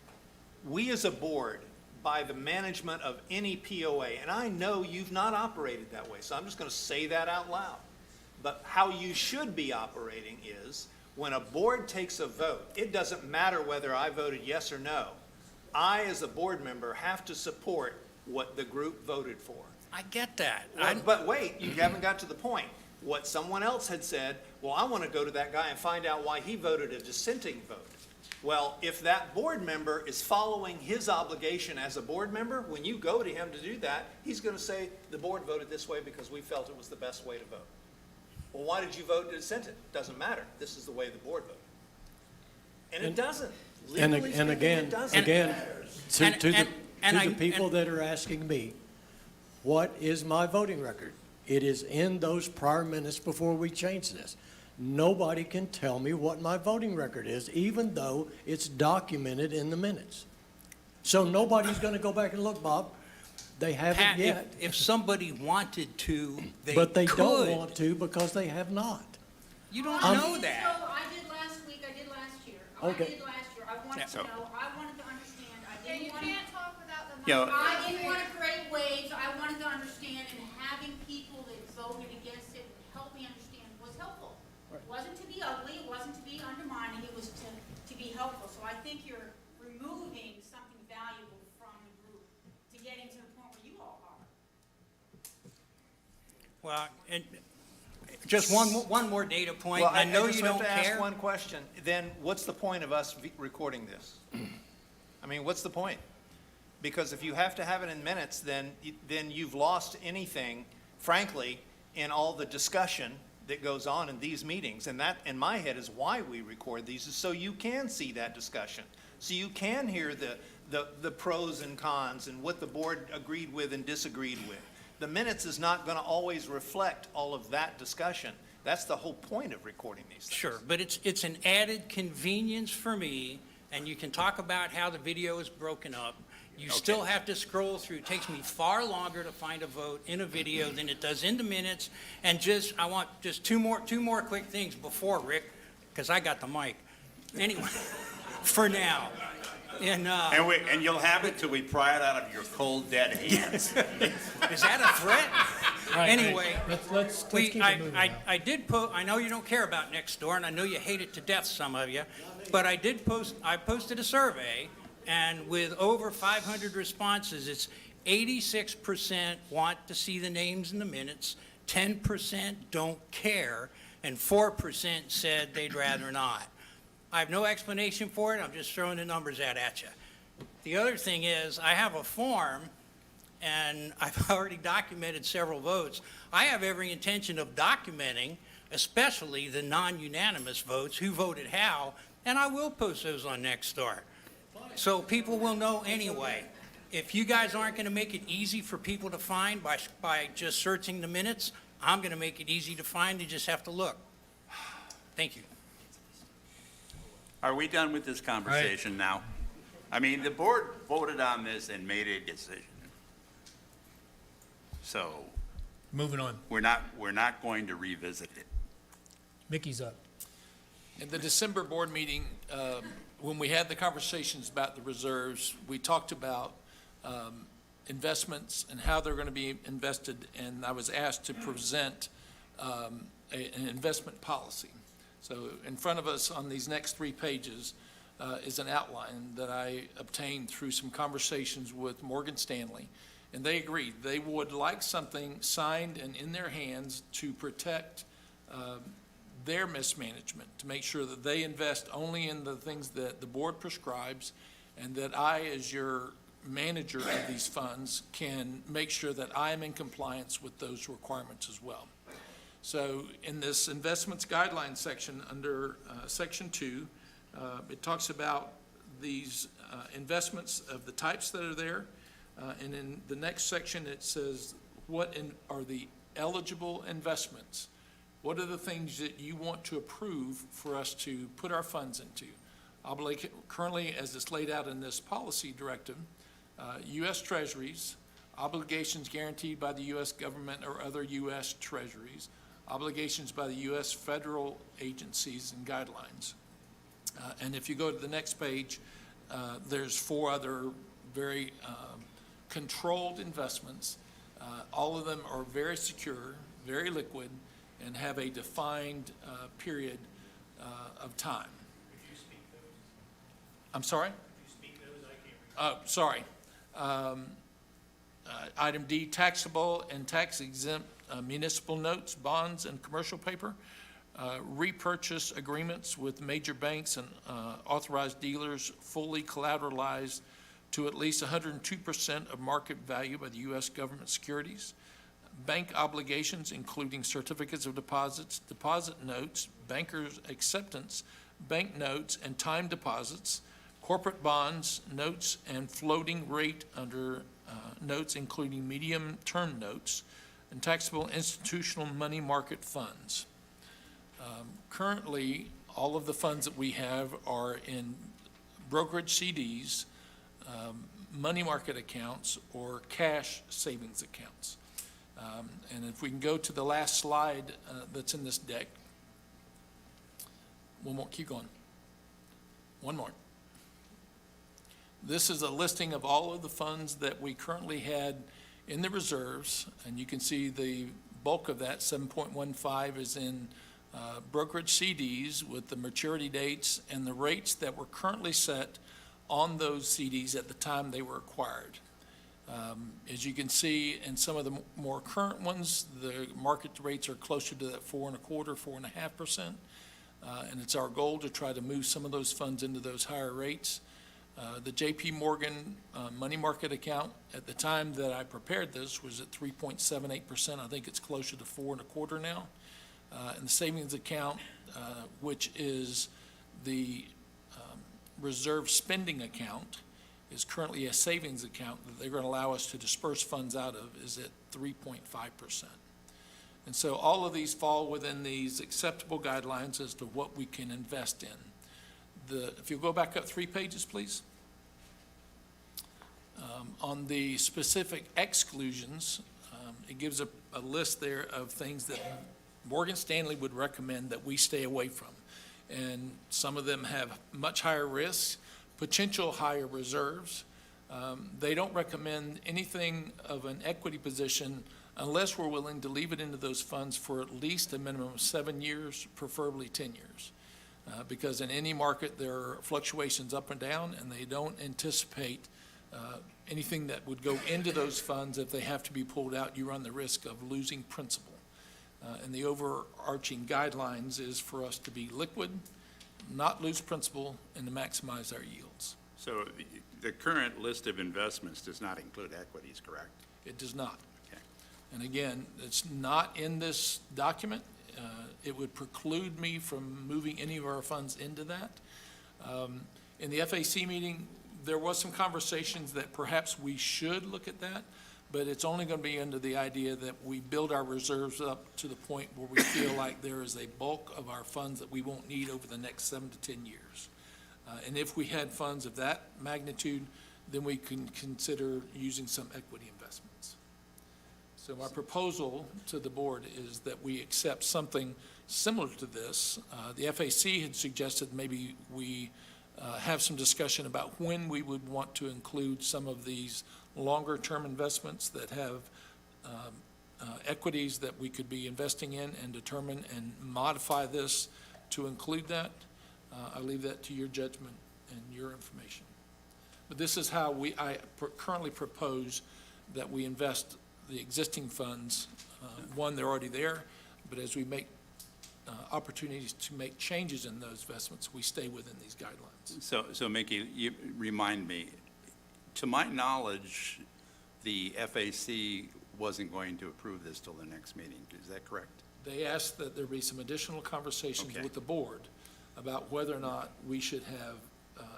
we as a board, by the management of any POA, and I know you've not operated that way, so I'm just going to say that out loud. But how you should be operating is, when a board takes a vote, it doesn't matter whether I voted yes or no. I, as a board member, have to support what the group voted for. I get that. But wait, you haven't got to the point. What someone else had said, well, I want to go to that guy and find out why he voted a dissenting vote. Well, if that board member is following his obligation as a board member, when you go to him to do that, he's going to say, the board voted this way because we felt it was the best way to vote. Well, why did you vote dissented? Doesn't matter. This is the way the board voted. And it doesn't. And Legally speaking, again, it doesn't. to the people that are asking me, what is my voting record? It is in those prior minutes before we change this. Nobody can tell me what my voting record is, even though it's documented in the minutes. So nobody's going to go back and look, Bob. They haven't Pat, yet. if somebody wanted to, they But they could. don't want to because they have not. You don't I'm- know that. So I did last week, I did last year. Okay. I wanted to know, I wanted to understand, I didn't want to. talk without the You know, I didn't want to create waves, I wanted to understand, and having people that voted against it help me understand was helpful. It wasn't to be ugly, it wasn't to be undermining, it was to be helpful. So I think you're removing something valuable from the group to getting to the point where you all are. Well, and just one more data point. Well, I know just you have don't to ask care. one question. Then what's the point of us recording this? I mean, what's the point? Because if you have to have it in minutes, then you've lost anything, frankly, in all the discussion that goes on in these meetings. And that, in my head, is why we record these, is so you can see that discussion. So you can hear the pros and cons and what the board agreed with and disagreed with. The minutes is not going to always reflect all of that discussion. That's the whole point of recording these things. Sure, but it's an added convenience for me, and you can talk about how the video is broken up. You still have to scroll through. It takes me far longer to find a vote in a video than it does in the minutes. And I want just two more quick things before, Rick, because I got the mic. Anyway, for now. And you'll have it till we pry it out of your cold, dead hands. Is that a threat? Right, Anyway, let's keep it moving now. I did post, I know you don't care about next door, and I know you hate it to death, some of you, but I posted a survey, and with over 500 responses, it's 86% want to see the names in the minutes, 10% don't care, and 4% said they'd rather not. I have no explanation for it, I'm just throwing the numbers out at you. The other thing is, I have a form, and I've already documented several votes. I have every intention of documenting, especially the non-unanimous votes, who voted how, and I will post those on Nextdoor. So people will know anyway. If you guys aren't going to make it easy for people to find by just searching the minutes, I'm going to make it easy to find. You just have to look. Thank you. Are we done with this conversation now? I mean, the board voted on this and made a decision. So Moving on. we're not going to revisit it. Mickey's up. In the December board meeting, when we had the conversations about the reserves, we talked about investments and how they're going to be invested, and I was asked to present an investment policy. So in front of us on these next 3 pages is an outline that I obtained through some conversations with Morgan Stanley, and they agreed. They would like something signed and in their hands to protect their mismanagement, to make sure that they invest only in the things that the board prescribes, and that I, as your manager of these funds, can make sure that I am in compliance with those requirements as well. So in this investments guidelines section under section 2, it talks about these investments of the types that are there. And in the next section, it says what are the eligible investments. What are the things that you want to approve for us to put our funds into? Currently, as it's laid out in this policy directive, U.S. Treasuries, obligations guaranteed by the U.S. government or other U.S. Treasuries, obligations by the U.S. federal agencies and guidelines. And if you go to the next page, there's 4 other very controlled investments. All of them are very secure, very liquid, and have a defined period of time. I'm sorry? Sorry. Item D, taxable and tax-exempt municipal notes, bonds, and commercial paper. Repurchase agreements with major banks and authorized dealers fully collateralized to at least 102% of market value by the U.S. government securities. Bank obligations, including certificates of deposits, deposit notes, bankers' acceptance, bank notes, and time deposits, corporate bonds, notes, and floating rate under notes, including medium-term notes, and taxable institutional money market funds. Currently, all of the funds that we have are in brokerage CDs, money market accounts, or cash savings accounts. And if we can go to the last slide that's in this deck. One more, keep going. One more. This is a listing of all of the funds that we currently had in the reserves, and you can see the bulk of that, 7.15, is in brokerage CDs with the maturity dates and the rates that were currently set on those CDs at the time they were acquired. As you can see in some of the more current ones, the market rates are closer to that 4.25%, 4.5%, and it's our goal to try to move some of those funds into those higher rates. The J.P. Morgan money market account at the time that I prepared this was at 3.78%. I think it's closer to 4.25% now. And the savings account, which is the reserve spending account, is currently a savings account that they're going to allow us to disperse funds out of, is at 3.5%. And so all of these fall within these acceptable guidelines as to what we can invest in. If you'll go back up 3 pages, please. On the specific exclusions, it gives a list there of things that Morgan Stanley would recommend that we stay away from. And some of them have much higher risks, potential higher reserves. They don't recommend anything of an equity position unless we're willing to leave it into those funds for at least a minimum of 7 years, preferably 10 years. Because in any market, there are fluctuations up and down, and they don't anticipate anything that would go into those funds. If they have to be pulled out, you run the risk of losing principal. And the overarching guidelines is for us to be liquid, not lose principal, and to maximize our yields. So the current list of investments does not include equities, correct? It does not. Okay. And again, it's not in this document. It would preclude me from moving any of our funds into that. In the FAC meeting, there was some conversations that perhaps we should look at that, but it's only going to be under the idea that we build our reserves up to the point where we feel like there is a bulk of our funds that we won't need over the next 7 to 10 years. And if we had funds of that magnitude, then we can consider using some equity investments. So my proposal to the board is that we accept something similar to this. The FAC had suggested maybe we have some discussion about when we would want to include some of these longer-term investments that have equities that we could be investing in, and determine and modify this to include that. I leave that to your judgment and your information. But this is how I currently propose that we invest the existing funds. One, they're already there, but as we make opportunities to make changes in those investments, we stay within these guidelines. So Mickey, you remind me, to my knowledge, the FAC wasn't going to approve this till the next meeting. Is that correct? They asked that there be some additional conversations Okay. with the board about whether or not we should have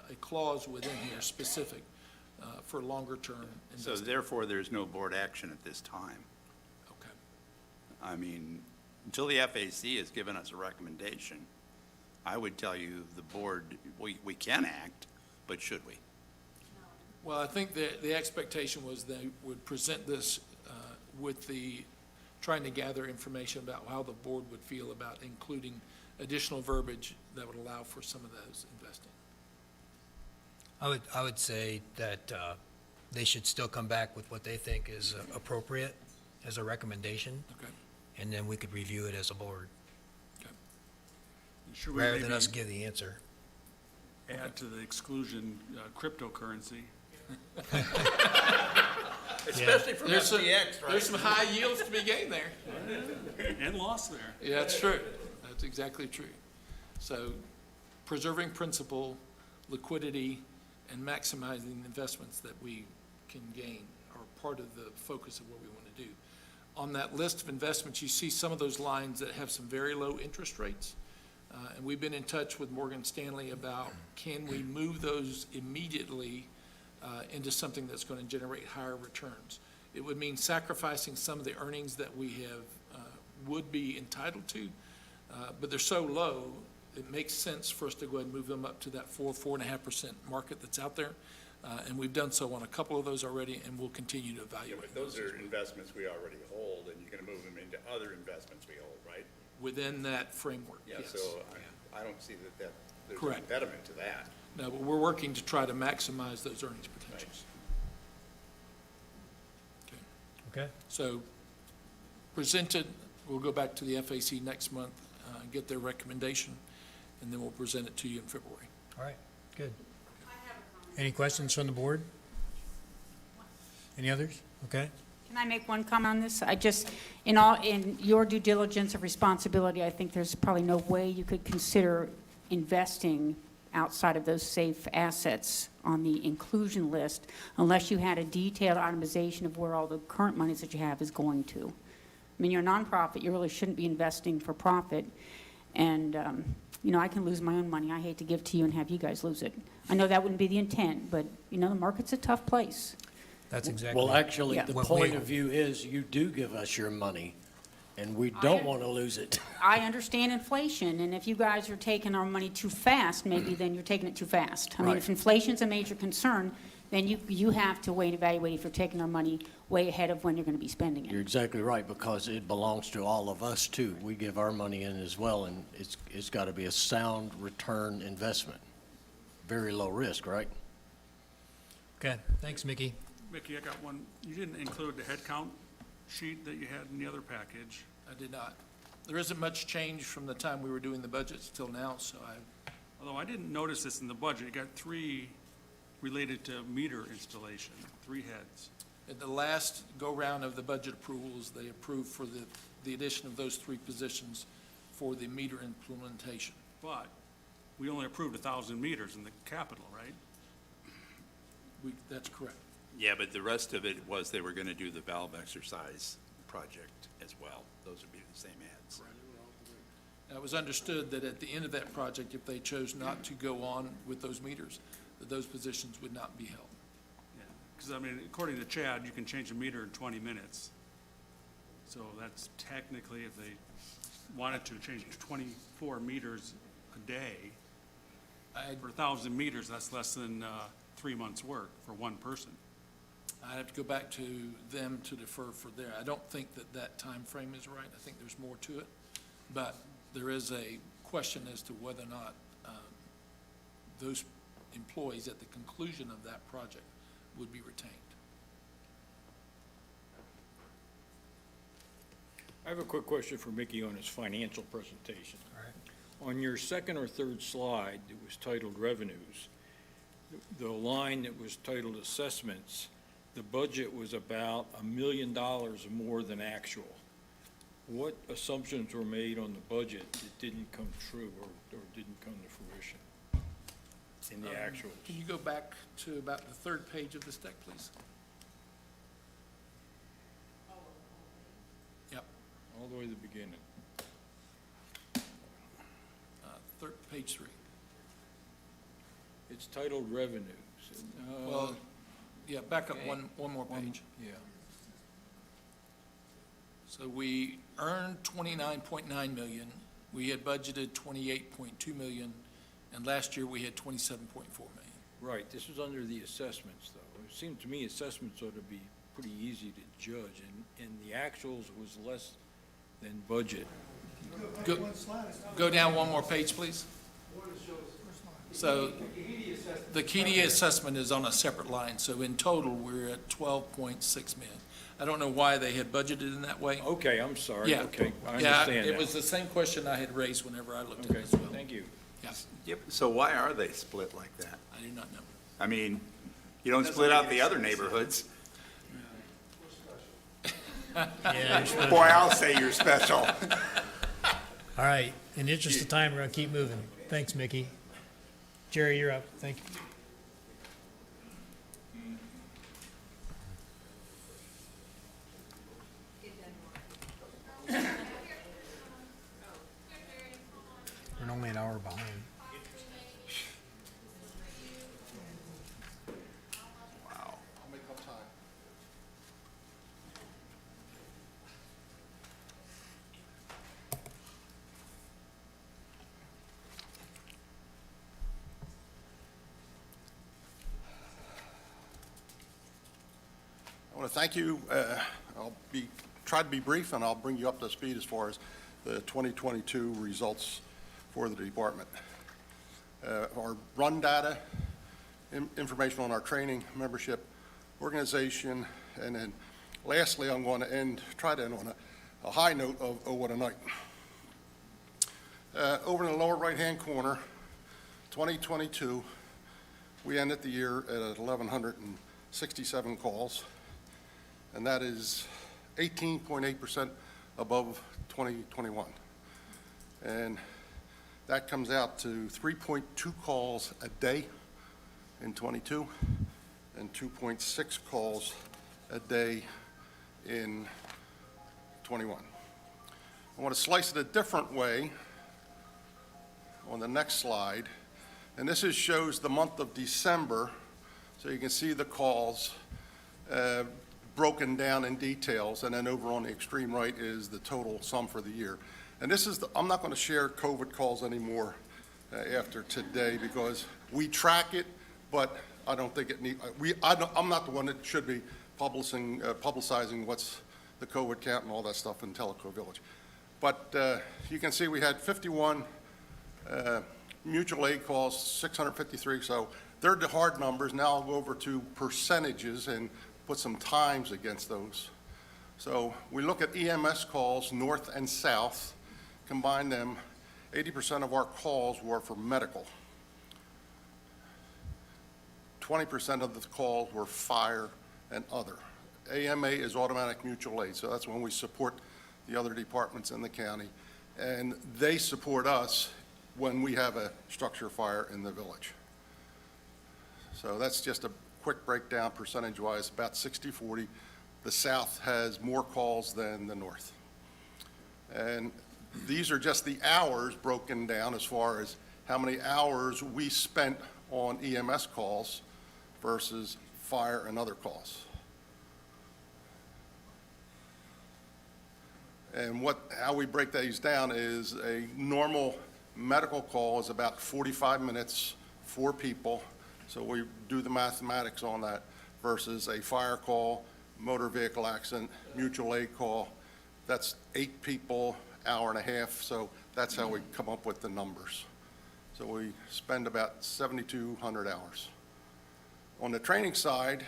a clause within here specific for longer-term So investing. therefore, there's no board action at this time. Okay. I mean, until the FAC has given us a recommendation, I would tell you, the board, we can act, but should we? Well, I think the expectation was they would present this with trying to gather information about how the board would feel about including additional verbiage that would allow for some of those investing. I would say that they should still come back with what they think is appropriate as a recommendation, Okay. and then we could review it as a board, Should we rather than maybe us give the answer. add to the exclusion cryptocurrency? Especially from FTX, right? There's some high yields to be gained there. And lost there. Yeah, that's true. That's exactly true. So preserving principal, liquidity, and maximizing investments that we can gain are part of the focus of what we want to do. On that list of investments, you see some of those lines that have some very low interest rates. And we've been in touch with Morgan Stanley about, can we move those immediately into something that's going to generate higher returns? It would mean sacrificing some of the earnings that we have, would be entitled to, but they're so low, it makes sense for us to go ahead and move them up to that 4.5% market that's out there. And we've done so on a couple of those already, and we'll continue to evaluate. Those are investments we already hold, and you're going to move them into other investments we hold, right? Within that framework, yes. So I don't see that there's an Correct. impediment to that. No, but we're working to try to maximize those earnings potentials. Okay. So presented, we'll go back to the FAC next month, get their recommendation, and then we'll present it to you in February. All right, good. Any questions from the board? Any others? Okay. Can I make one comment on this? I just, in your due diligence of responsibility, I think there's probably no way you could consider investing outside of those safe assets on the inclusion list unless you had a detailed itemization of where all the current monies that you have is going to. I I mean, you're a nonprofit, you really shouldn't be investing for profit. And, you know, I can lose my own money. I hate to give to you and have you guys lose it. I know that wouldn't be the intent, but, you know, the market's a tough place. That's exactly. Well, actually, Yeah. the What point we- of view is you do give us your money, and we don't want to lose it. I understand inflation, and if you guys are taking our money too fast, maybe then you're taking it too fast. I mean, if Right. inflation's a major concern, then you have to weigh and evaluate if you're taking our money way ahead of when you're going to be spending it. You're exactly right, because it belongs to all of us, too. We give our money in as well, and it's got to be a sound return investment. Very low risk, right? Okay, thanks, Mickey. Mickey, I got one. You didn't include the head count sheet that you had in the other package. I did not. There isn't much change from the time we were doing the budgets till now, so Although I didn't notice this in the budget. You got 3 related to meter installation, 3 heads. at the last go-round of the budget approvals, they approved for the addition of those 3 positions for the meter implementation. But we only approved 1,000 meters in the capital, right? That's correct. Yeah, but the rest of it was they were going to do the valve exercise project as well. Those would be the same ads. It was understood that at the end of that project, if they chose not to go on with those meters, that those positions would not be held. Yeah, because I mean, according to Chad, you can change a meter in 20 minutes. So that's technically, if they wanted to change 24 meters a day, for 1,000 meters, that's less than 3 months' work for one person. I have to go back to them to defer for there. I don't think that that time frame is right. I think there's more to it. But there is a question as to whether or not those employees at the conclusion of that project would be retained. I have a quick question for Mickey on his financial presentation. All right. On your second or third slide, it was titled revenues. The line that was titled assessments, the budget was about $1 million more than actual. What assumptions were made on the budget that didn't come true or didn't come to fruition in the actuals? Can you go back to about the 3rd page of this deck, please? Yep, All the way to the beginning. page 3. It's titled revenues. Well, yeah, back up one more page. Yeah. So we earned 29.9 million. We had budgeted 28.2 million, and last year we had 27.4 million. Right, this was under the assessments, though. It seemed to me assessments ought to be pretty easy to judge, and the actuals was less than budget. Go down one more page, please. So the KDE assessment is on a separate line, so in total, we're at 12.6 million. I don't know why they had budgeted in that way. Okay, I'm sorry. Yeah. Okay, I Yeah, understand it now. was the same question I had raised whenever I looked at Okay, it as well. thank you. Yes, Yep, so why are they split like that? I do not know. I mean, you don't split out the other neighborhoods. Yeah, Boy, I'll say you're special. all right, in the interest of time, we're gonna keep moving. Thanks, Mickey. Jerry, you're up. Thank you. We're only an hour behind. Wow. I'll make up time. I want to thank you. Try to be brief, and I'll bring you up to speed as far as the 2022 results for the department. Our run data, information on our training, membership, organization, and then lastly, I'm going to try to end on a high note of oh, what a night. Over in the lower right-hand corner, 2022, we ended the year at 1,167 calls, and that is 18.8% above 2021. And that comes out to 3.2 calls a day in '22 and 2.6 calls a day in '21. I want to slice it a different way on the next slide. And this shows the month of December, so you can see the calls broken down in details, and then over on the extreme right is the total sum for the year. And this is I'm not going to share COVID calls anymore after today because we track it, but I don't think it I'm not the one that should be publicizing what's the COVID count and all that stuff in Tellico Village. But you can see we had 51 mutual aid calls, 653, so they're the hard numbers. Now I'll go over to percentages and put some times against those. So we look at EMS calls, north and south, combine them, 80% of our calls were for medical. 20% of the calls were fire and other. AMA is automatic mutual aid, so that's when we support the other departments in the county, and they support us when we have a structure fire in the village. So that's just a quick breakdown percentage-wise, about 60-40. The south has more calls than the north. And these are just the hours broken down as far as how many hours we spent on EMS calls versus fire and other calls. And how we break these down is a normal medical call is about 45 minutes, 4 people. So we do the mathematics on that versus a fire call, motor vehicle accident, mutual aid call. That's 8 people, hour and a half. So that's how we come up with the numbers. So we spend about 7,200 hours. On the training side,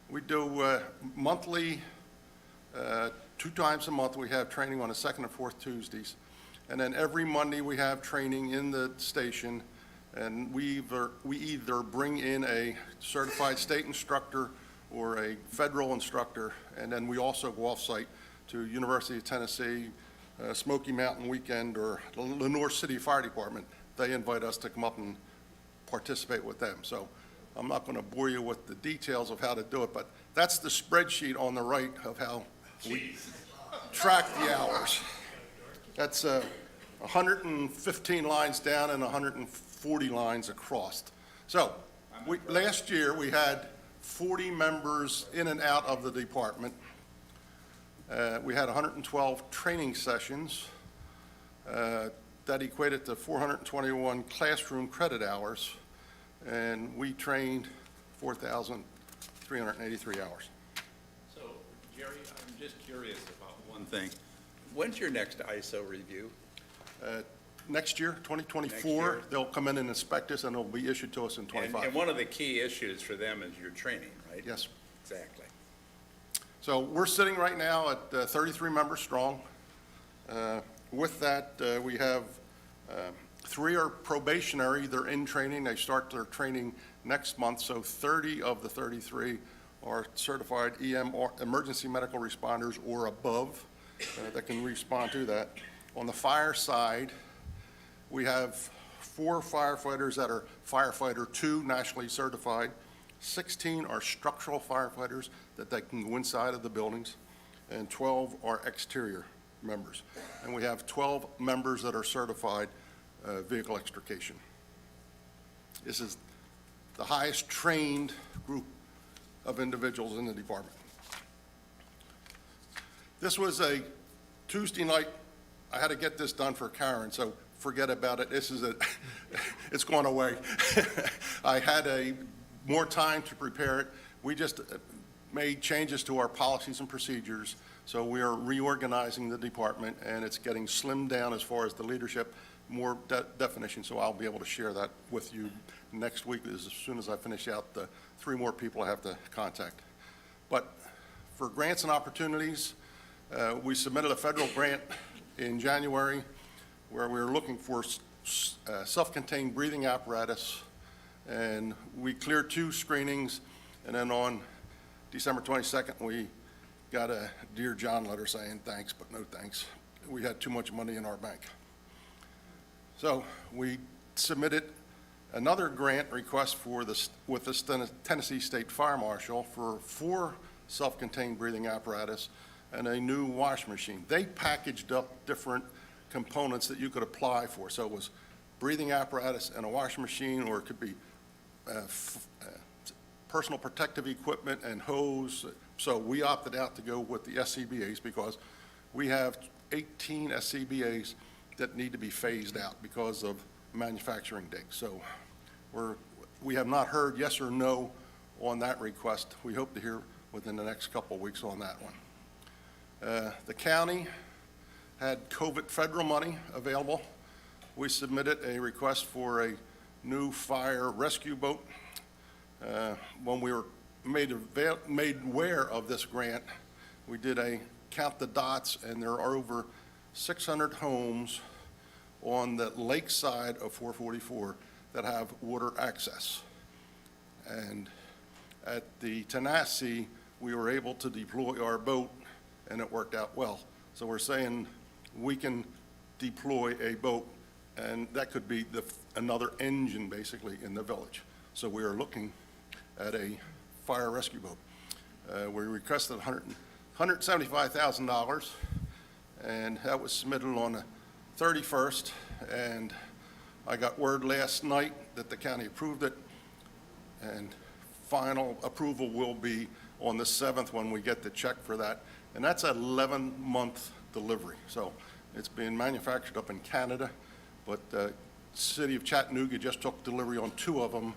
we do monthly, 2 times a month, we have training on the 2nd and 4th Tuesdays. And then every Monday, we have training in the station, and we either bring in a certified state instructor or a federal instructor, and then we also go off-site to University of Tennessee, Smoky Mountain Weekend, or the Lenore City Fire Department. They invite us to come up and participate with them. So I'm not going to bore you with the details of how to do it, but that's the spreadsheet on the right of how we track the hours. That's 115 lines down and 140 lines across. So last year we had 40 members in and out of the department. We had 112 training sessions. That equated to 421 classroom credit hours, and we trained 4,383 hours. So, Jerry, I'm just curious about one thing. When's your next ISO review? Next year, 2024, Next year. they'll come in and inspect us, and it'll be issued to us in 25. And one of the key issues for them is your training, right? Yes. Exactly. So we're sitting right now at 33 members strong. With that, we have 3 are probationary. They're in training. They start their training next month. So 30 of the 33 are certified EM or emergency medical responders or above that can respond to that. On the fire side, we have 4 firefighters that are firefighter 2 nationally certified. 16 are structural firefighters that they can go inside of the buildings, and 12 are exterior members. And we have 12 members that are certified vehicle extrication. This is the highest trained group of individuals in the department. This was a Tuesday night. I had to get this done for Karen, so forget about it. This is it's gone away. I had more time to prepare it. We just made changes to our policies and procedures, so we are reorganizing the department, and it's getting slimmed down as far as the leadership, more definition, so I'll be able to share that with you next week as soon as I finish out the 3 more people I have to contact. But for grants and opportunities, we submitted a federal grant in January where we were looking for self-contained breathing apparatus, and we cleared 2 screenings, and then on December 22nd, we got a Dear John letter saying thanks, but no thanks. We had too much money in our bank. So we submitted another grant request with the Tennessee State Fire Marshal for 4 self-contained breathing apparatus. and a new washing machine. They packaged up different components that you could apply for. So it was breathing apparatus and a washing machine, or it could be personal protective equipment and hose. So we opted out to go with the SCBA's because we have 18 SCBA's that need to be phased out because of manufacturing date. So we have not heard yes or no on that request. We hope to hear within the next couple of weeks on that one. The county had COVID federal money available. We submitted a request for a new fire rescue boat. When we were made aware of this grant, we did a count the dots, and there are over 600 homes on the lake side of 444 that have water access. And at the Tanasi, we were able to deploy our boat, and it worked out well. So we're saying we can deploy a boat, and that could be another engine basically in the village. So we are looking at a fire rescue boat. We requested $175,000, and that was submitted on the 31st, and I got word last night that the county approved it, and final approval will be on the 7th when we get the check for that, and that's an 11-month delivery. So it's being manufactured up in Canada, but the city of Chattanooga just took delivery on 2 of them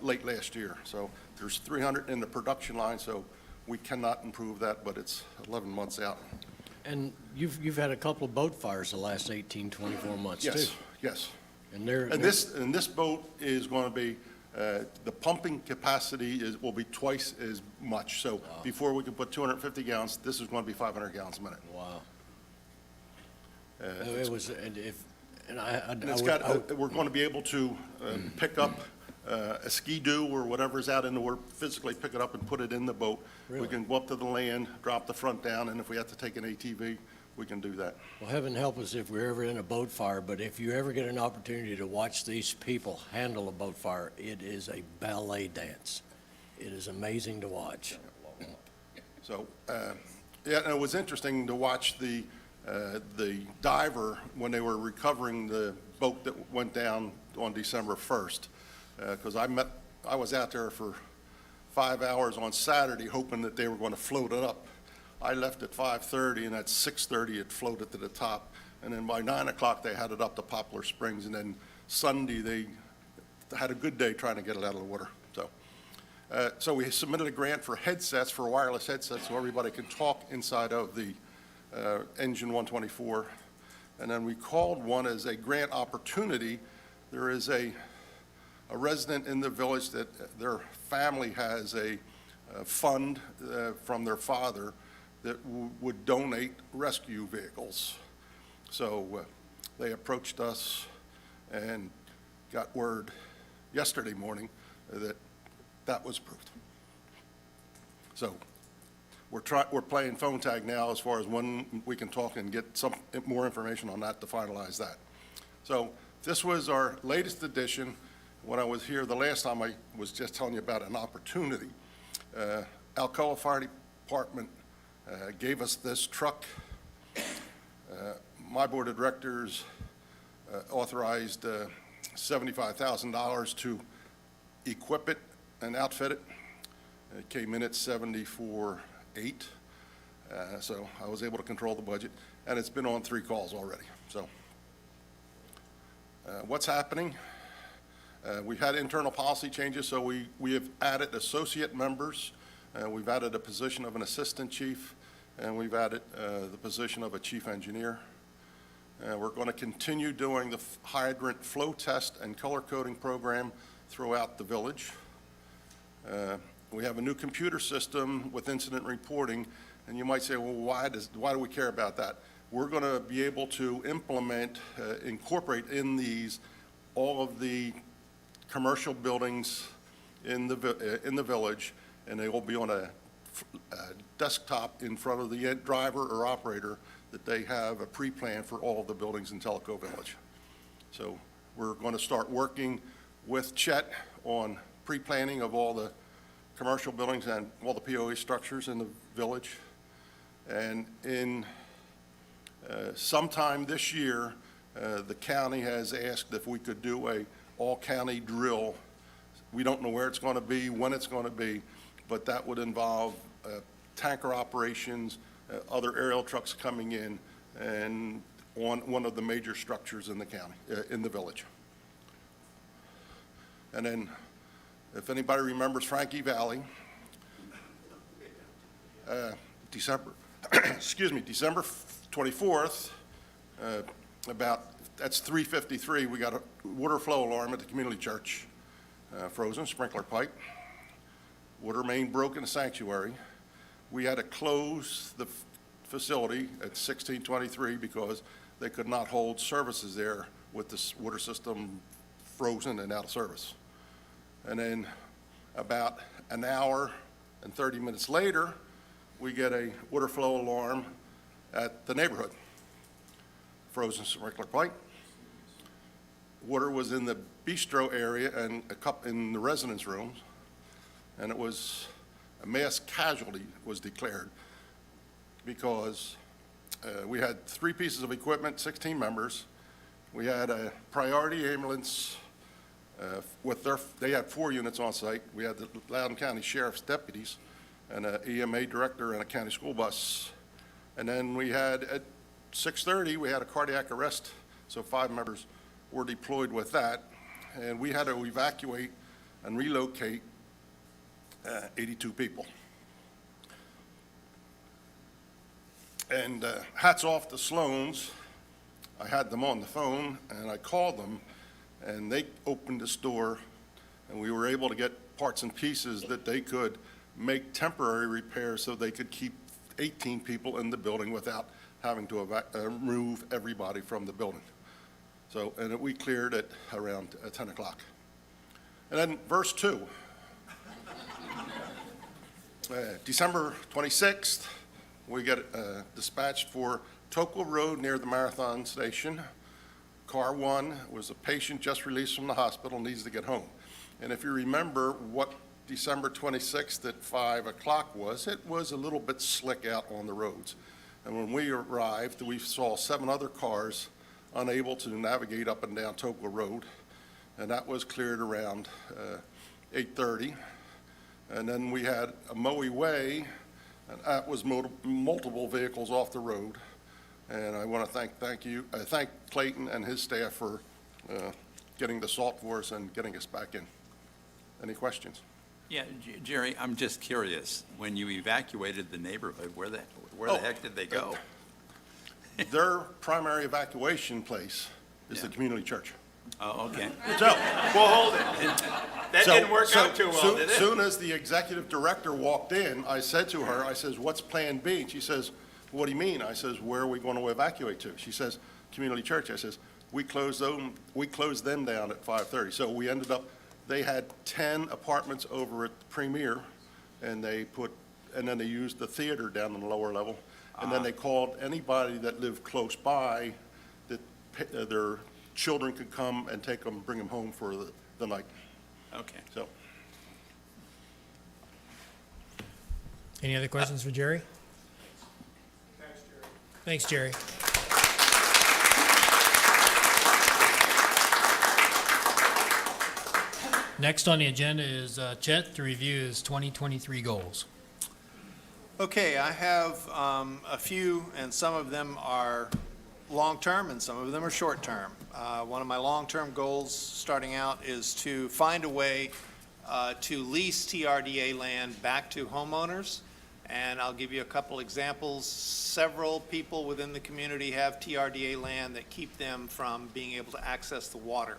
late last year. So there's 300 in the production line, so we cannot improve that, but it's 11 months out. And you've had a couple of boat fires the last 18, 24 months, too. Yes, yes. And this boat is going to be, the pumping capacity will be twice as much. So before we can put 250 gallons, this is going to be 500 gallons a minute. Wow. We're going to be able to pick up a ski-doo or whatever's out in the water, physically pick it up and put it in the boat. Really? We can go up to the land, drop the front down, and if we have to take an ATV, we can do that. Well, heaven help us if we're ever in a boat fire, but if you ever get an opportunity to watch these people handle a boat fire, it is a ballet dance. It is amazing to watch. So, yeah, and it was interesting to watch the diver when they were recovering the boat that went down on December 1st. Because I was out there for 5 hours on Saturday hoping that they were going to float it up. I left at 5:30, and at 6:30 it floated to the top, and then by 9 o'clock they had it up to Poplar Springs, and then Sunday they had a good day trying to get it out of the water. So we submitted a grant for headsets, for wireless headsets, so everybody can talk inside of the Engine 124, and then we called one as a grant opportunity. There is a resident in the village that their family has a fund from their father that would donate rescue vehicles. So they approached us and got word yesterday morning that that was approved. So we're playing phone tag now as far as when we can talk and get some more information on that to finalize that. So this was our latest edition. When I was here the last time, I was just telling you about an opportunity. Alcoa Fire Department gave us this truck. My board of directors authorized $75,000 to equip it and outfit it. It came in at $74,800. So I was able to control the budget, and it's been on 3 calls already. So what's happening? We've had internal policy changes, so we have added associate members. We've added a position of an assistant chief, and we've added the position of a chief engineer. We're going to continue doing the hydrant flow test and color coding program throughout the village. We have a new computer system with incident reporting, and you might say, well, why do we care about that? We're going to be able to incorporate in these all of the commercial buildings in the village, and they will be on a desktop in front of the driver or operator that they have a pre-plan for all of the buildings in Tellico Village. So we're going to start working with Chet on pre-planning of all the commercial buildings and all the POA structures in the village. And in sometime this year, the county has asked if we could do a all-county drill. We don't know where it's going to be, when it's going to be, but that would involve tanker operations, other aerial trucks coming in, and on one of the major structures in the county, in the village. And then, if anybody remembers Frankie Valley, December 24th, that's 3:53, we got a water flow alarm at the community church, frozen sprinkler pipe, water main broke in the sanctuary. We had to close the facility at 16:23 because they could not hold services there with the water system frozen and out of service. And then about an hour and 30 minutes later, we get a water flow alarm at the neighborhood. Frozen sprinkler pipe. Water was in the bistro area and a cup in the residence rooms, and it was a mass casualty was declared because we had 3 pieces of equipment, 16 members. We had a priority ambulance they had 4 units on site. We had the Loudoun County Sheriff's deputies and an EMA director and a county school bus. And then we had, at 6:30, we had a cardiac arrest, so 5 members were deployed with that. And we had to evacuate and relocate 82 people. And hats off to Sloan's. I had them on the phone, and I called them, and they opened the store, and we were able to get parts and pieces that they could make temporary repairs so they could keep 18 people in the building without having to remove everybody from the building. So, and we cleared at around 10 o'clock. And then verse 2. December 26th, we get dispatched for Tocqueville Road near the Marathon Station. Car 1 was a patient just released from the hospital, needs to get home. And if you remember what December 26th at 5 o'clock was, it was a little bit slick out on the roads. And when we arrived, we saw 7 other cars unable to navigate up and down Tocqueville Road. And that was cleared around 8:30. And then we had a Moe Way, and that was multiple vehicles off the road. And I want to thank Clayton and his staff for getting the salt for us and getting us back in. Any questions? Yeah, Jerry, I'm just curious, when you evacuated the neighborhood, where the heck did they go? Their primary evacuation place is the community church. Oh, okay. So, Well, hold it. That didn't work out too well, did it? Soon as the executive director walked in, I said to her, I says, "What's plan B?" And she says, "What do you mean?" I says, "Where are we going to evacuate to?" She says, "Community church." I says, we closed them down at 5:30. So we ended up, they had 10 apartments over at the Premier, and then they used the theater down on the lower level. And then they called anybody that lived close by that their children could come and bring them home for the night. Okay. So. Any other questions for Jerry? Thanks, Jerry. Next on the agenda is Chet to review his 2023 goals. Okay, I have a few, and some of them are long-term and some of them are short-term. One of my long-term goals starting out is to find a way to lease TRDA land back to homeowners. And I'll give you a couple examples. Several people within the community have TRDA land that keep them from being able to access the water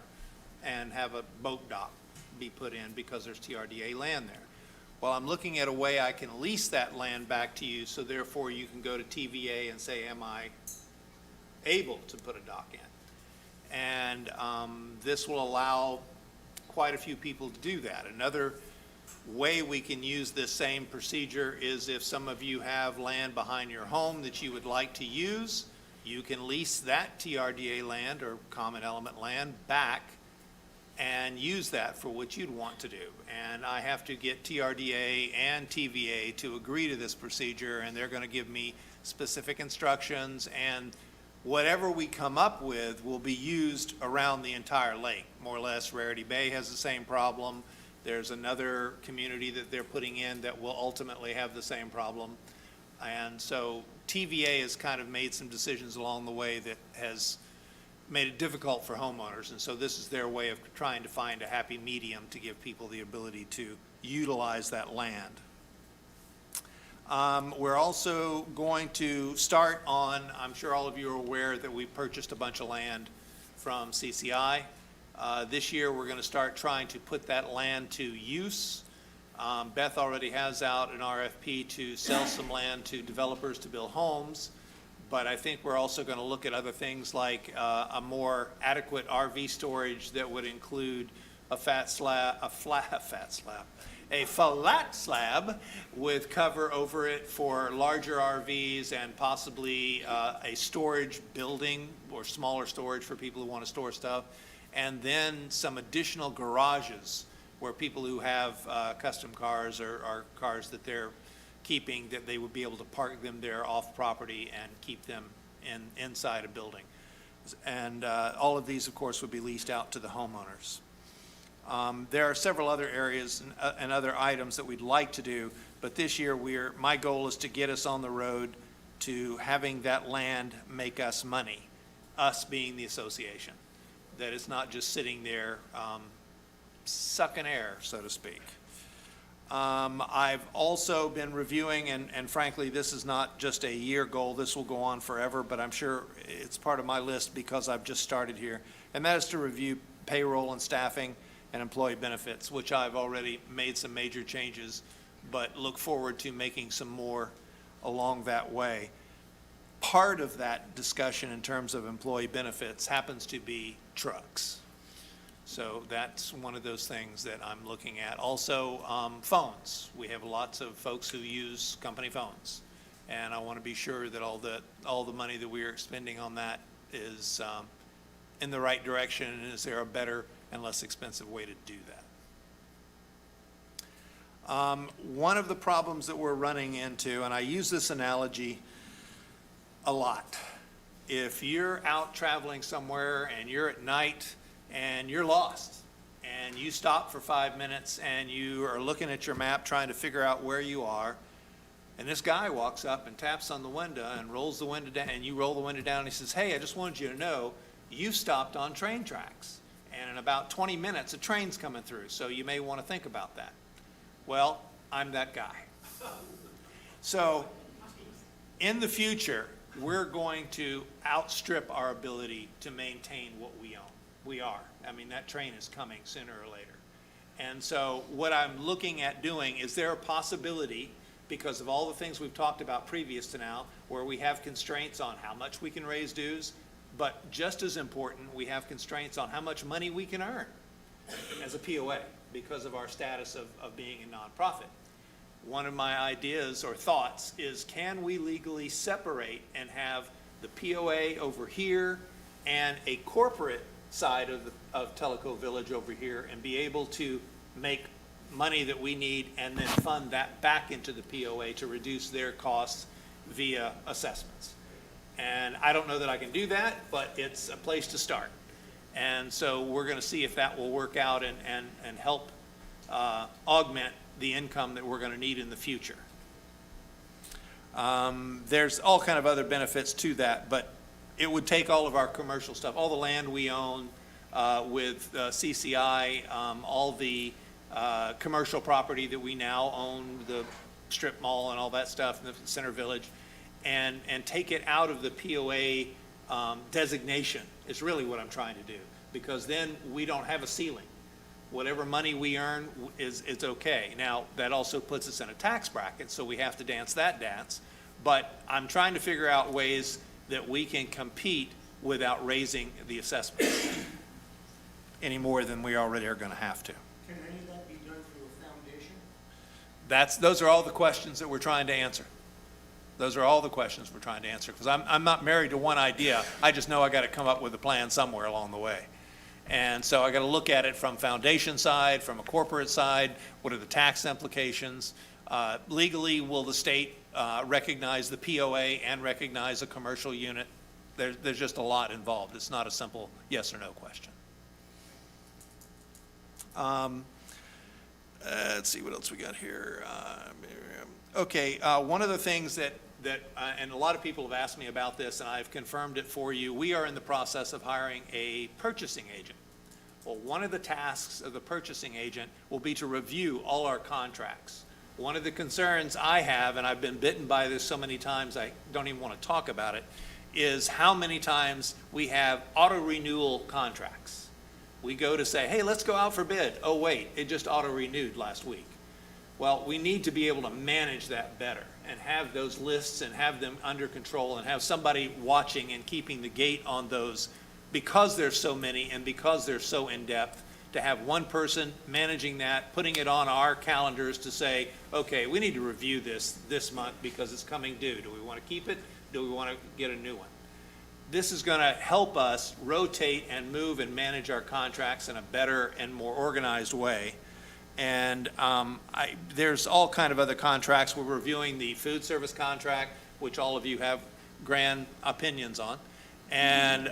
and have a boat dock be put in because there's TRDA land there. Well, I'm looking at a way I can lease that land back to you, so therefore you can go to TVA and say, am I able to put a dock in? And this will allow quite a few people to do that. Another way we can use this same procedure is if some of you have land behind your home that you would like to use, you can lease that TRDA land or common element land back and use that for what you'd want to do. And I have to get TRDA and TVA to agree to this procedure, and they're going to give me specific instructions, and whatever we come up with will be used around the entire lake, more or less. Rarity Bay has the same problem. There's another community that they're putting in that will ultimately have the same problem. And so TVA has kind of made some decisions along the way that has made it difficult for homeowners. And so this is their way of trying to find a happy medium to give people the ability to utilize that land. We're also going to start on, I'm sure all of you are aware that we purchased a bunch of land from CCI. This year, we're going to start trying to put that land to use. Beth already has out an RFP to sell some land to developers to build homes, but I think we're also going to look at other things like a more adequate RV storage that would include a flat slab with cover over it for larger RVs and possibly a storage building or smaller storage for people who want to store stuff. And then some additional garages where people who have custom cars or cars that they're keeping, that they would be able to park them there off property and keep them inside a building. And all of these, of course, would be leased out to the homeowners. There are several other areas and other items that we'd like to do, but this year my goal is to get us on the road to having that land make us money, us being the association. That it's not just sitting there sucking air, so to speak. I've also been reviewing, and frankly, this is not just a year goal, this will go on forever, but I'm sure it's part of my list because I've just started here, and that is to review payroll and staffing and employee benefits, which I've already made some major changes, but look forward to making some more along that way. Part of that discussion in terms of employee benefits happens to be trucks. So that's one of those things that I'm looking at. Also, phones. We have lots of folks who use company phones, and I want to be sure that all the money that we are expending on that is in the right direction, and is there a better and less expensive way to do that. One of the problems that we're running into, and I use this analogy a lot, if you're out traveling somewhere and you're at night and you're lost and you stop for 5 minutes and you are looking at your map trying to figure out where you are, and this guy walks up and taps on the window and rolls the window down, and you roll the window down, and he says, "Hey, I just wanted you to know you stopped on train tracks, and in about 20 minutes a train's coming through, so you may want to think about that." Well, I'm that guy. So in the future, we're going to outstrip our ability to maintain what we own. We are. I mean, that train is coming sooner or later. And so what I'm looking at doing, is there a possibility, because of all the things we've talked about previous to now, where we have constraints on how much we can raise dues, but just as important, we have constraints on how much money we can earn as a POA because of our status of being a nonprofit. One of my ideas or thoughts is, can we legally separate and have the POA over here and a corporate side of Tellico Village over here, and be able to make money that we need and then fund that back into the POA to reduce their costs via assessments. And I don't know that I can do that, but it's a place to start. And so we're going to see if that will work out and help augment the income that we're going to need in the future. There's all kind of other benefits to that, but it would take all of our commercial stuff, all the land we own with CCI, all the commercial property that we now own, the strip mall and all that stuff in the Center Village, and take it out of the POA designation is really what I'm trying to do, because then we don't have a ceiling. Whatever money we earn it's okay. Now, that also puts us in a tax bracket, so we have to dance that dance, but I'm trying to figure out ways that we can compete without raising the assessment any more than we already are going to have to. Can any of that be done through a foundation? Those are all the questions that we're trying to answer. Those are all the questions we're trying to answer, because I'm not married to one idea. I just know I got to come up with a plan somewhere along the way. And so I got to look at it from foundation side, from a corporate side. What are the tax implications? Legally, will the state recognize the POA and recognize a commercial unit? There's just a lot involved. It's not a simple yes or no question. Let's see what else we got here. Okay, one of the things that and a lot of people have asked me about this, and I've confirmed it for you, we are in the process of hiring a purchasing agent. Well, one of the tasks of the purchasing agent will be to review all our contracts. One of the concerns I have, and I've been bitten by this so many times I don't even want to talk about it, is how many times we have auto-renewal contracts. We go to say, hey, let's go out for bid. Oh, wait, it just auto-renewed last week. Well, we need to be able to manage that better and have those lists and have them under control and have somebody watching and keeping the gate on those, because there's so many and because they're so in-depth, to have one person managing that, putting it on our calendars to say, okay, we need to review this month because it's coming due. Do we want to keep it? Do we want to get a new one? This is going to help us rotate and move and manage our contracts in a better and more organized way. And there's all kind of other contracts. We're reviewing the food service contract, which all of you have grand opinions on. And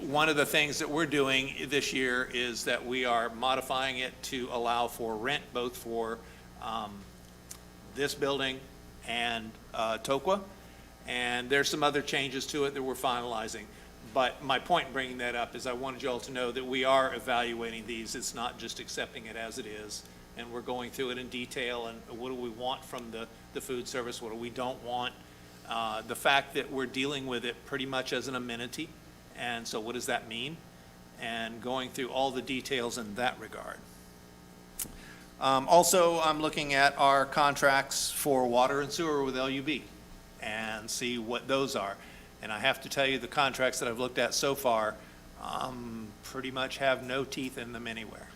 one of the things that we're doing this year is that we are modifying it to allow for rent, both for this building and TOQA. And there's some other changes to it that we're finalizing. But my point in bringing that up is I wanted you all to know that we are evaluating these. It's not just accepting it as it is. And we're going through it in detail, and what do we want from the food service, what do we don't want. The fact that we're dealing with it pretty much as an amenity, and so what does that mean? And going through all the details in that regard. Also, I'm looking at our contracts for water and sewer with LUB and see what those are. And I have to tell you, the contracts that I've looked at so far pretty much have no teeth in them anywhere.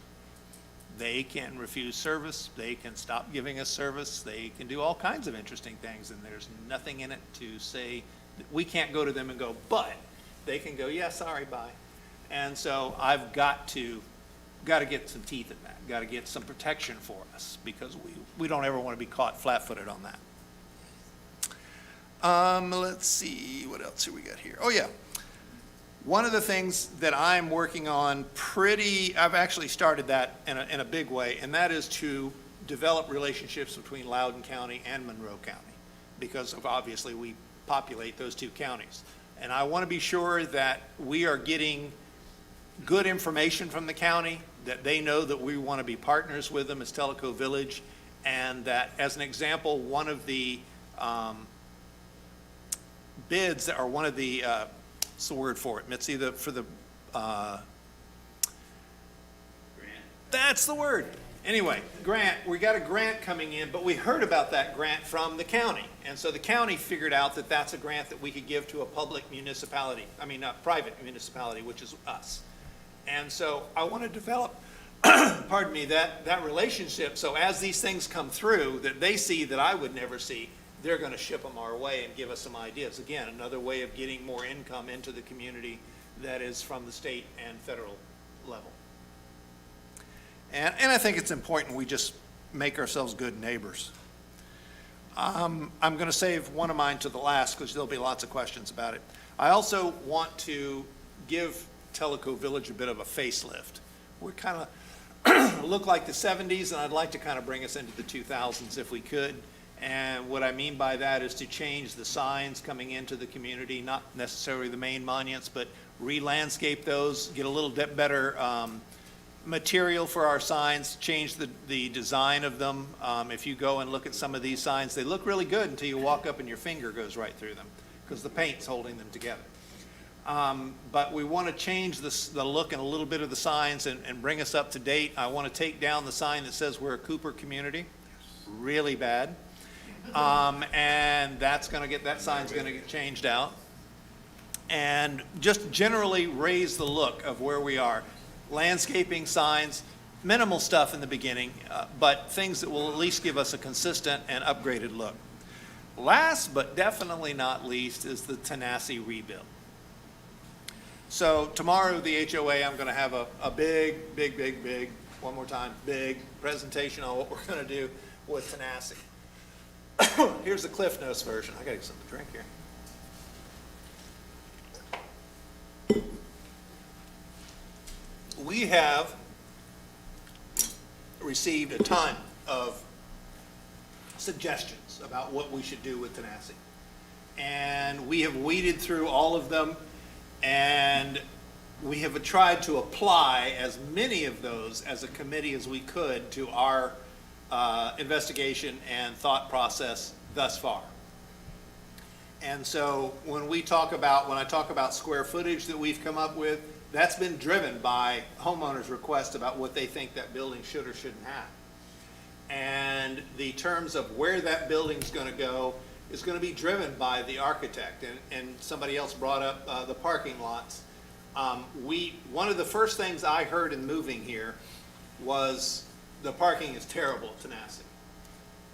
They can refuse service, they can stop giving us service, they can do all kinds of interesting things, and there's nothing in it to say, we can't go to them and go, but they can go, yeah, sorry, bye. And so I've got to get some teeth in that, got to get some protection for us, because we don't ever want to be caught flat-footed on that. Let's see, what else have we got here? Oh, yeah. One of the things that I'm working on I've actually started that in a big way, and that is to develop relationships between Loudoun County and Monroe County, because of obviously we populate those two counties. And I want to be sure that we are getting good information from the county, that they know that we want to be partners with them as Tellico Village, and that, as an example, one of the bids that are one of the what's the word for it, Mitzi? Grant. That's the word. Anyway, grant. We got a grant coming in, but we heard about that grant from the county, and so the county figured out that that's a grant that we could give to a public municipality. I mean, a private municipality, which is us. And so I want to develop, pardon me, that relationship. So as these things come through that they see that I would never see, they're going to ship them our way and give us some ideas. Again, another way of getting more income into the community that is from the state and federal level. And I think it's important we just make ourselves good neighbors. I'm going to save one of mine to the last because there'll be lots of questions about it. I also want to give Tellico Village a bit of a facelift. We kind of look like the 70s, and I'd like to kind of bring us into the 2000s if we could. And what I mean by that is to change the signs coming into the community, not necessarily the main monuments, but re-landscape those, get a little bit better material for our signs, change the design of them. If you go and look at some of these signs, they look really good until you walk up and your finger goes right through them because the paint's holding them together. But we want to change the look and a little bit of the signs and bring us up to date. I want to take down the sign that says we're a Cooper community, really bad. And that sign's going to get changed out. And just generally raise the look of where we are. Landscaping, signs, minimal stuff in the beginning, but things that will at least give us a consistent and upgraded look. Last but definitely not least is the Tanasi rebuild. So tomorrow, the HOA, I'm going to have a big, one more time, big presentation on what we're going to do with Tanasi. Here's the Cliff Notes version. I gotta get something to drink here. We have received a ton of suggestions about what we should do with Tenacity. And we have weeded through all of them, and we have tried to apply as many of those as a committee as we could to our investigation and thought process thus far. And so when I talk about square footage that we've come up with, that's been driven by homeowners' requests about what they think that building should or shouldn't have. And the terms of where that building's gonna go is gonna be driven by the architect. And somebody else brought up the parking lots. One of the first things I heard in moving here was the parking is terrible at Tenacity.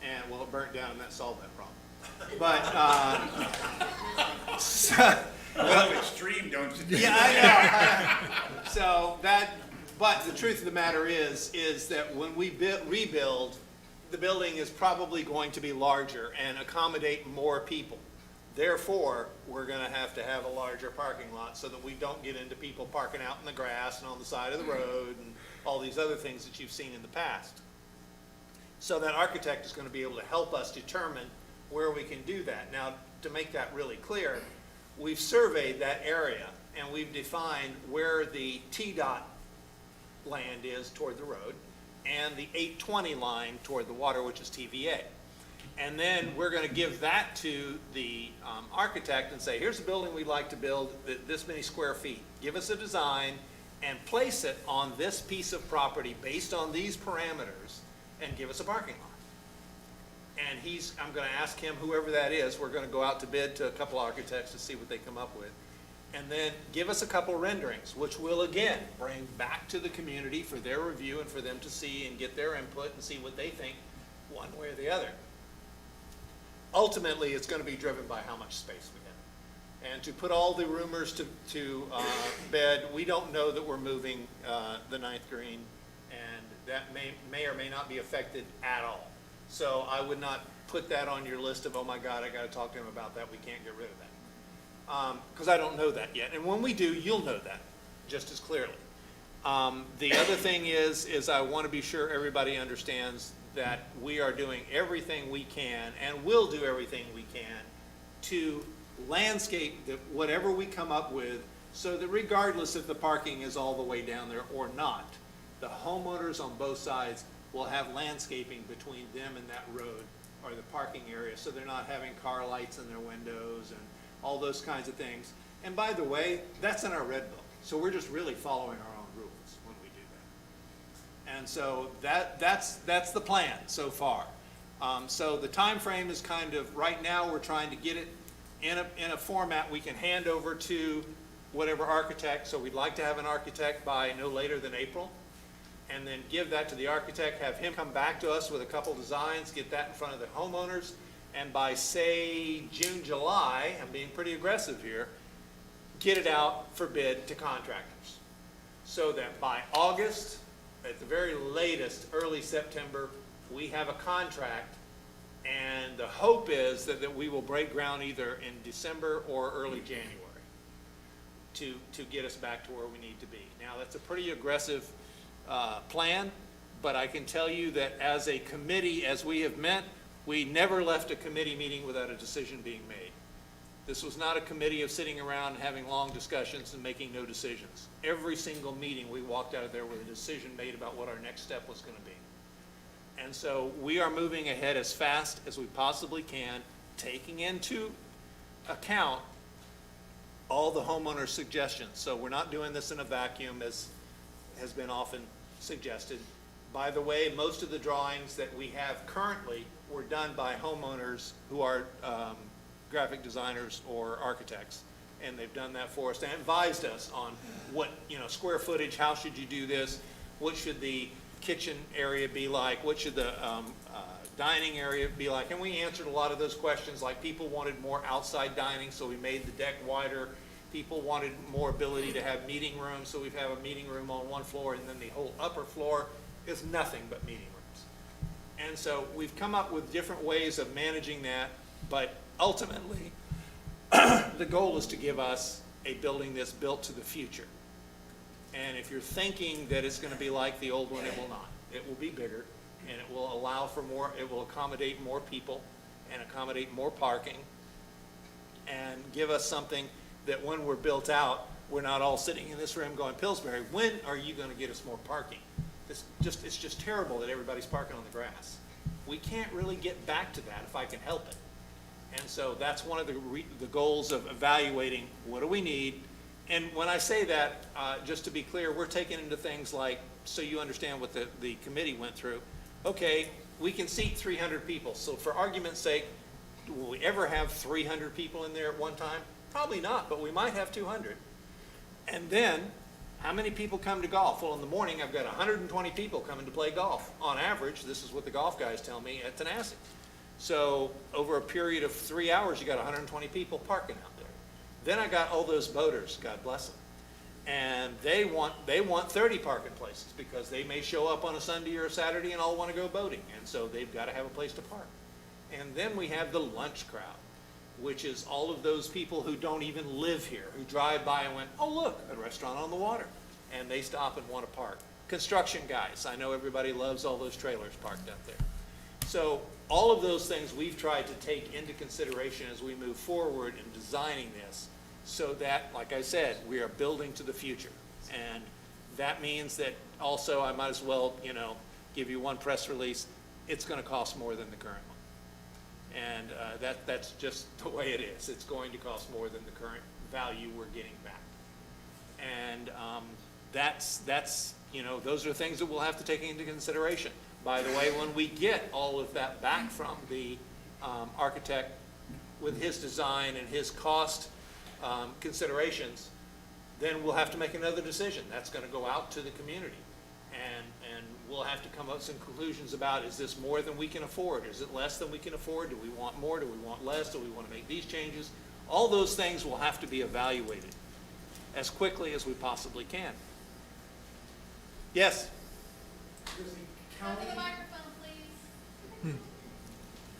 And, well, it burnt down and that solved that problem. But, Well, extreme, don't you? yeah, I know. So but the truth of the matter is that when we rebuild, the building is probably going to be larger and accommodate more people. Therefore, we're gonna have a larger parking lot so that we don't get into people parking out in the grass and on the side of the road and all these other things that you've seen in the past. So that architect is gonna be able to help us determine where we can do that. Now, to make that really clear, we've surveyed that area and we've defined where the T-dot land is toward the road and the 820 line toward the water, which is TVA. And then we're gonna give that to the architect and say, here's a building we'd like to build, this many square feet. Give us a design and place it on this piece of property based on these parameters and give us a parking lot. And I'm gonna ask him, whoever that is, we're gonna go out to bid to a couple architects to see what they come up with. And then give us a couple renderings, which we'll again bring back to the community for their review and for them to see and get their input and see what they think one way or the other. Ultimately, it's gonna be driven by how much space we have. And to put all the rumors to bed, we don't know that we're moving the ninth green, and that may or may not be affected at all. So I would not put that on your list of, oh my God, I gotta talk to him about that, we can't get rid of that. Because I don't know that yet. And when we do, you'll know that just as clearly. The other thing is I want to be sure everybody understands that we are doing everything we can and will do everything we can to landscape whatever we come up with so that regardless if the parking is all the way down there or not, the homeowners on both sides will have landscaping between them and that road or the parking area, so they're not having car lights in their windows and all those kinds of things. And by the way, that's in our red book, so we're just really following our own rules when we do that. And so that's the plan so far. So the time frame is kind of, right now, we're trying to get it in a format we can hand over to whatever architect. So we'd like to have an architect by no later than April, and then give that to the architect, have him come back to us with a couple designs, get that in front of the homeowners, and by, say, June, July, I'm being pretty aggressive here, get it out for bid to contractors. So that by August, at the very latest, early September, we have a contract, and the hope is that we will break ground either in December or early January to get us back to where we need to be. Now, that's a pretty aggressive plan, but I can tell you that as a committee, as we have met, we never left a committee meeting without a decision being made. This was not a committee of sitting around and having long discussions and making no decisions. Every single meeting, we walked out of there with a decision made about what our next step was going to be. And so we are moving ahead as fast as we possibly can, taking into account all the homeowner suggestions. So we're not doing this in a vacuum, as has been often suggested. By the way, most of the drawings that we have currently were done by homeowners who are graphic designers or architects, and they've done that for us and advised us on what, square footage, how should you do this, what should the kitchen area be like, what should the dining area be like, and we answered a lot of those questions. Like, people wanted more outside dining, so we made the deck wider. People wanted more ability to have meeting rooms, so we have a meeting room on one floor, and then the whole upper floor is nothing but meeting rooms. And so we've come up with different ways of managing that, but ultimately, the goal is to give us a building that's built to the future. And if you're thinking that it's gonna be like the old one, it will not. It will be bigger, and it will allow for more, it will accommodate more people and accommodate more parking, and give us something that when we're built out, we're not all sitting in this room going, Pillsbury, when are you gonna get us more parking? It's just terrible that everybody's parking on the grass. We can't really get back to that if I can help it. And so that's one of the goals of evaluating, what do we need? And when I say that, just to be clear, we're taking into things like, so you understand what the committee went through. Okay, we can seat 300 people. So for argument's sake, will we ever have 300 people in there at one time? Probably not, but we might have 200. And then, how many people come to golf? Well, in the morning, I've got 120 people coming to play golf. On average, this is what the golf guys tell me at Tenasseee. So over a period of 3 hours, you got 120 people parking out there. Then I got all those boaters, God bless them. And they want 30 parking places because they may show up on a Sunday or a Saturday and all want to go boating. And so they've got to have a place to park. And then we have the lunch crowd, which is all of those people who don't even live here, who drive by and went, oh, look, a restaurant on the water. And they stop and want to park. Construction guys, I know everybody loves all those trailers parked up there. So all of those things we've tried to take into consideration as we move forward in designing this, so that, like I said, we are building to the future. And that means that also I might as well, give you one press release, it's gonna cost more than the current one. And that's just the way it is. It's going to cost more than the current value we're getting back. And that's those are things that we'll have to take into consideration. By the way, when we get all of that back from the architect with his design and his cost considerations, then we'll have to make another decision. That's going to go out to the community. And we'll have to come up with some conclusions about, is this more than we can afford? Is it less than we can afford? Do we want more? Do we want less? Do we want to make these changes? All those things will have to be evaluated as quickly as we possibly can. Yes? Come to the microphone, please.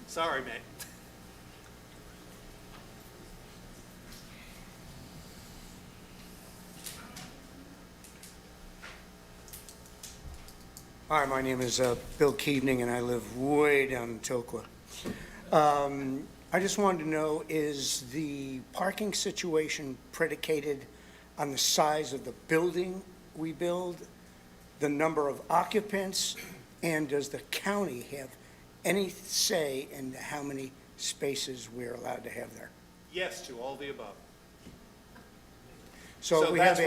Sorry, mate. Hi, my name is Bill Keating, and I live way down in Tokwa. I just wanted to know, is the parking situation predicated on the size of the building we build, the number of occupants, and does the county have any say in how many spaces we're allowed to have there? Yes to all the above. So we have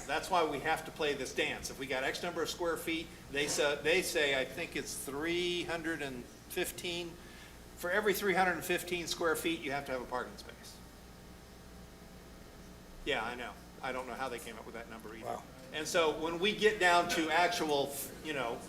that's why we have to play this dance. If we got X number of square feet, they say, I think it's 315. For every 315 square feet, you have to have a parking space. Yeah, I know. I don't know how they came up with that number either. Wow. And so when we get down to actual,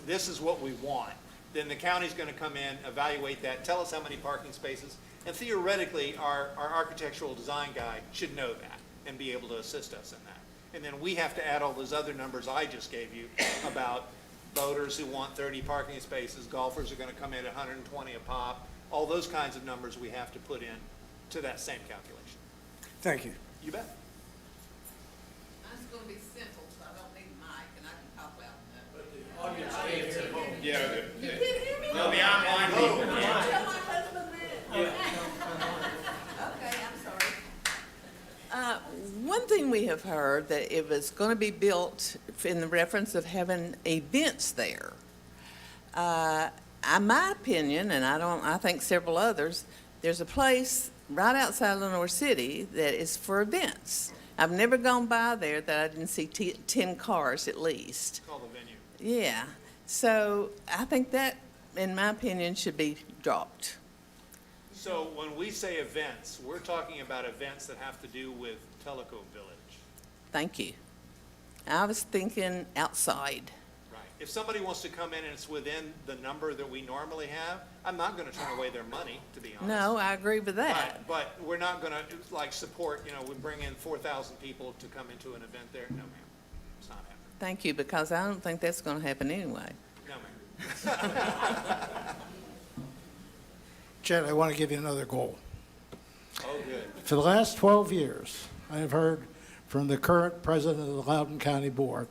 this is what we want, then the county's gonna come in, evaluate that, tell us how many parking spaces, and theoretically, our architectural design guy should know that and be able to assist us in that. And then we have to add all those other numbers I just gave you about boaters who want 30 parking spaces, golfers are gonna come in at 120 a pop, all those kinds of numbers we have to put in to that same calculation. Thank you. You bet. Mine's gonna be simple, so I don't need a mic, and I can talk loud enough. But the audience can't hear me. Yeah. You can hear me? No, the online people. Tell my husband that. Okay, I'm sorry. One thing we have heard, that it was gonna be built in the reference of having events there. In my opinion, and I think several others, there's a place right outside Lenore City that is for events. I've never gone by there that I didn't see 10 cars at least. It's called a venue. Yeah, so I think that, in my opinion, should be dropped. So when we say events, we're talking about events that have to do with Tellico Village. Thank you. I was thinking outside. Right. If somebody wants to come in and it's within the number that we normally have, I'm not gonna turn away their money, to be honest. No, I agree with that. But we're not gonna, support, we bring in 4,000 people to come into an event there. No, ma'am. It's not happening. Thank you, because I don't think that's gonna happen anyway. No, ma'am. Chet, I want to give you another goal. Oh, good. For the last 12 years, I have heard from the current president of the Loudoun County Board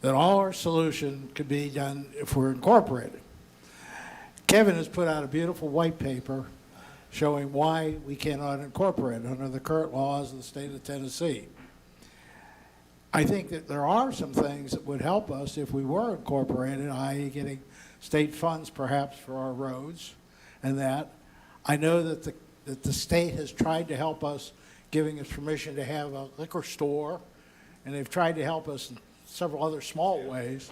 that all our solution could be done if we're incorporated. Kevin has put out a beautiful white paper showing why we cannot incorporate under the current laws of the state of Tennessee. I think that there are some things that would help us if we were incorporated, i.e. getting state funds perhaps for our roads and that. I know that the state has tried to help us, giving us permission to have a liquor store, and they've tried to help us in several other small ways.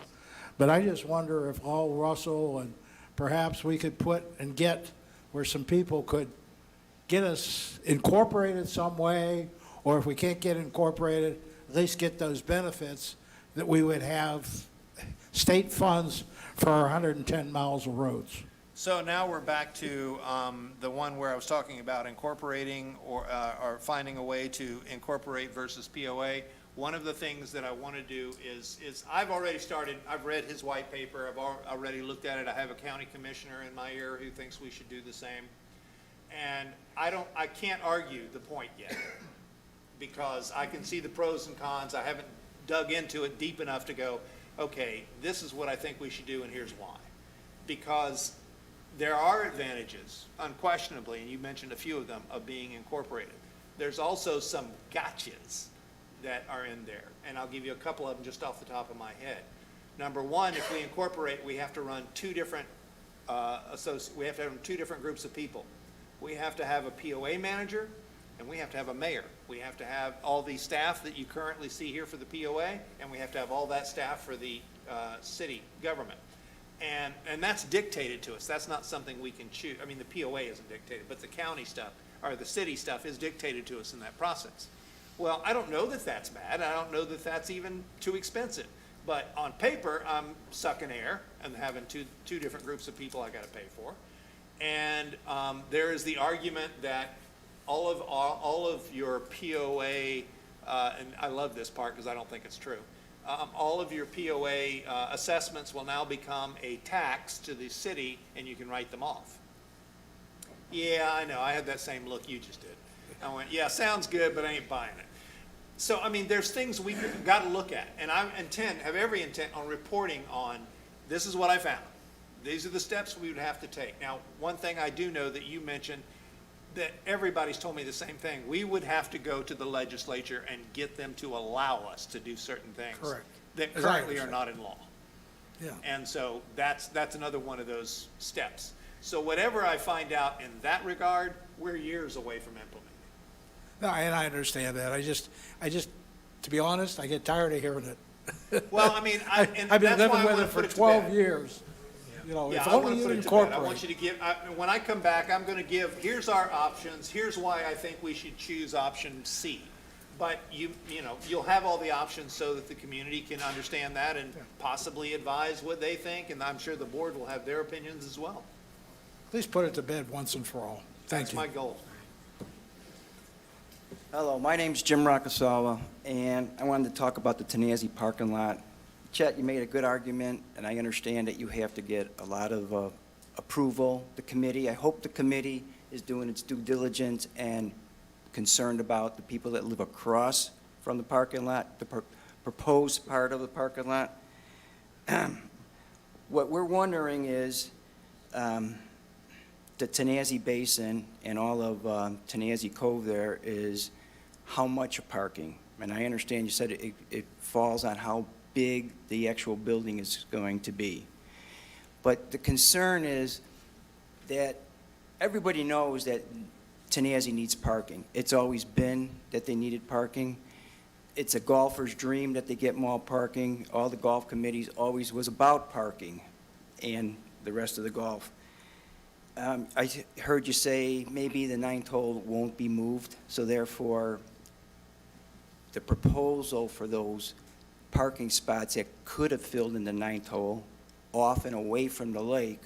But I just wonder if all Russell and perhaps we could put and get where some people could get us incorporated some way, or if we can't get incorporated, at least get those benefits that we would have state funds for our 110 miles of roads. So now we're back to the one where I was talking about incorporating or finding a way to incorporate versus POA. One of the things that I want to do is I've already started, I've read his white paper, I've already looked at it. I have a county commissioner in my ear who thinks we should do the same. And I can't argue the point yet because I can see the pros and cons. I haven't dug into it deep enough to go, okay, this is what I think we should do and here's why. Because there are advantages, unquestionably, and you mentioned a few of them, of being incorporated. There's also some gotchas that are in there, and I'll give you a couple of them just off the top of my head. Number one, if we incorporate, we have to run two different we have to have two different groups of people. We have to have a POA manager, and we have to have a mayor. We have to have all the staff that you currently see here for the POA, and we have to have all that staff for the city government. And that's dictated to us. That's not something we can choose. I mean, the POA isn't dictated, but the county stuff or the city stuff is dictated to us in that process. Well, I don't know that that's bad. I don't know that that's even too expensive. But on paper, I'm sucking air and having two different groups of people I got to pay for. And there is the argument that all of your POA, and I love this part because I don't think it's true. All of your POA assessments will now become a tax to the city, and you can write them off. Yeah, I know. I had that same look you just did. I went, yeah, sounds good, but I ain't buying it. So, I mean, there's things we've got to look at, and I have every intent on reporting on, this is what I found. These are the steps we would have to take. Now, one thing I do know that you mentioned, that everybody's told me the same thing. We would have to go to the legislature and get them to allow us to do certain things. Correct. That As I currently are understand. not in law. Yeah. And so that's another one of those steps. So whatever I find out in that regard, we're years away from implementing. No, and I understand that. I just, to be honest, I get tired of hearing it. Well, I mean, I've been that's why living I with wanna it for put it to 12 bed. years. You know, Yeah, if I want only to you put it to bed. I incorporate. want you to give, when I come back, I'm going to give, here's our options, here's why I think we should choose option C. But you know, you'll have all the options so that the community can understand that and possibly advise what they think, and I'm sure the board will have their opinions as well. Please put it to bed once and for all. Thank That's you. my goal. Hello, my name's Jim Rockasawa, and I wanted to talk about the Tennessee parking lot. Chet, you made a good argument, and I understand that you have to get a lot of approval. The committee, I hope the committee is doing its due diligence and concerned about the people that live across from the parking lot, the proposed part of the parking lot. What we're wondering is, the Tennessee Basin and all of Tennessee Cove there is how much parking. And I understand you said it falls on how big the actual building is going to be. But the concern is that everybody knows that Tennessee needs parking. It's always been that they needed parking. It's a golfer's dream that they get more parking. All the golf committees always was about parking and the rest of the golf. I heard you say maybe the ninth hole won't be moved, so therefore the proposal for those parking spots that could have filled in the ninth hole off and away from the lake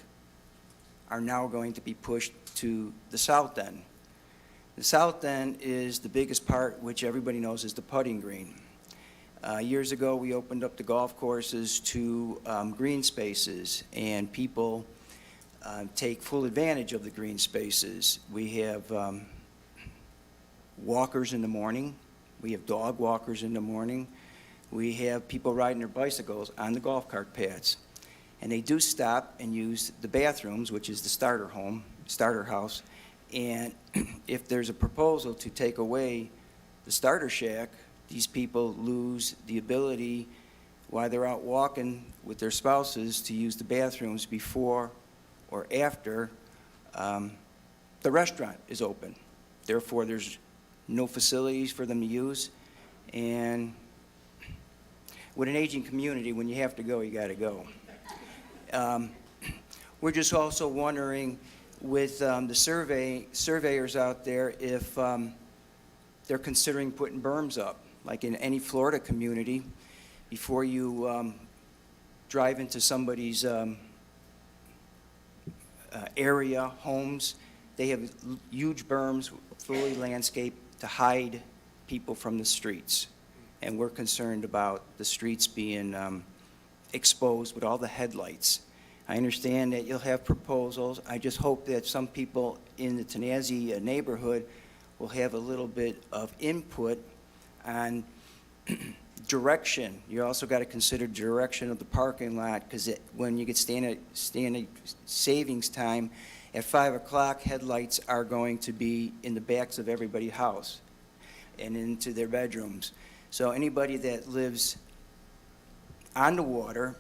are now going to be pushed to the south end. The south end is the biggest part, which everybody knows is the putting green. Years ago, we opened up the golf courses to green spaces, and people take full advantage of the green spaces. We have walkers in the morning. We have dog walkers in the morning. We have people riding their bicycles on the golf cart paths. And they do stop and use the bathrooms, which is the starter house. And if there's a proposal to take away the starter shack, these people lose the ability, while they're out walking with their spouses, to use the bathrooms before or after the restaurant is open. Therefore, there's no facilities for them to use. And with an aging community, when you have to go, you got to go. We're just also wondering, with the surveyors out there, if they're considering putting berms up, like in any Florida community, before you drive into somebody's area, homes. They have huge berms, fully landscaped, to hide people from the streets. And we're concerned about the streets being exposed with all the headlights. I understand that you'll have proposals. I just hope that some people in the Tanazi neighborhood will have a little bit of input on direction. You also got to consider direction of the parking lot, because when you get standard savings time, at 5 o'clock, headlights are going to be in the backs of everybody's house and into their bedrooms. So anybody that lives on the water,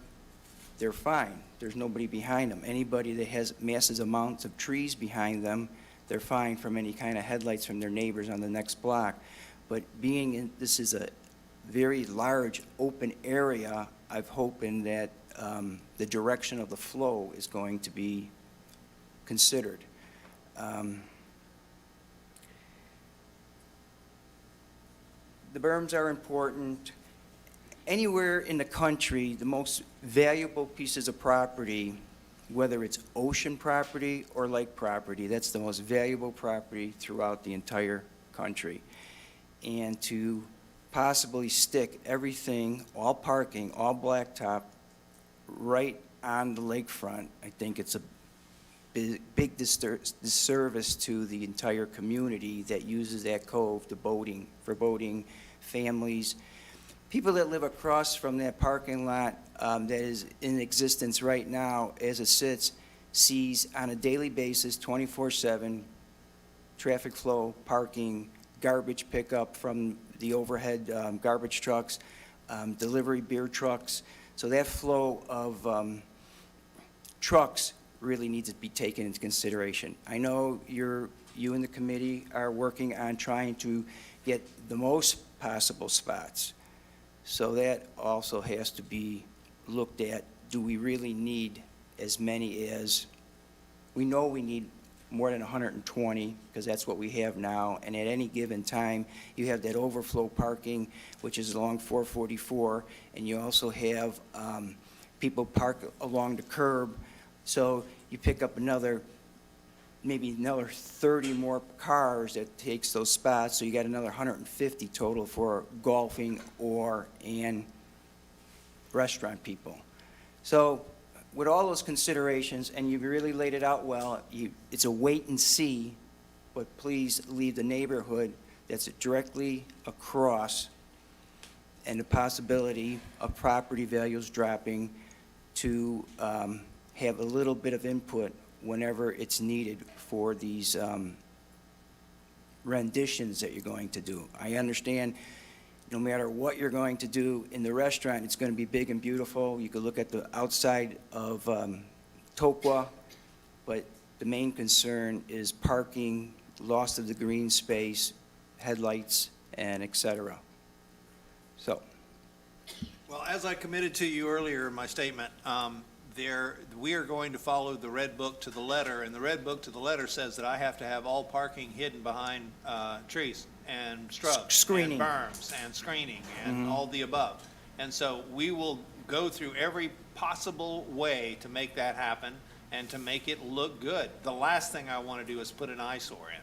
they're fine. There's nobody behind them. Anybody that has massive amounts of trees behind them, they're fine from any kind of headlights from their neighbors on the next block. But this is a very large open area, I'm hoping that the direction of the flow is going to be considered. The berms are important. Anywhere in the country, the most valuable pieces of property, whether it's ocean property or lake property, that's the most valuable property throughout the entire country. And to possibly stick everything, all parking, all blacktop, right on the lakefront, I think it's a big disservice to the entire community that uses that cove to boating, for boating, families. People that live across from that parking lot that is in existence right now, as it sits, sees on a daily basis, 24/7, traffic flow, parking, garbage pickup from the overhead garbage trucks, delivery beer trucks. So that flow of trucks really needs to be taken into consideration. I know you and the committee are working on trying to get the most possible spots. So that also has to be looked at. Do we really need as many as, we know we need more than 120, because that's what we have now, and at any given time, you have that overflow parking, which is along 444, and you also have people park along the curb, so you pick up maybe another 30 more cars that takes those spots, so you got another 150 total for golfing and restaurant people. So with all those considerations, and you've really laid it out well, it's a wait and see, but please leave the neighborhood that's directly across and the possibility of property values dropping to have a little bit of input whenever it's needed for these renditions that you're going to do. I understand no matter what you're going to do in the restaurant, it's going to be big and beautiful. You could look at the outside of Tokwa, but the main concern is parking, loss of the green space, headlights, and et cetera. So. Well, as I committed to you earlier in my statement, we are going to follow the red book to the letter, and the red book to the letter says that I have to have all parking hidden behind trees and shrubs, Screening. and berms, and screening, and all the above. And so we will go through every possible way to make that happen and to make it look good. The last thing I want to do is put an eyesore in.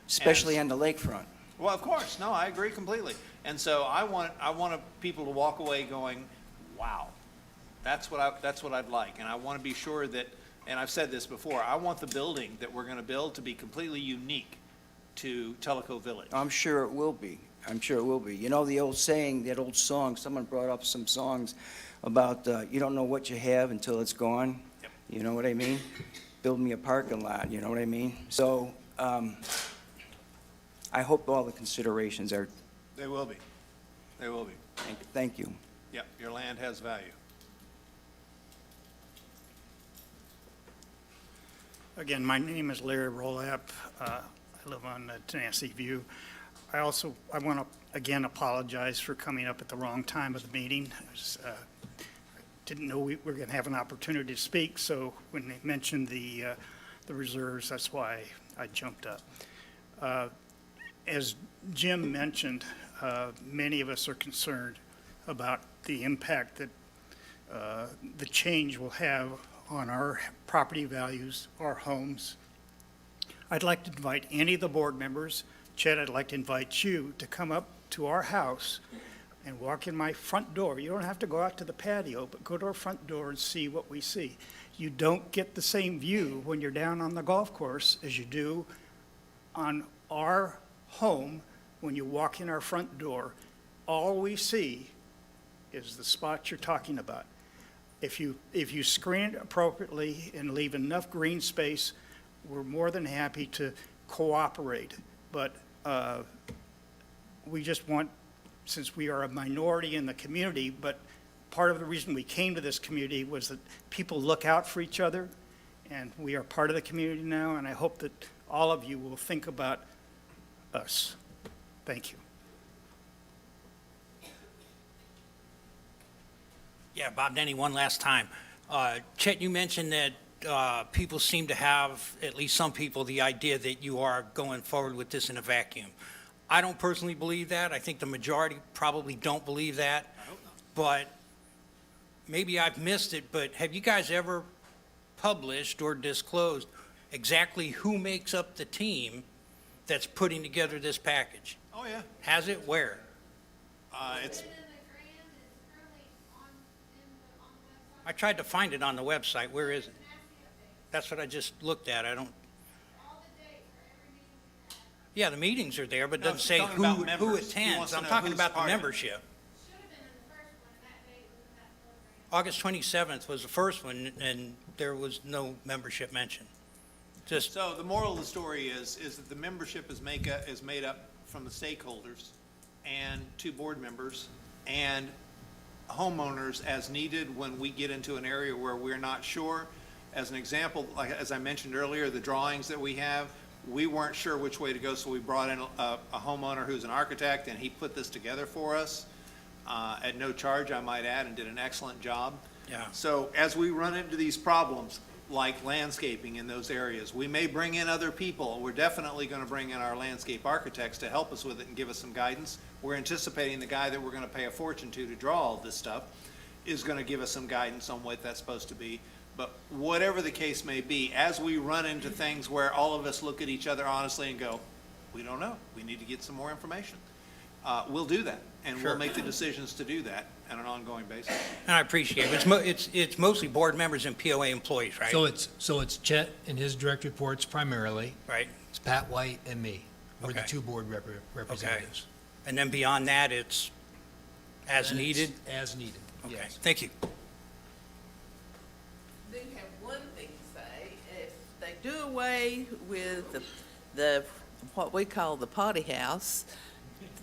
Especially on the lakefront. Well, of course, no, I agree completely. And so I want people to walk away going, wow, that's what I'd like. And I want to be sure that, and I've said this before, I want the building that we're going to build to be completely unique to Tellico Village. I'm sure it will be. I'm sure it will be. You know, the old saying, that old song, someone brought up some songs about, you don't know what you have until it's gone. Yep. You know what I mean? Build me a parking lot, you know what I mean? So, I hope all the considerations are, They will be. They will be. thank you. Yep, your land has value. Again, my name is Larry Rolap. I live on Tennessee View. I want to, again, apologize for coming up at the wrong time of the meeting. Didn't know we were going to have an opportunity to speak, so when they mentioned the reserves, that's why I jumped up. As Jim mentioned, many of us are concerned about the impact that the change will have on our property values, our homes. I'd like to invite any of the board members, Chet, I'd like to invite you to come up to our house and walk in my front door. You don't have to go out to the patio, but go to our front door and see what we see. You don't get the same view when you're down on the golf course as you do on our home when you walk in our front door. All we see is the spot you're talking about. If you screen it appropriately and leave enough green space, we're more than happy to cooperate. But we just want, since we are a minority in the community, but part of the reason we came to this community was that people look out for each other, and we are part of the community now, and I hope that all of you will think about us. Thank you. Yeah, Bob Denny, one last time. Chet, you mentioned that people seem to have, at least some people, the idea that you are going forward with this in a vacuum. I don't personally believe that. I think the majority probably don't believe that. But maybe I've missed it, but have you guys ever published or disclosed exactly who makes up the team that's putting together this package? Oh, yeah. Has it? Where? It's, I tried to find it on the website. Where is it? That's what I just looked at. I don't. Yeah, the meetings are there, but it No, doesn't say talking who about members. He attends. wants to I'm know talking who's about the part of it. membership. August 27th was the first one, and there was no membership mentioned. Just, so the moral of the story is that the membership is made up from the stakeholders and 2 board members and homeowners as needed when we get into an area where we're not sure. As an example, like, as I mentioned earlier, the drawings that we have, we weren't sure which way to go, so we brought in a homeowner who's an architect, and he put this together for us at no charge, I might add, and did an excellent job. yeah. So as we run into these problems, like landscaping in those areas, we may bring in other people. We're definitely going to bring in our landscape architects to help us with it and give us some guidance. We're anticipating the guy that we're going to pay a fortune to draw all this stuff is going to give us some guidance on what that's supposed to be. But whatever the case may be, as we run into things where all of us look at each other honestly and go, we don't know, we need to get some more information, we'll do that. And Sure. we'll make the decisions to do that on an ongoing basis. And I appreciate it. It's mostly board members and POA employees, right? So it's Chet and his direct reports primarily. Right. It's Pat White and me. We're the Okay. 2 board representatives. And then beyond that, it's as And it's needed? As needed, Okay, yes. thank you. Do have one thing to say. If they do away with the what we call the potty house,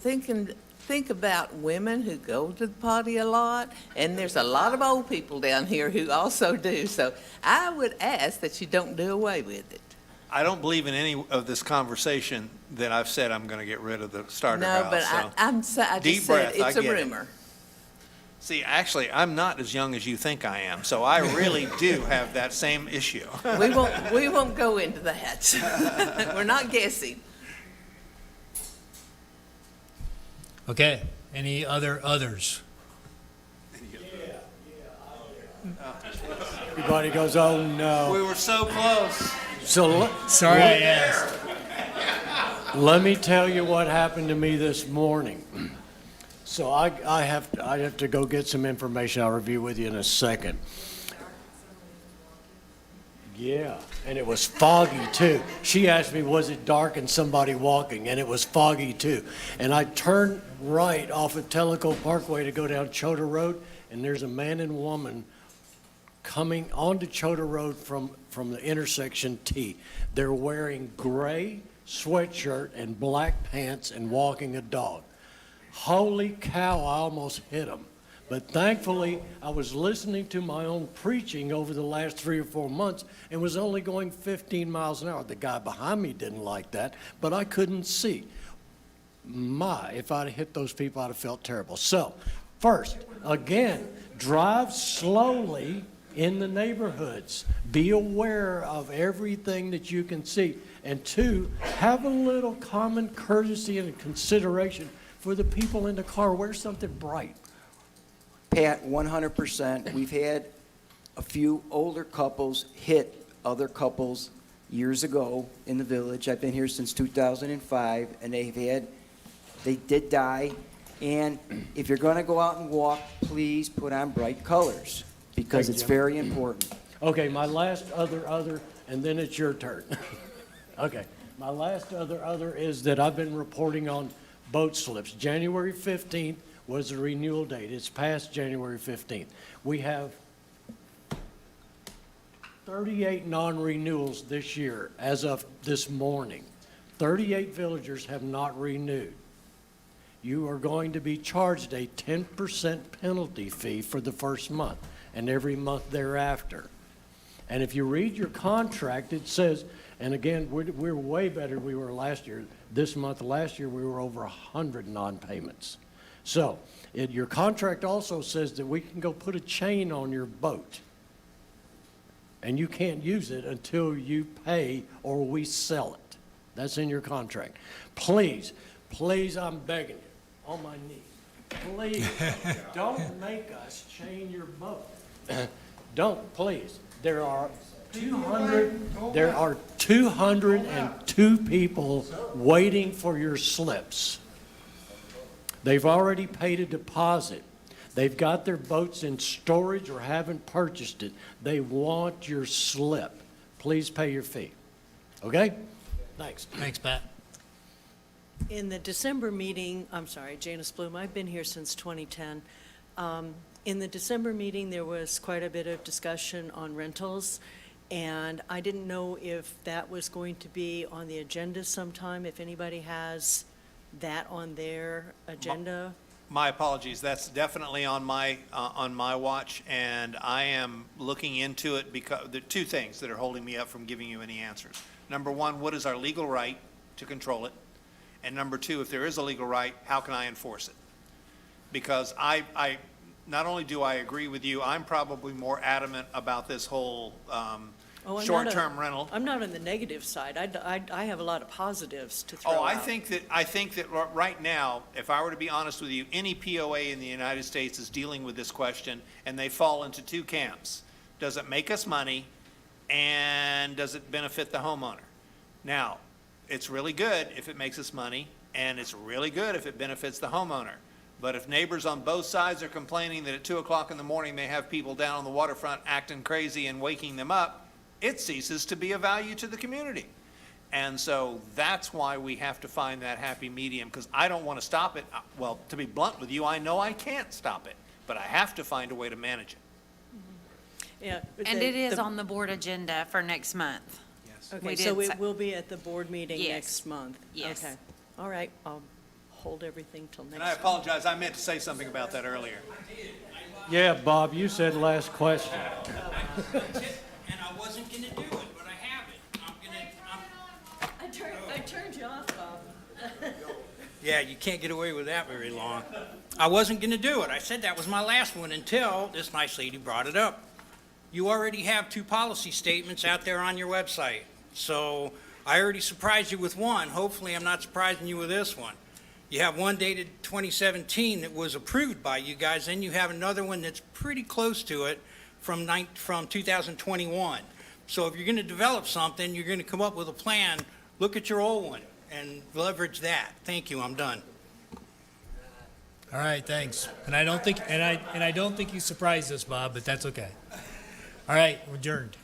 think about women who go to the potty a lot, and there's a lot of old people down here who also do. So I would ask that you don't do away with it. I don't believe in any of this conversation that I've said I'm going to get rid of the starter No, house. but So I deep just said breath, I it's a get it. rumor. See, actually, I'm not as young as you think I am, so I really do have that same issue. We won't go into that. We're not guessing. Okay, any others? Everybody goes, oh, no. We were so close. So, Sorry I asked. Let me tell you what happened to me this morning. So I have to go get some information. I'll review with you in a second. Yeah, and it was foggy too. She asked me, was it dark and somebody walking? And it was foggy too. And I turned right off of Tellico Parkway to go down Chota Road, and there's a man and woman coming onto Chota Road from the intersection T. They're wearing gray sweatshirt and black pants and walking a dog. Holy cow, I almost hit them. But thankfully, I was listening to my own preaching over the last 3 or 4 months and was only going 15 miles an hour. The guy behind me didn't like that, but I couldn't see. If I'd have hit those people, I'd have felt terrible. So, first, again, drive slowly in the neighborhoods. Be aware of everything that you can see. And two, have a little common courtesy and consideration for the people in the car. Wear something bright. Pat, 100%. We've had a few older couples hit other couples years ago in the village. I've been here since 2005, and they did die. And if you're going to go out and walk, please put on bright colors, because Thank it's you. very important. Okay, my last other, and then it's your turn. Okay, my last other is that I've been reporting on boat slips. January 15th was the renewal date. It's past January 15th. We have 38 non-renewals this year as of this morning. 38 villagers have not renewed. You are going to be charged a 10% penalty fee for the first month and every month thereafter. And if you read your contract, it says, and again, we're way better than we were last year. This month, last year, we were over 100 non-payments. So your contract also says that we can go put a chain on your boat, and you can't use it until you pay or we sell it. That's in your contract. Please, please, I'm begging you, on my knees, please, don't make us chain your boat. Don't, please. There are 202 people waiting for your slips. They've already paid a deposit. They've got their boats in storage or haven't purchased it. They want your slip. Please pay your fee. Okay? Thanks. Thanks, Pat. In the December meeting, I'm sorry, Janice Bloom, I've been here since 2010. In the December meeting, there was quite a bit of discussion on rentals, and I didn't know if that was going to be on the agenda sometime, if anybody has that on their agenda. My apologies, that's definitely on my watch, and I am looking into it because there are two things that are holding me up from giving you any answers. Number one, what is our legal right to control it? And number two, if there is a legal right, how can I enforce it? Because I not only do I agree with you, I'm probably more adamant about this whole short-term rental. I'm not on the negative side. I have a lot of positives to throw out. I think that right now, if I were to be honest with you, any POA in the United States is dealing with this question, and they fall into two camps. Does it make us money, and does it benefit the homeowner? Now, it's really good if it makes us money, and it's really good if it benefits the homeowner. But if neighbors on both sides are complaining that at 2 o'clock in the morning they have people down on the waterfront acting crazy and waking them up, it ceases to be of value to the community. And so that's why we have to find that happy medium, because I don't want to stop it. Well, to be blunt with you, I know I can't stop it, but I have to find a way to manage it. Yeah. And it is on the board agenda for next month. Okay, We so did it will be at the board meeting Yes. next month? Yes. Okay, all right, I'll hold everything till next And I month. apologize, I meant to say something about that earlier. Yeah, Bob, you said last question. And I wasn't gonna do it, but I have it. I turned you off, Bob. Yeah, you can't get away with that very long. I wasn't gonna do it. I said that was my last one until this nice lady brought it up. You already have 2 policy statements out there on your website. So I already surprised you with one. Hopefully I'm not surprising you with this one. You have one dated 2017 that was approved by you guys, and you have another one that's pretty close to it from 2021. So if you're gonna develop something, you're gonna come up with a plan, look at your old one. and leverage that. Thank you, I'm done. All right, thanks. And I don't think, and I don't think you surprised us, Bob, but that's okay. All right, we're adjourned.